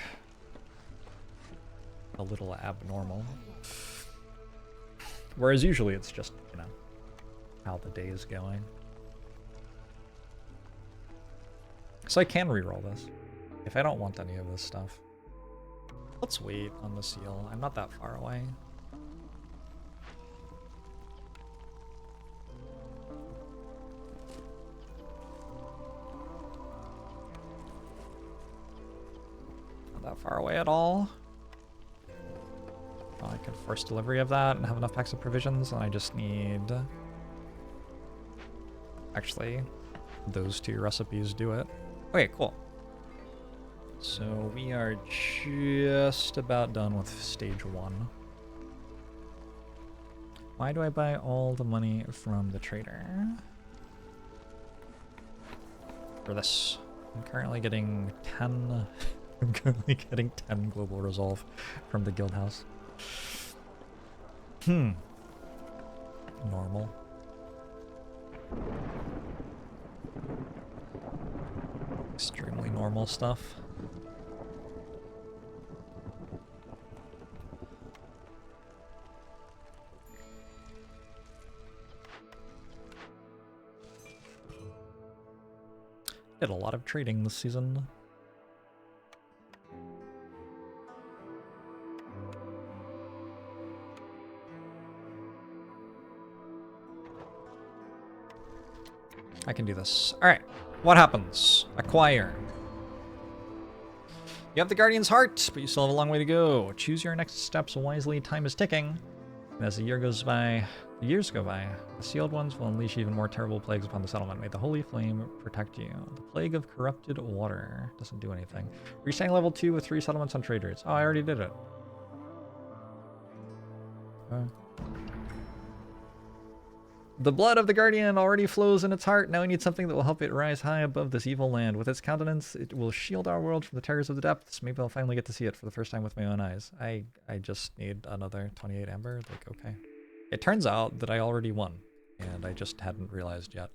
a little abnormal. Whereas usually it's just, you know, how the day is going. So I can reroll this if I don't want any of this stuff. Let's wait on the seal. I'm not that far away. Not that far away at all. Oh, I could force delivery of that and have enough packs of provisions, and I just need... Actually, those two recipes do it. Okay, cool. So we are just about done with stage 1. Why do I buy all the money from the trader? For this. I'm currently getting 10... I'm currently getting 10 global resolve from the guild house. Normal. Extremely normal stuff. Did a lot of trading this season. I can do this. Alright, what happens? Acquire. You have the Guardian's Heart, but you still have a long way to go. Choose your next steps wisely, time is ticking. And as the years go by, the sealed ones will unleash even more terrible plagues upon the settlement. May the holy flame protect you. The plague of corrupted water doesn't do anything. Reaching level 2 with 3 settlements on trade routes. Oh, I already did it. The blood of the Guardian already flows in its heart. Now we need something that will help it rise high above this evil land. With its countenance, it will shield our world from the terrors of the depths. Maybe I'll finally get to see it for the first time with my own eyes. I just need another 28 amber. Like, okay. It turns out that I already won, and I just hadn't realized yet.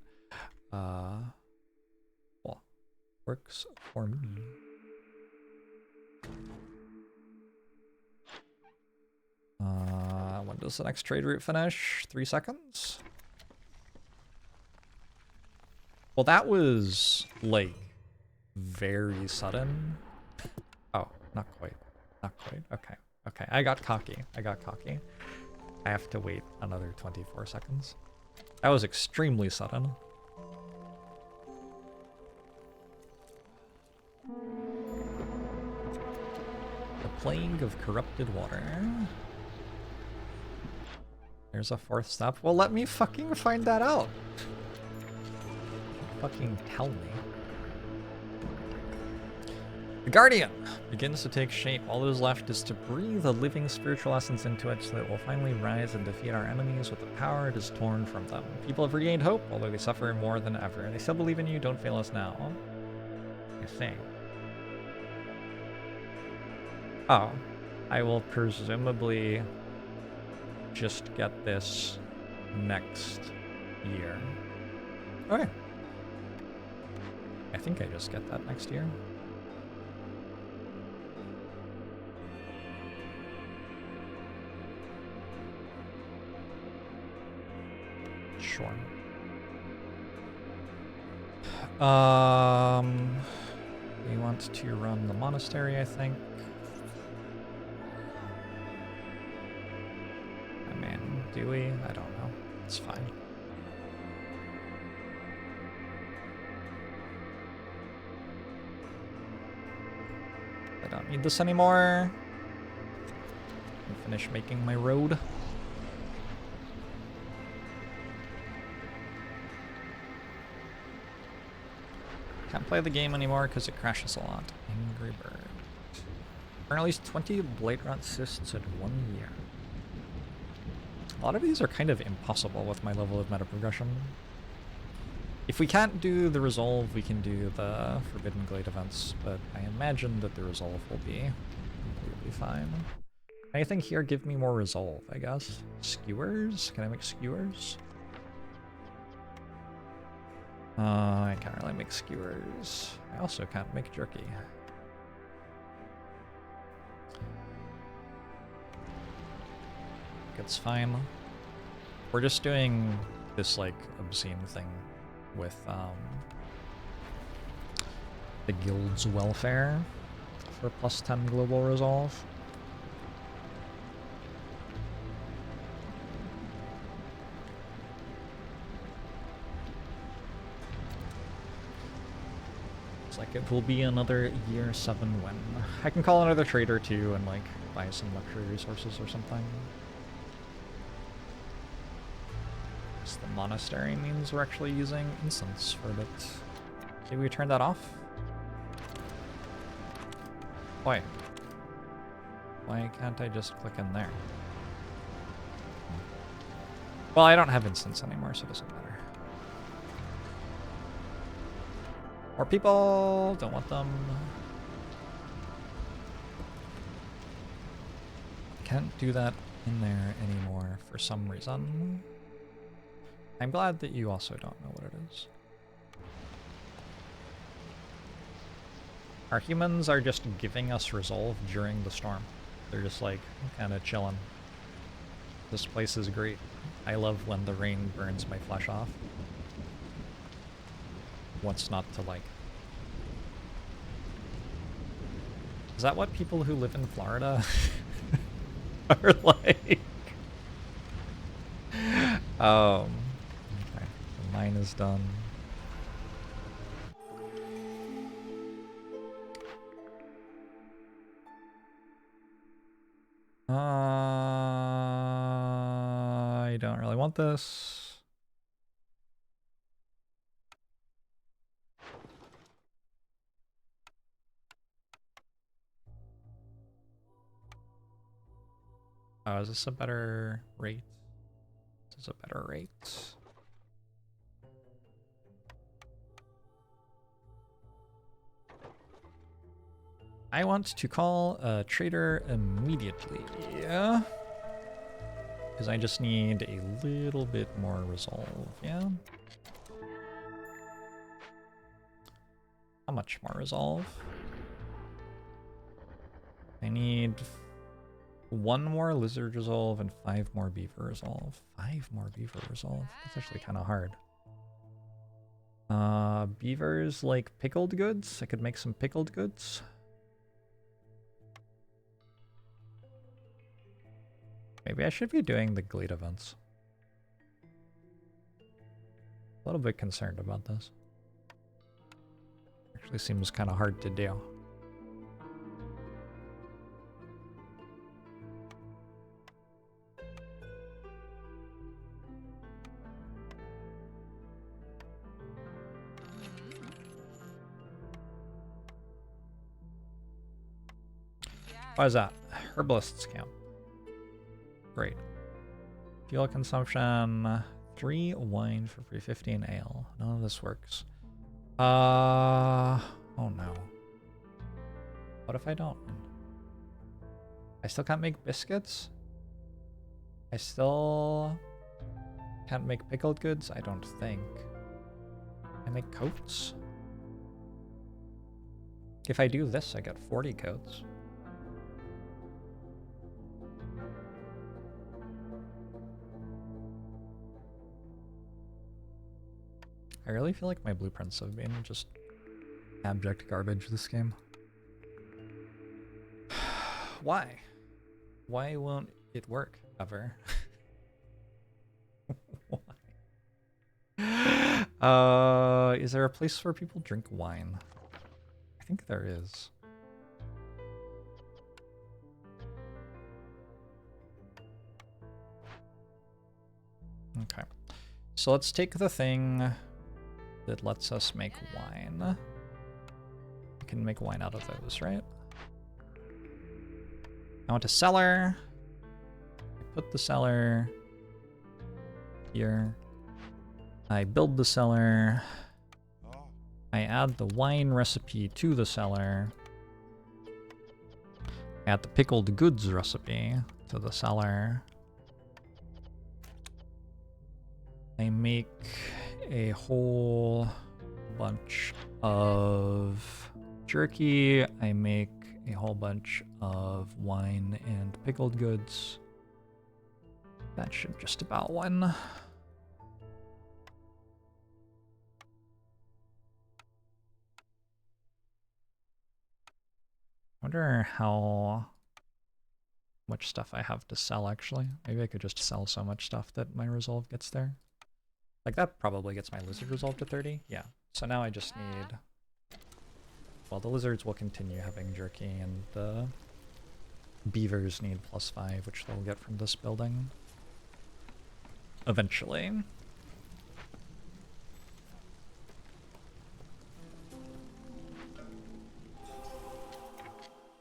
Well, works for me. When does the next trade route finish? 3 seconds? Well, that was, like, very sudden. Oh, not quite. Not quite. Okay. Okay, I got cocky. I have to wait another 24 seconds. That was extremely sudden. The plague of corrupted water. There's a 4th step. Well, let me fucking find that out. Fucking tell me. The Guardian begins to take shape. All that is left is to breathe a living spiritual essence into it so that it will finally rise and defeat our enemies with the power it has torn from them. People have regained hope, although they suffer more than ever. They still believe in you. Don't fail us now. I think. Oh. I will presumably just get this next year. Okay. I think I just get that next year. Sure. We want to run the monastery, I think. I mean, do we? I don't know. It's fine. I don't need this anymore. I'll finish making my road. Can't play the game anymore because it crashes a lot. Angry Bird. Earn at least 20 Blight Rot cysts in 1 year. A lot of these are kind of impossible with my level of meta progression. If we can't do the resolve, we can do the Forbidden Glade events, but I imagine that the resolve will be completely fine. Anything here give me more resolve, I guess? Skewers? Can I make skewers? I can't really make skewers. I also can't make jerky. It's fine. We're just doing this, like, obscene thing with, the guild's welfare for +10 global resolve. Like it will be another year 7 win. I can call another trader too and like buy some luxury resources or something. So the monastery means we're actually using incense for a bit. Maybe we turn that off? Why? Why can't I just click in there? Well, I don't have incense anymore, so it doesn't matter. More people! Don't want them. Can't do that in there anymore for some reason. I'm glad that you also don't know what it is. Our humans are just giving us resolve during the storm. They're just like, kind of chilling. This place is great. I love when the rain burns my flesh off. What's not to like? Is that what people who live in Florida are like? Okay, so mine is done. I don't really want this. Oh, is this a better rate? This is a better rate. I want to call a trader immediately. Yeah. Because I just need a little bit more resolve, yeah? How much more resolve? I need 1 more lizard resolve and 5 more beaver resolve. 5 more beaver resolve? That's actually kind of hard. Beavers like pickled goods? I could make some pickled goods. Maybe I should be doing the glade events. A little bit concerned about this. Actually seems kind of hard to do. What is that? Herbalist's camp. Great. Fuel consumption, 3 wine for free, 15 ale. None of this works. Oh no. What if I don't? I still can't make biscuits? I still can't make pickled goods? I don't think. I make coats? If I do this, I get 40 coats. I really feel like my blueprints have been just abject garbage this game. Why? Why won't it work ever? Why? Is there a place where people drink wine? I think there is. Okay. So let's take the thing that lets us make wine. We can make wine out of those, right? I want a cellar. I put the cellar here. I build the cellar. I add the wine recipe to the cellar. I add the pickled goods recipe to the cellar. I make a whole bunch of jerky. I make a whole bunch of wine and pickled goods. That should just about win. I wonder how much stuff I have to sell, actually. Maybe I could just sell so much stuff that my resolve gets there. Like, that probably gets my lizard resolve to 30. Yeah. So now I just need... Well, the lizards will continue having jerky, and the beavers need +5, which they'll get from this building. Eventually.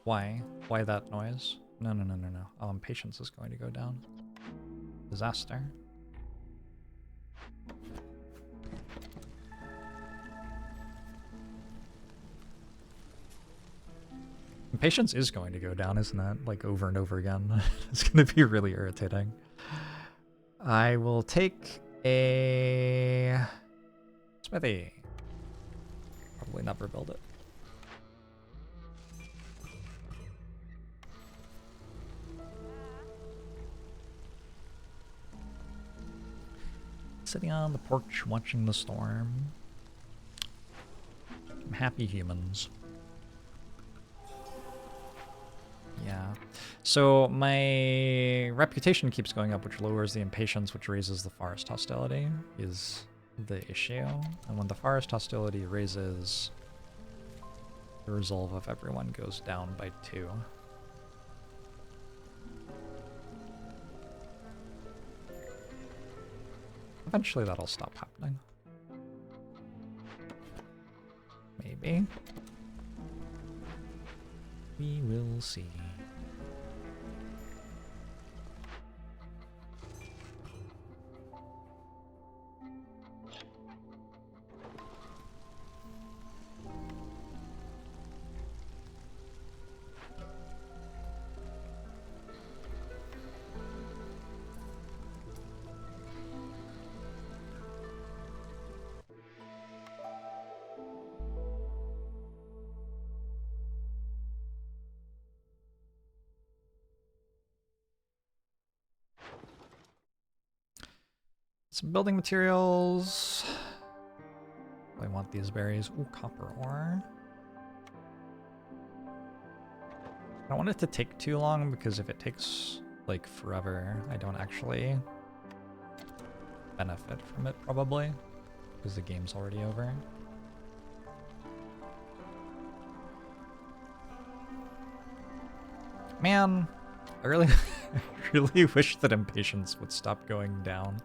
Why? Why that noise? No, no, no, no, no. Oh, Impatience is going to go down. Disaster. Impatience is going to go down, isn't it? Like, over and over again. It's going to be really irritating. I will take a smithy. Probably never build it. Sitting on the porch watching the storm. I'm happy humans. Yeah. So my reputation keeps going up, which lowers the impatience, which raises the forest hostility, is the issue. And when the forest hostility raises, the resolve of everyone goes down by 2. Eventually that'll stop happening. Maybe. We will see. Some building materials. I want these berries. Ooh, copper ore. I don't want it to take too long because if it takes like forever, I don't actually benefit from it probably because the game's already over. Man, I really, really wish that Impatience would stop going down.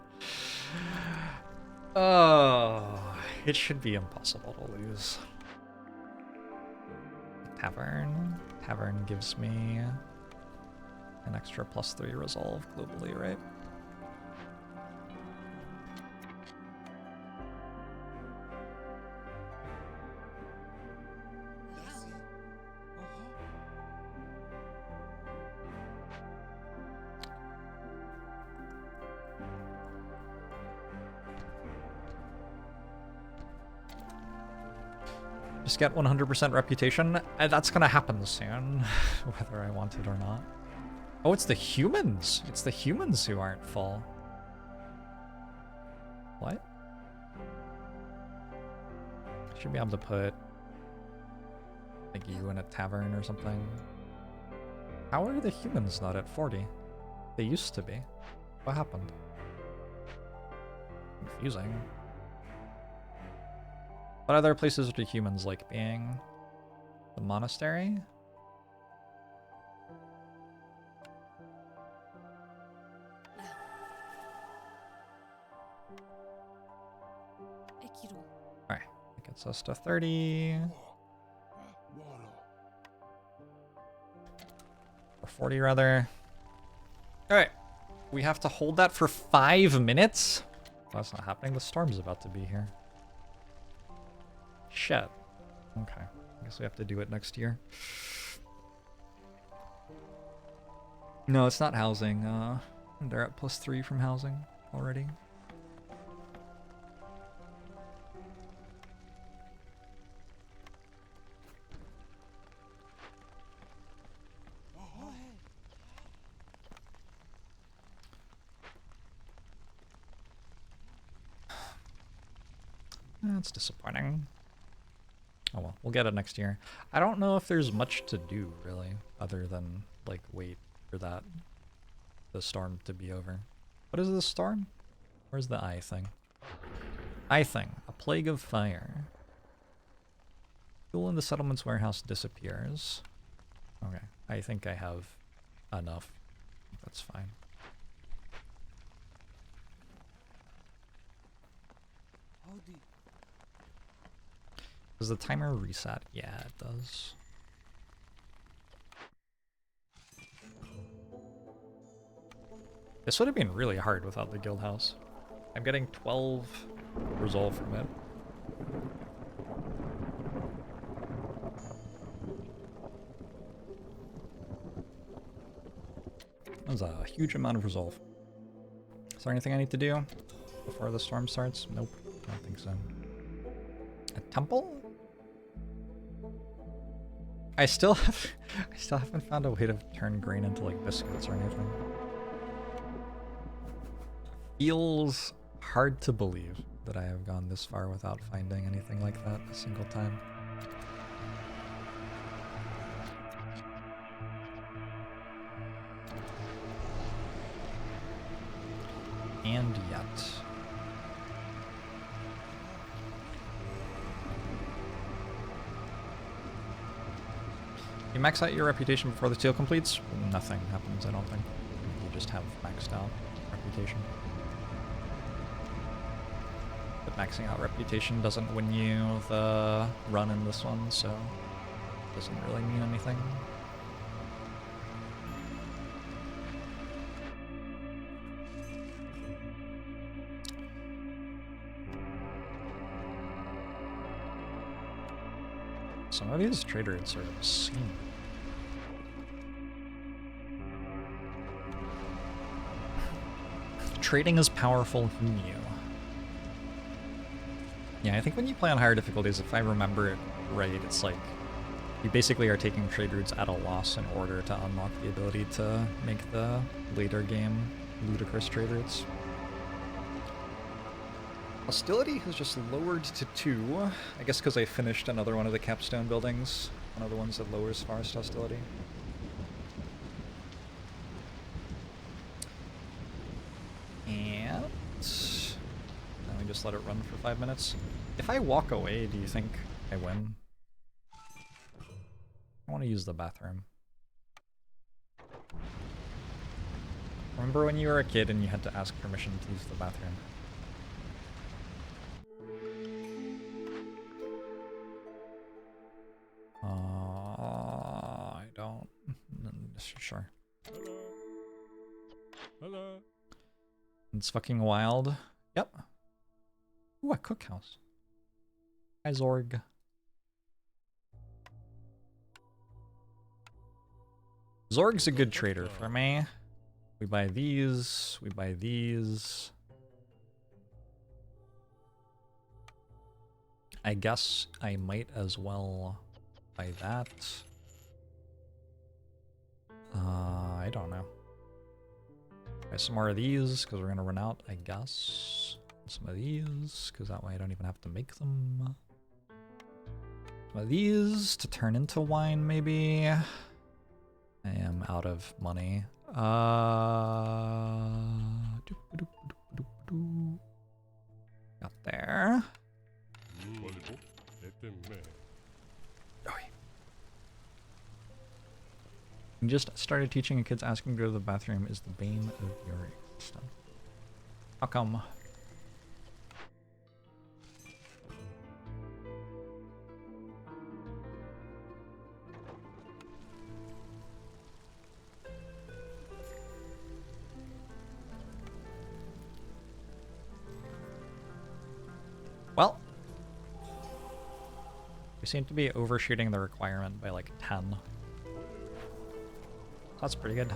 Oh, it should be impossible to lose. Tavern. Tavern gives me an extra +3 resolve globally, right? Just get 100% reputation. That's gonna happen soon, whether I want it or not. Oh, it's the humans. It's the humans who aren't full. What? Should be able to put like you in a tavern or something. How are the humans not at 40? They used to be. What happened? Confusing. What other places do humans like being? The Monastery? Alright, that gets us to 30. Or 40 rather. Alright, we have to hold that for 5 minutes? Well, that's not happening, the storm's about to be here. Shit. Okay. I guess we have to do it next year. No, it's not housing. They're at +3 from housing already. That's disappointing. Oh well, we'll get it next year. I don't know if there's much to do, really, other than, like, wait for the storm to be over. What is the storm? Where's the eye thing? Eye thing. A plague of fire. Fuel in the settlement's warehouse disappears. Okay, I think I have enough. That's fine. Does the timer reset? Yeah, it does. This would have been really hard without the guild house. I'm getting 12 resolve from it. That was a huge amount of resolve. Is there anything I need to do before the storm starts? Nope, I don't think so. A temple? I still haven't found a way to turn grain into like biscuits or anything. Feels hard to believe that I have gone this far without finding anything like that a single time. And yet. You max out your reputation before the seal completes? Nothing happens, I don't think. You just have maxed out reputation. maxing out reputation doesn't win you the run in this one, so it doesn't really mean anything. Some of these traders are obscene. Trading is powerful, who knew? Yeah, I think when you play on higher difficulties, if I remember it right, it's like you basically are taking trade routes at a loss in order to unlock the ability to make the later game ludicrous trade routes. Hostility has just lowered to 2. I guess because I finished another one of the capstone buildings. One of the ones that lowers forest hostility. And let me just let it run for 5 minutes. If I walk away, do you think I win? I want to use the bathroom. Remember when you were a kid and you had to ask permission to use the bathroom? I don't. Sure. Hello. Hello. It's fucking wild. Yep. Ooh, a cookhouse. Hi, Zorg. Zorg's a good trader for me. We buy these. We buy these. I guess I might as well buy that. I don't know. Buy some more of these, because we're going to run out, I guess. Some of these, because that way I don't even have to make them. Some of these to turn into wine, maybe. I am out of money. Got there. You just started teaching kids asking to go to the bathroom is the bane of your existence. How come? Well, we seem to be overshooting the requirement by like 10. That's pretty good.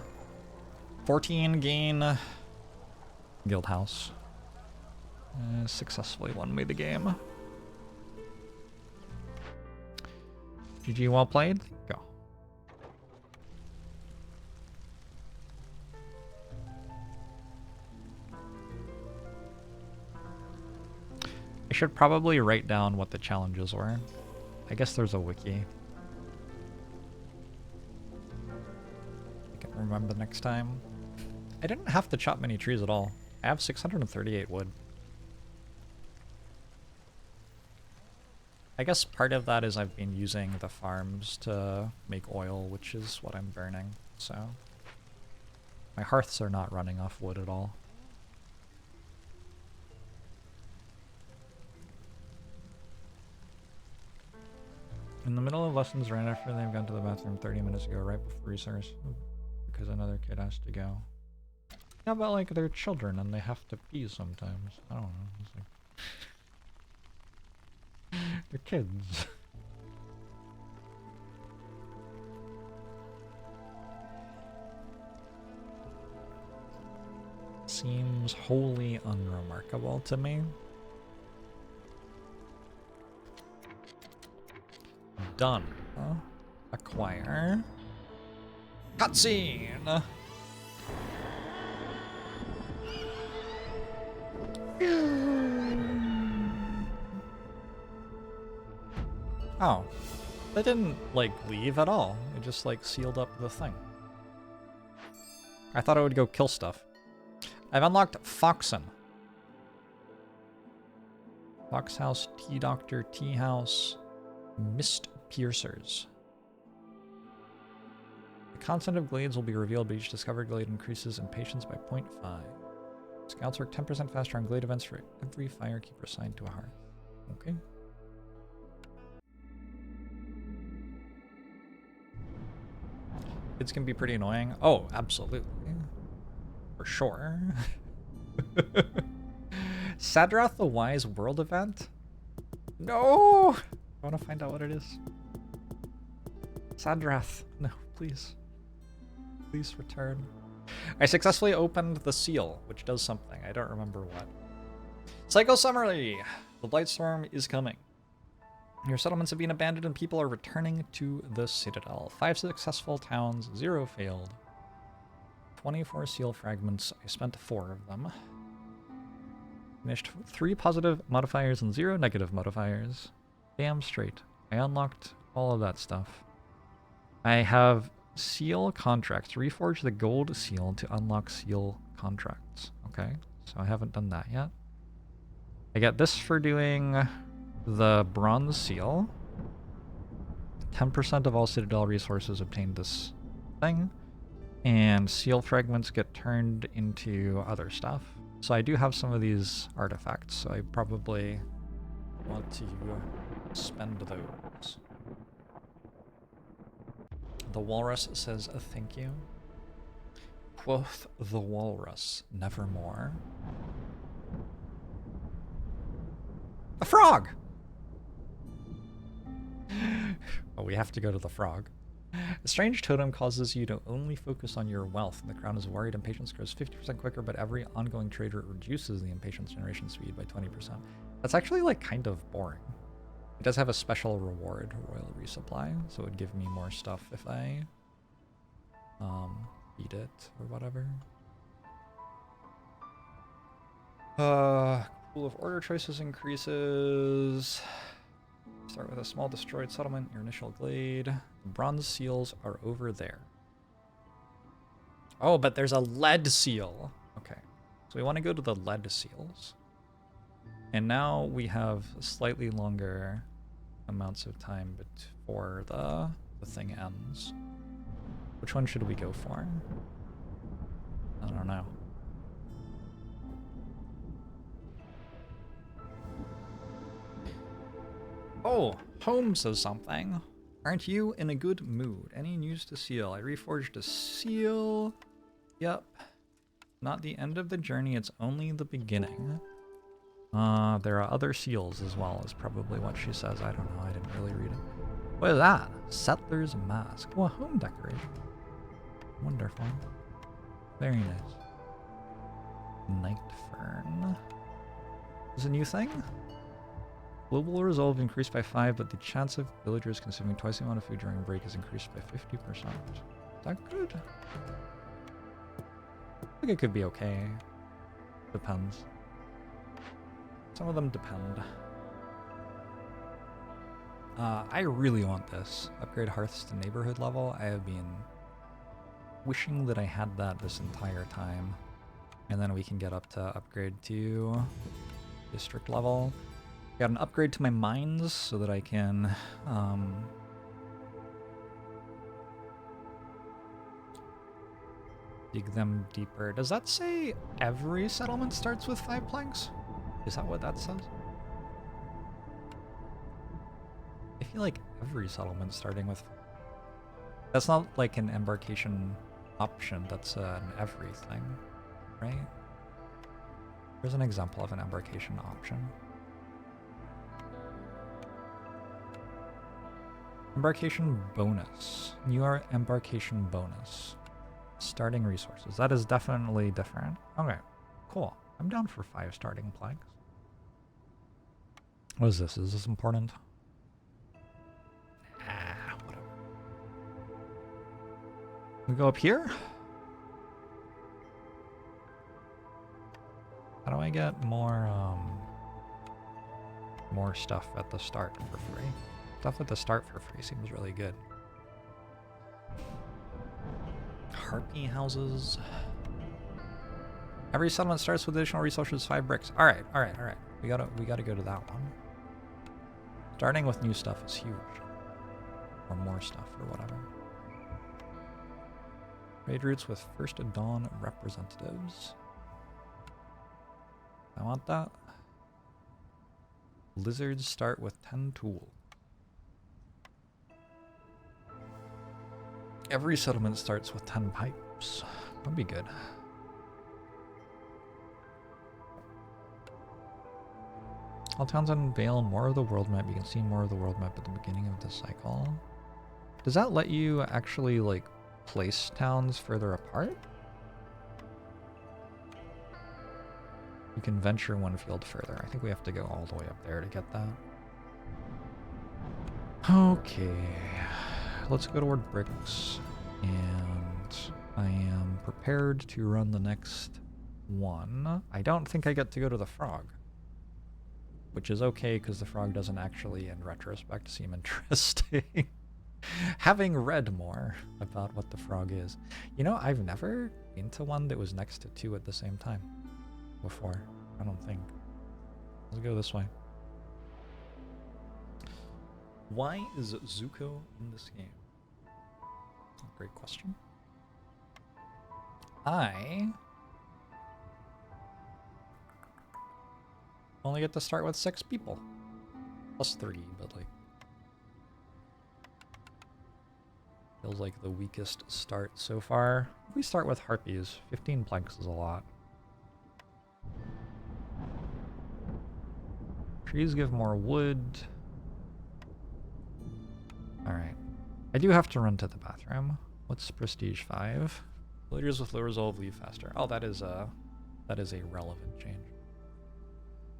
14 gain. Guild house. Successfully won me the game. GG, well played. Go. I should probably write down what the challenges were. I guess there's a wiki. Remember next time. I didn't have to chop many trees at all. I have 638 wood. I guess part of that is I've been using the farms to make oil, which is what I'm burning, so my hearths are not running off wood at all. In the middle of lessons right after they've gone to the bathroom 30 minutes ago, right before recess. Because another kid has to go. How about like they're children and they have to pee sometimes? I don't know. It's like they're kids. Seems wholly unremarkable to me. Done. Acquire. Cutscene! Oh. They didn't, like, leave at all. They just, like, sealed up the thing. I thought I would go kill stuff. I've unlocked Foxen. Fox House, Tea Doctor, Tea House, Mist Piercers. The content of glades will be revealed, but each discovered glade increases Impatience by 0.5. Scouts work 10% faster on glade events for every firekeeper assigned to a hearth. Okay. Kids can be pretty annoying. Oh, absolutely. For sure. Sadrath the Wise World Event? No! I want to find out what it is. Sadrath. No, please. Please return. I successfully opened the seal, which does something. I don't remember what. Cycle summary! The Blightstorm is coming. Your settlements have been abandoned and people are returning to the Citadel. 5 successful towns, 0 failed. 24 seal fragments. I spent 4 of them. Finished 3 positive modifiers and 0 negative modifiers. Damn straight. I unlocked all of that stuff. I have seal contracts. Reforge the gold seal to unlock seal contracts. Okay, so I haven't done that yet. I get this for doing the bronze seal. 10% of all Citadel resources obtained this thing. And seal fragments get turned into other stuff. So I do have some of these artifacts, so I probably want to spend those. The walrus says a thank you. Quoth the walrus, nevermore. A frog! Oh, we have to go to the frog. A strange totem causes you to only focus on your wealth, and the crown is worried. Impatience grows 50% quicker, but every ongoing trade route reduces the impatience generation speed by 20%. That's actually, like, kind of boring. It does have a special reward, royal resupply, so it would give me more stuff if I beat it or whatever. Pool of order choices increases. Start with a small destroyed settlement, your initial glade. The bronze seals are over there. Oh, but there's a lead seal. Okay, so we want to go to the lead seals. And now we have slightly longer amounts of time before the thing ends. Which one should we go for? I don't know. Oh, Home says something. Aren't you in a good mood? Any news to seal? I reforged a seal. Yep. Not the end of the journey, it's only the beginning. There are other seals as well, is probably what she says. I don't know, I didn't really read it. What is that? Settler's mask. Oh, a home decoration. Wonderful. Very nice. Night fern. Is a new thing? Global resolve increased by 5, but the chance of villagers consuming twice the amount of food during a break is increased by 50%. Is that good? I think it could be okay. Depends. Some of them depend. I really want this. Upgrade hearths to neighborhood level. I have been wishing that I had that this entire time. And then we can get up to upgrade to district level. Got an upgrade to my mines so that I can dig them deeper. Does that say every settlement starts with 5 planks? Is that what that says? I feel like every settlement starting with... That's not like an embarkation option, that's an everything, right? Here's an example of an embarkation option. Embarkation bonus. New embarkation bonus. Starting resources. That is definitely different. Okay, cool. I'm down for 5 starting planks. What is this? Is this important? Ah, whatever. We go up here? How do I get more stuff at the start for free? Stuff at the start for free seems really good. Harpy houses. Every settlement starts with additional resources, 5 bricks. Alright. We gotta go to that one. Starting with new stuff is huge. Or more stuff, or whatever. Trade routes with First Dawn representatives. I want that. Lizards start with 10 tool. Every settlement starts with 10 pipes. That'd be good. All towns unveil more of the world map. You can see more of the world map at the beginning of the cycle. Does that let you actually, like, place towns further apart? You can venture one field further. I think we have to go all the way up there to get that. Okay. Let's go toward bricks. And I am prepared to run the next one. I don't think I get to go to the frog. Which is okay, because the frog doesn't actually, in retrospect, seem interesting. Having read more about what the frog is. You know, I've never been to one that was next to two at the same time before. I don't think. Let's go this way. Why is Zuko in this game? Great question. I only get to start with 6 people. Plus 3, but like... feels like the weakest start so far. If we start with harpies, 15 planks is a lot. Trees give more wood. Alright. I do have to run to the bathroom. What's prestige 5? Villagers with low resolve leave faster. Oh, that is a relevant change.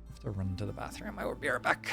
I have to run to the bathroom. I will be right back.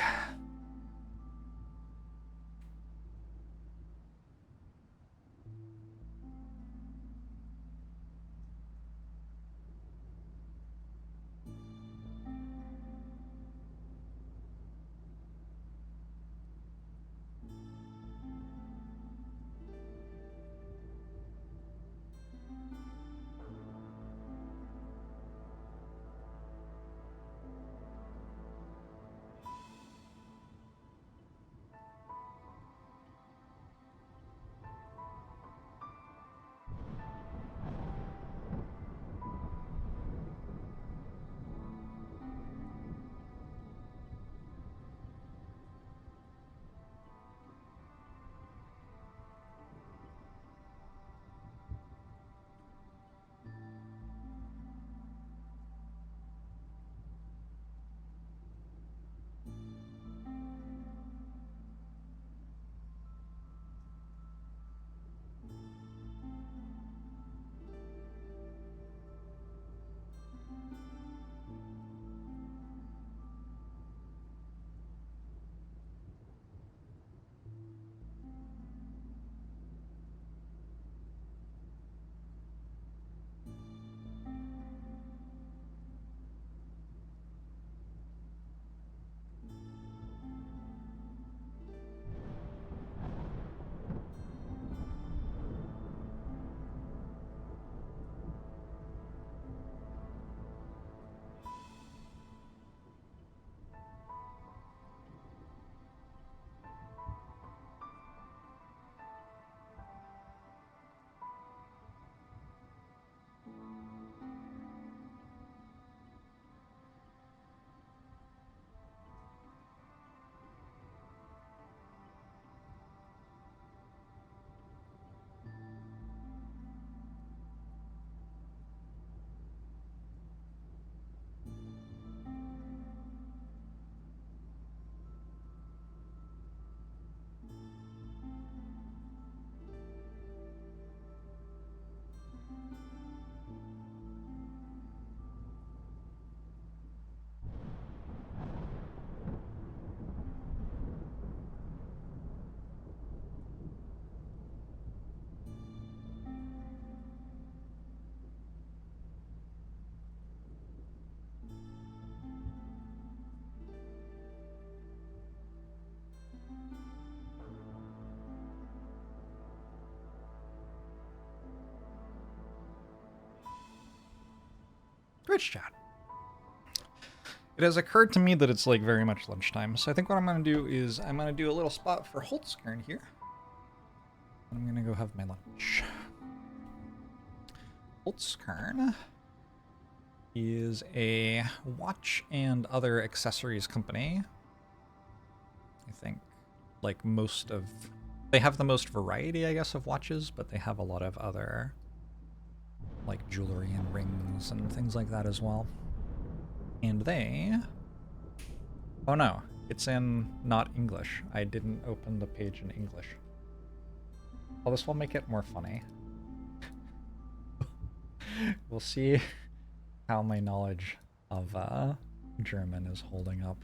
Twitch chat. It has occurred to me that it's like very much lunchtime, so I think what I'm going to do is I'm going to do a little spot for Holtzkern here. I'm going to go have my lunch. Holtzkern is a watch and other accessories company. I think like they have the most variety, I guess, of watches, but they have a lot of other like jewelry and rings and things like that as well. And oh no, it's in not English. I didn't open the page in English. Well, this will make it more funny. We'll see how my knowledge of German is holding up.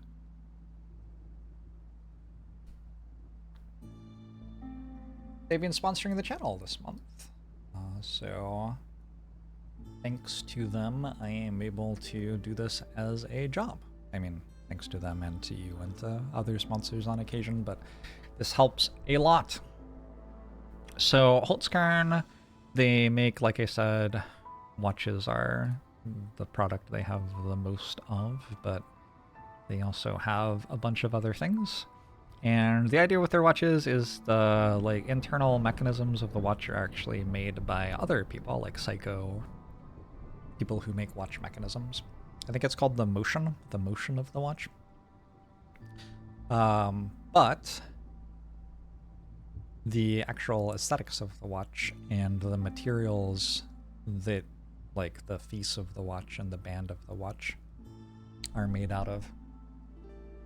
They've been sponsoring the channel this month, so thanks to them, I am able to do this as a job. I mean, thanks to them and to you and to other sponsors on occasion, but this helps a lot. So Holtzkern, they make, like I said, watches are the product they have the most of, but they also have a bunch of other things. And the idea with their watches is the like internal mechanisms of the watch are actually made by other people, like Psycho, people who make watch mechanisms. I think it's called the motion of the watch. But the actual aesthetics of the watch and the materials that, like the face of the watch and the band of the watch, are made out of,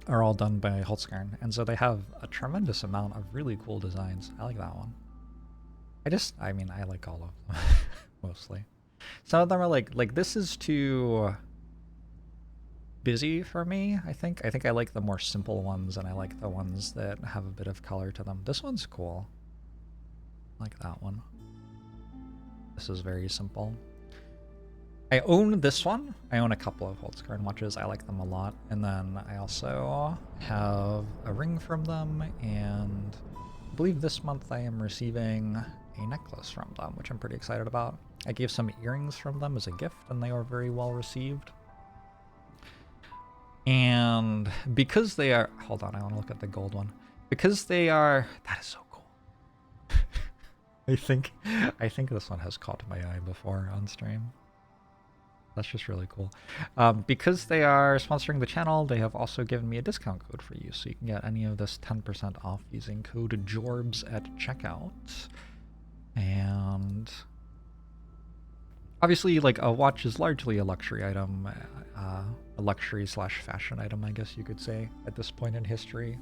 are all done by Holtzkern. And so they have a tremendous amount of really cool designs. I like that one. I mean, I like all of them, mostly. Some of them are like this is too busy for me, I think. I like the more simple ones, and I like the ones that have a bit of color to them. This one's cool. I like that one. This is very simple. I own this one. I own a couple of Holtzkern watches. I like them a lot. And then I also have a ring from them, and I believe this month I am receiving a necklace from them, which I'm pretty excited about. I gave some earrings from them as a gift, and they were very well received. And because they are... Hold on, I want to look at the gold one. Because they are... That is so cool. I think this one has caught my eye before on stream. That's just really cool. Because they are sponsoring the channel, they have also given me a discount code for you, so you can get any of this 10% off using code JORBS at checkout. And obviously, like, a watch is largely a luxury item, a luxury/fashion item, I guess you could say, at this point in history.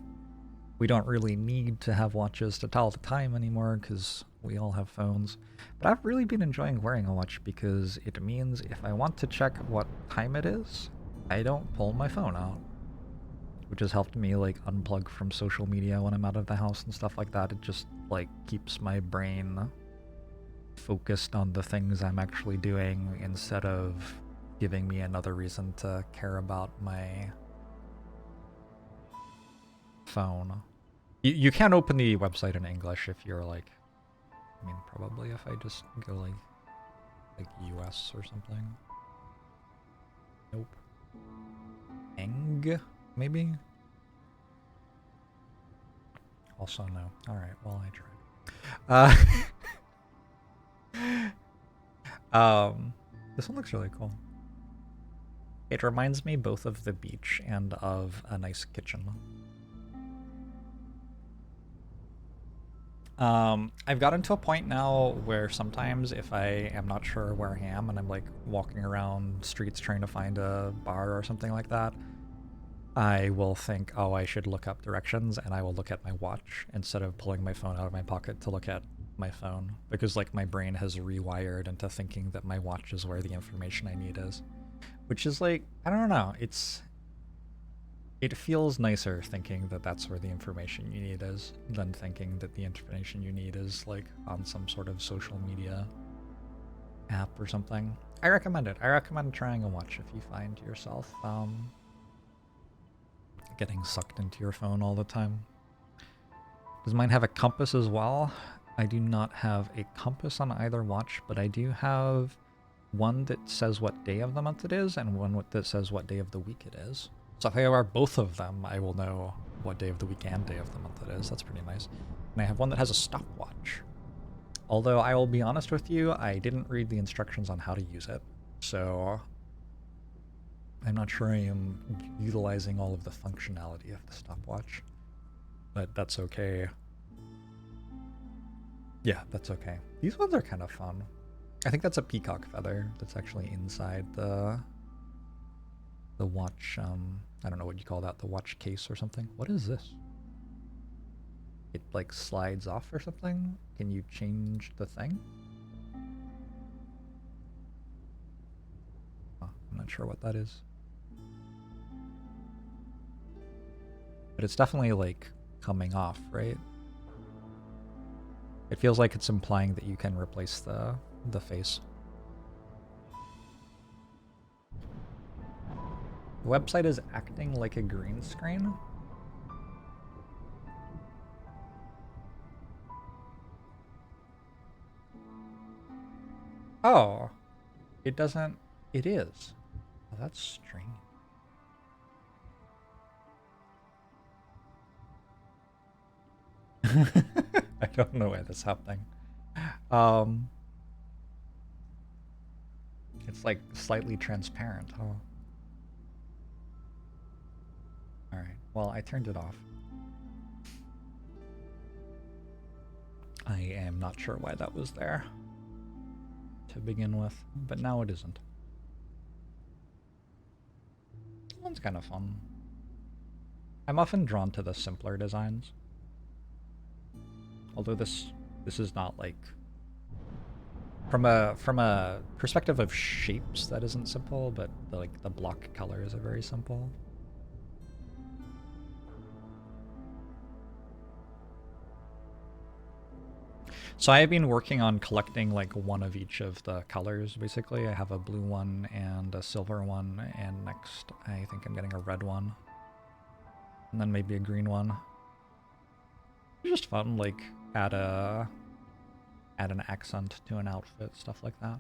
We don't really need to have watches to tell the time anymore because we all have phones. But I've really been enjoying wearing a watch because it means if I want to check what time it is, I don't pull my phone out. Which has helped me like unplug from social media when I'm out of the house and stuff like that. It just like keeps my brain focused on the things I'm actually doing instead of giving me another reason to care about my phone. You can open the website in English if you're like, I mean, probably if I just go like US or something. Nope. Eng, maybe? Also no. Alright, well I tried. This one looks really cool. It reminds me both of the beach and of a nice kitchen. I've gotten to a point now where sometimes if I am not sure where I am and I'm like walking around streets trying to find a bar or something like that, I will think, oh, I should look up directions, and I will look at my watch instead of pulling my phone out of my pocket to look at my phone, because like my brain has rewired into thinking that my watch is where the information I need is, which is like, I don't know, it feels nicer thinking that that's where the information you need is than thinking that the information you need is like on some sort of social media app or something. I recommend it. I recommend trying a watch if you find yourself getting sucked into your phone all the time. Does mine have a compass as well? I do not have a compass on either watch, but I do have one that says what day of the month it is and one that says what day of the week it is. So if I wear both of them, I will know what day of the week and day of the month it is. That's pretty nice. And I have one that has a stopwatch. Although I will be honest with you, I didn't read the instructions on how to use it. So I'm not sure I am utilizing all of the functionality of the stopwatch, but that's okay. Yeah, that's okay. These ones are kind of fun. I think that's a peacock feather that's actually inside the watch, I don't know what you call that, the watch case or something. What is this? It like slides off or something? Can you change the thing? Oh, I'm not sure what that is. But it's definitely like coming off, right? It feels like it's implying that you can replace the face. The website is acting like a green screen. Oh, it doesn't. It is. Oh, that's strange. I don't know why that's happening. It's like slightly transparent, huh? Alright, well, I turned it off. I am not sure why that was there to begin with, but now it isn't. That one's kind of fun. I'm often drawn to the simpler designs. Although this is not like from a perspective of shapes that isn't simple, but the block colors are very simple. So I have been working on collecting like one of each of the colors, basically. I have a blue one and a silver one, and next I think I'm getting a red one. And then maybe a green one. It's just fun, like add an accent to an outfit, stuff like that.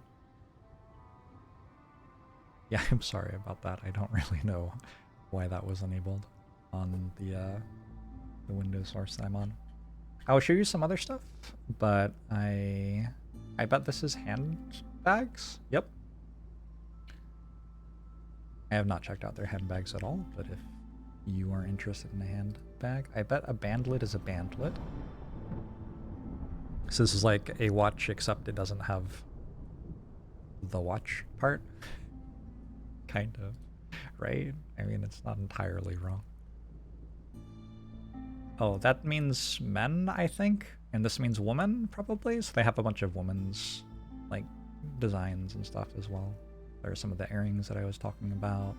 Yeah, I'm sorry about that. I don't really know why that was enabled on the Windows source that I'm on. I will show you some other stuff, but I bet this is handbags. Yep. I have not checked out their handbags at all, but if you are interested in a handbag, I bet a bandlet is a bandlet. So this is like a watch, except it doesn't have the watch part. Kind of, right? I mean, it's not entirely wrong. Oh, that means men, I think. And this means woman, probably. So they have a bunch of women's, like, designs and stuff as well. There are some of the earrings that I was talking about.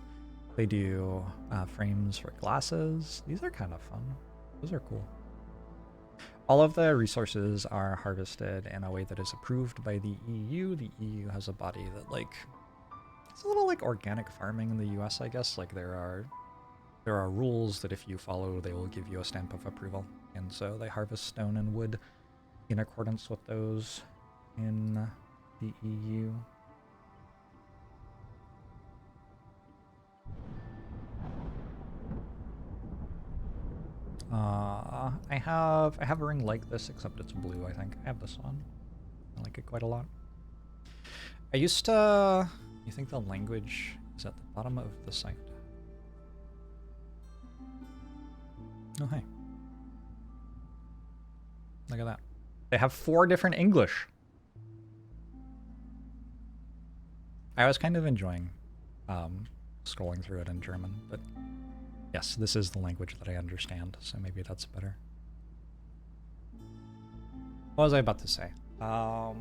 They do frames for glasses. These are kind of fun. Those are cool. All of the resources are harvested in a way that is approved by the EU. The EU has a body that, like, it's a little like organic farming in the US, I guess. Like, there are rules that if you follow, they will give you a stamp of approval. And so they harvest stone and wood in accordance with those in the EU. I have a ring like this, except it's blue, I think. I have this one. I like it quite a lot. I used to... You think the language is at the bottom of the site? Oh, hey. Look at that. They have 4 different English. I was kind of enjoying scrolling through it in German, but yes, this is the language that I understand, so maybe that's better. What was I about to say? I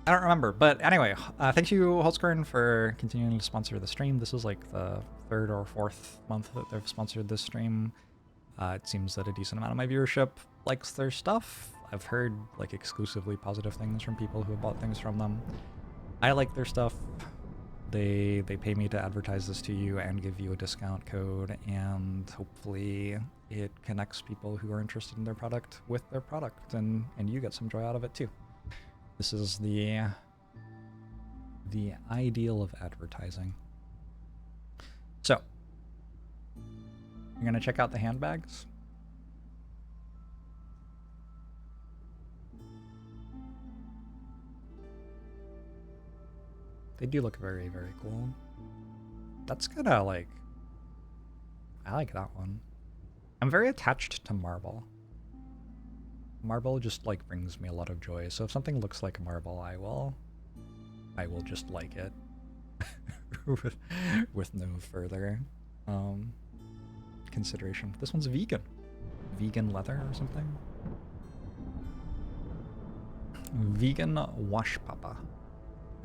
don't remember, but anyway, thank you, Holzgren, for continuing to sponsor the stream. This is like the 3rd or 4th month that they've sponsored this stream. It seems that a decent amount of my viewership likes their stuff. I've heard like exclusively positive things from people who have bought things from them. I like their stuff. They pay me to advertise this to you and give you a discount code, and hopefully it connects people who are interested in their product with their product, and you get some joy out of it too. This is the ideal of advertising. So, you're gonna check out the handbags? They do look very, very cool. That's kind of like... I like that one. I'm very attached to marble. Marble just like brings me a lot of joy. So if something looks like marble, I will just like it with no further consideration. This one's vegan. Vegan leather or something. Vegan wash papa.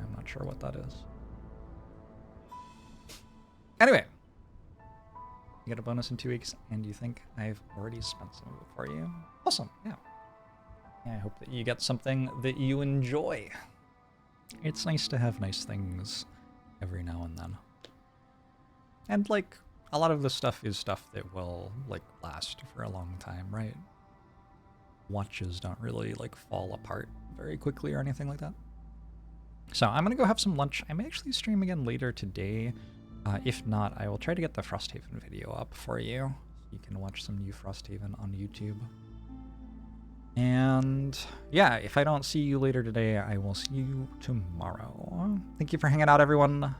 I'm not sure what that is. Anyway, you get a bonus in 2 weeks, and you think I've already spent some of it for you. Awesome, yeah. Yeah, I hope that you get something that you enjoy. It's nice to have nice things every now and then. And, like, a lot of this stuff is stuff that will, like, last for a long time, right? Watches don't really, like, fall apart very quickly or anything like that. So I'm gonna go have some lunch. I may actually stream again later today. If not, I will try to get the Frosthaven video up for you. You can watch some new Frosthaven on YouTube. And yeah, if I don't see you later today, I will see you tomorrow. Thank you for hanging out, everyone.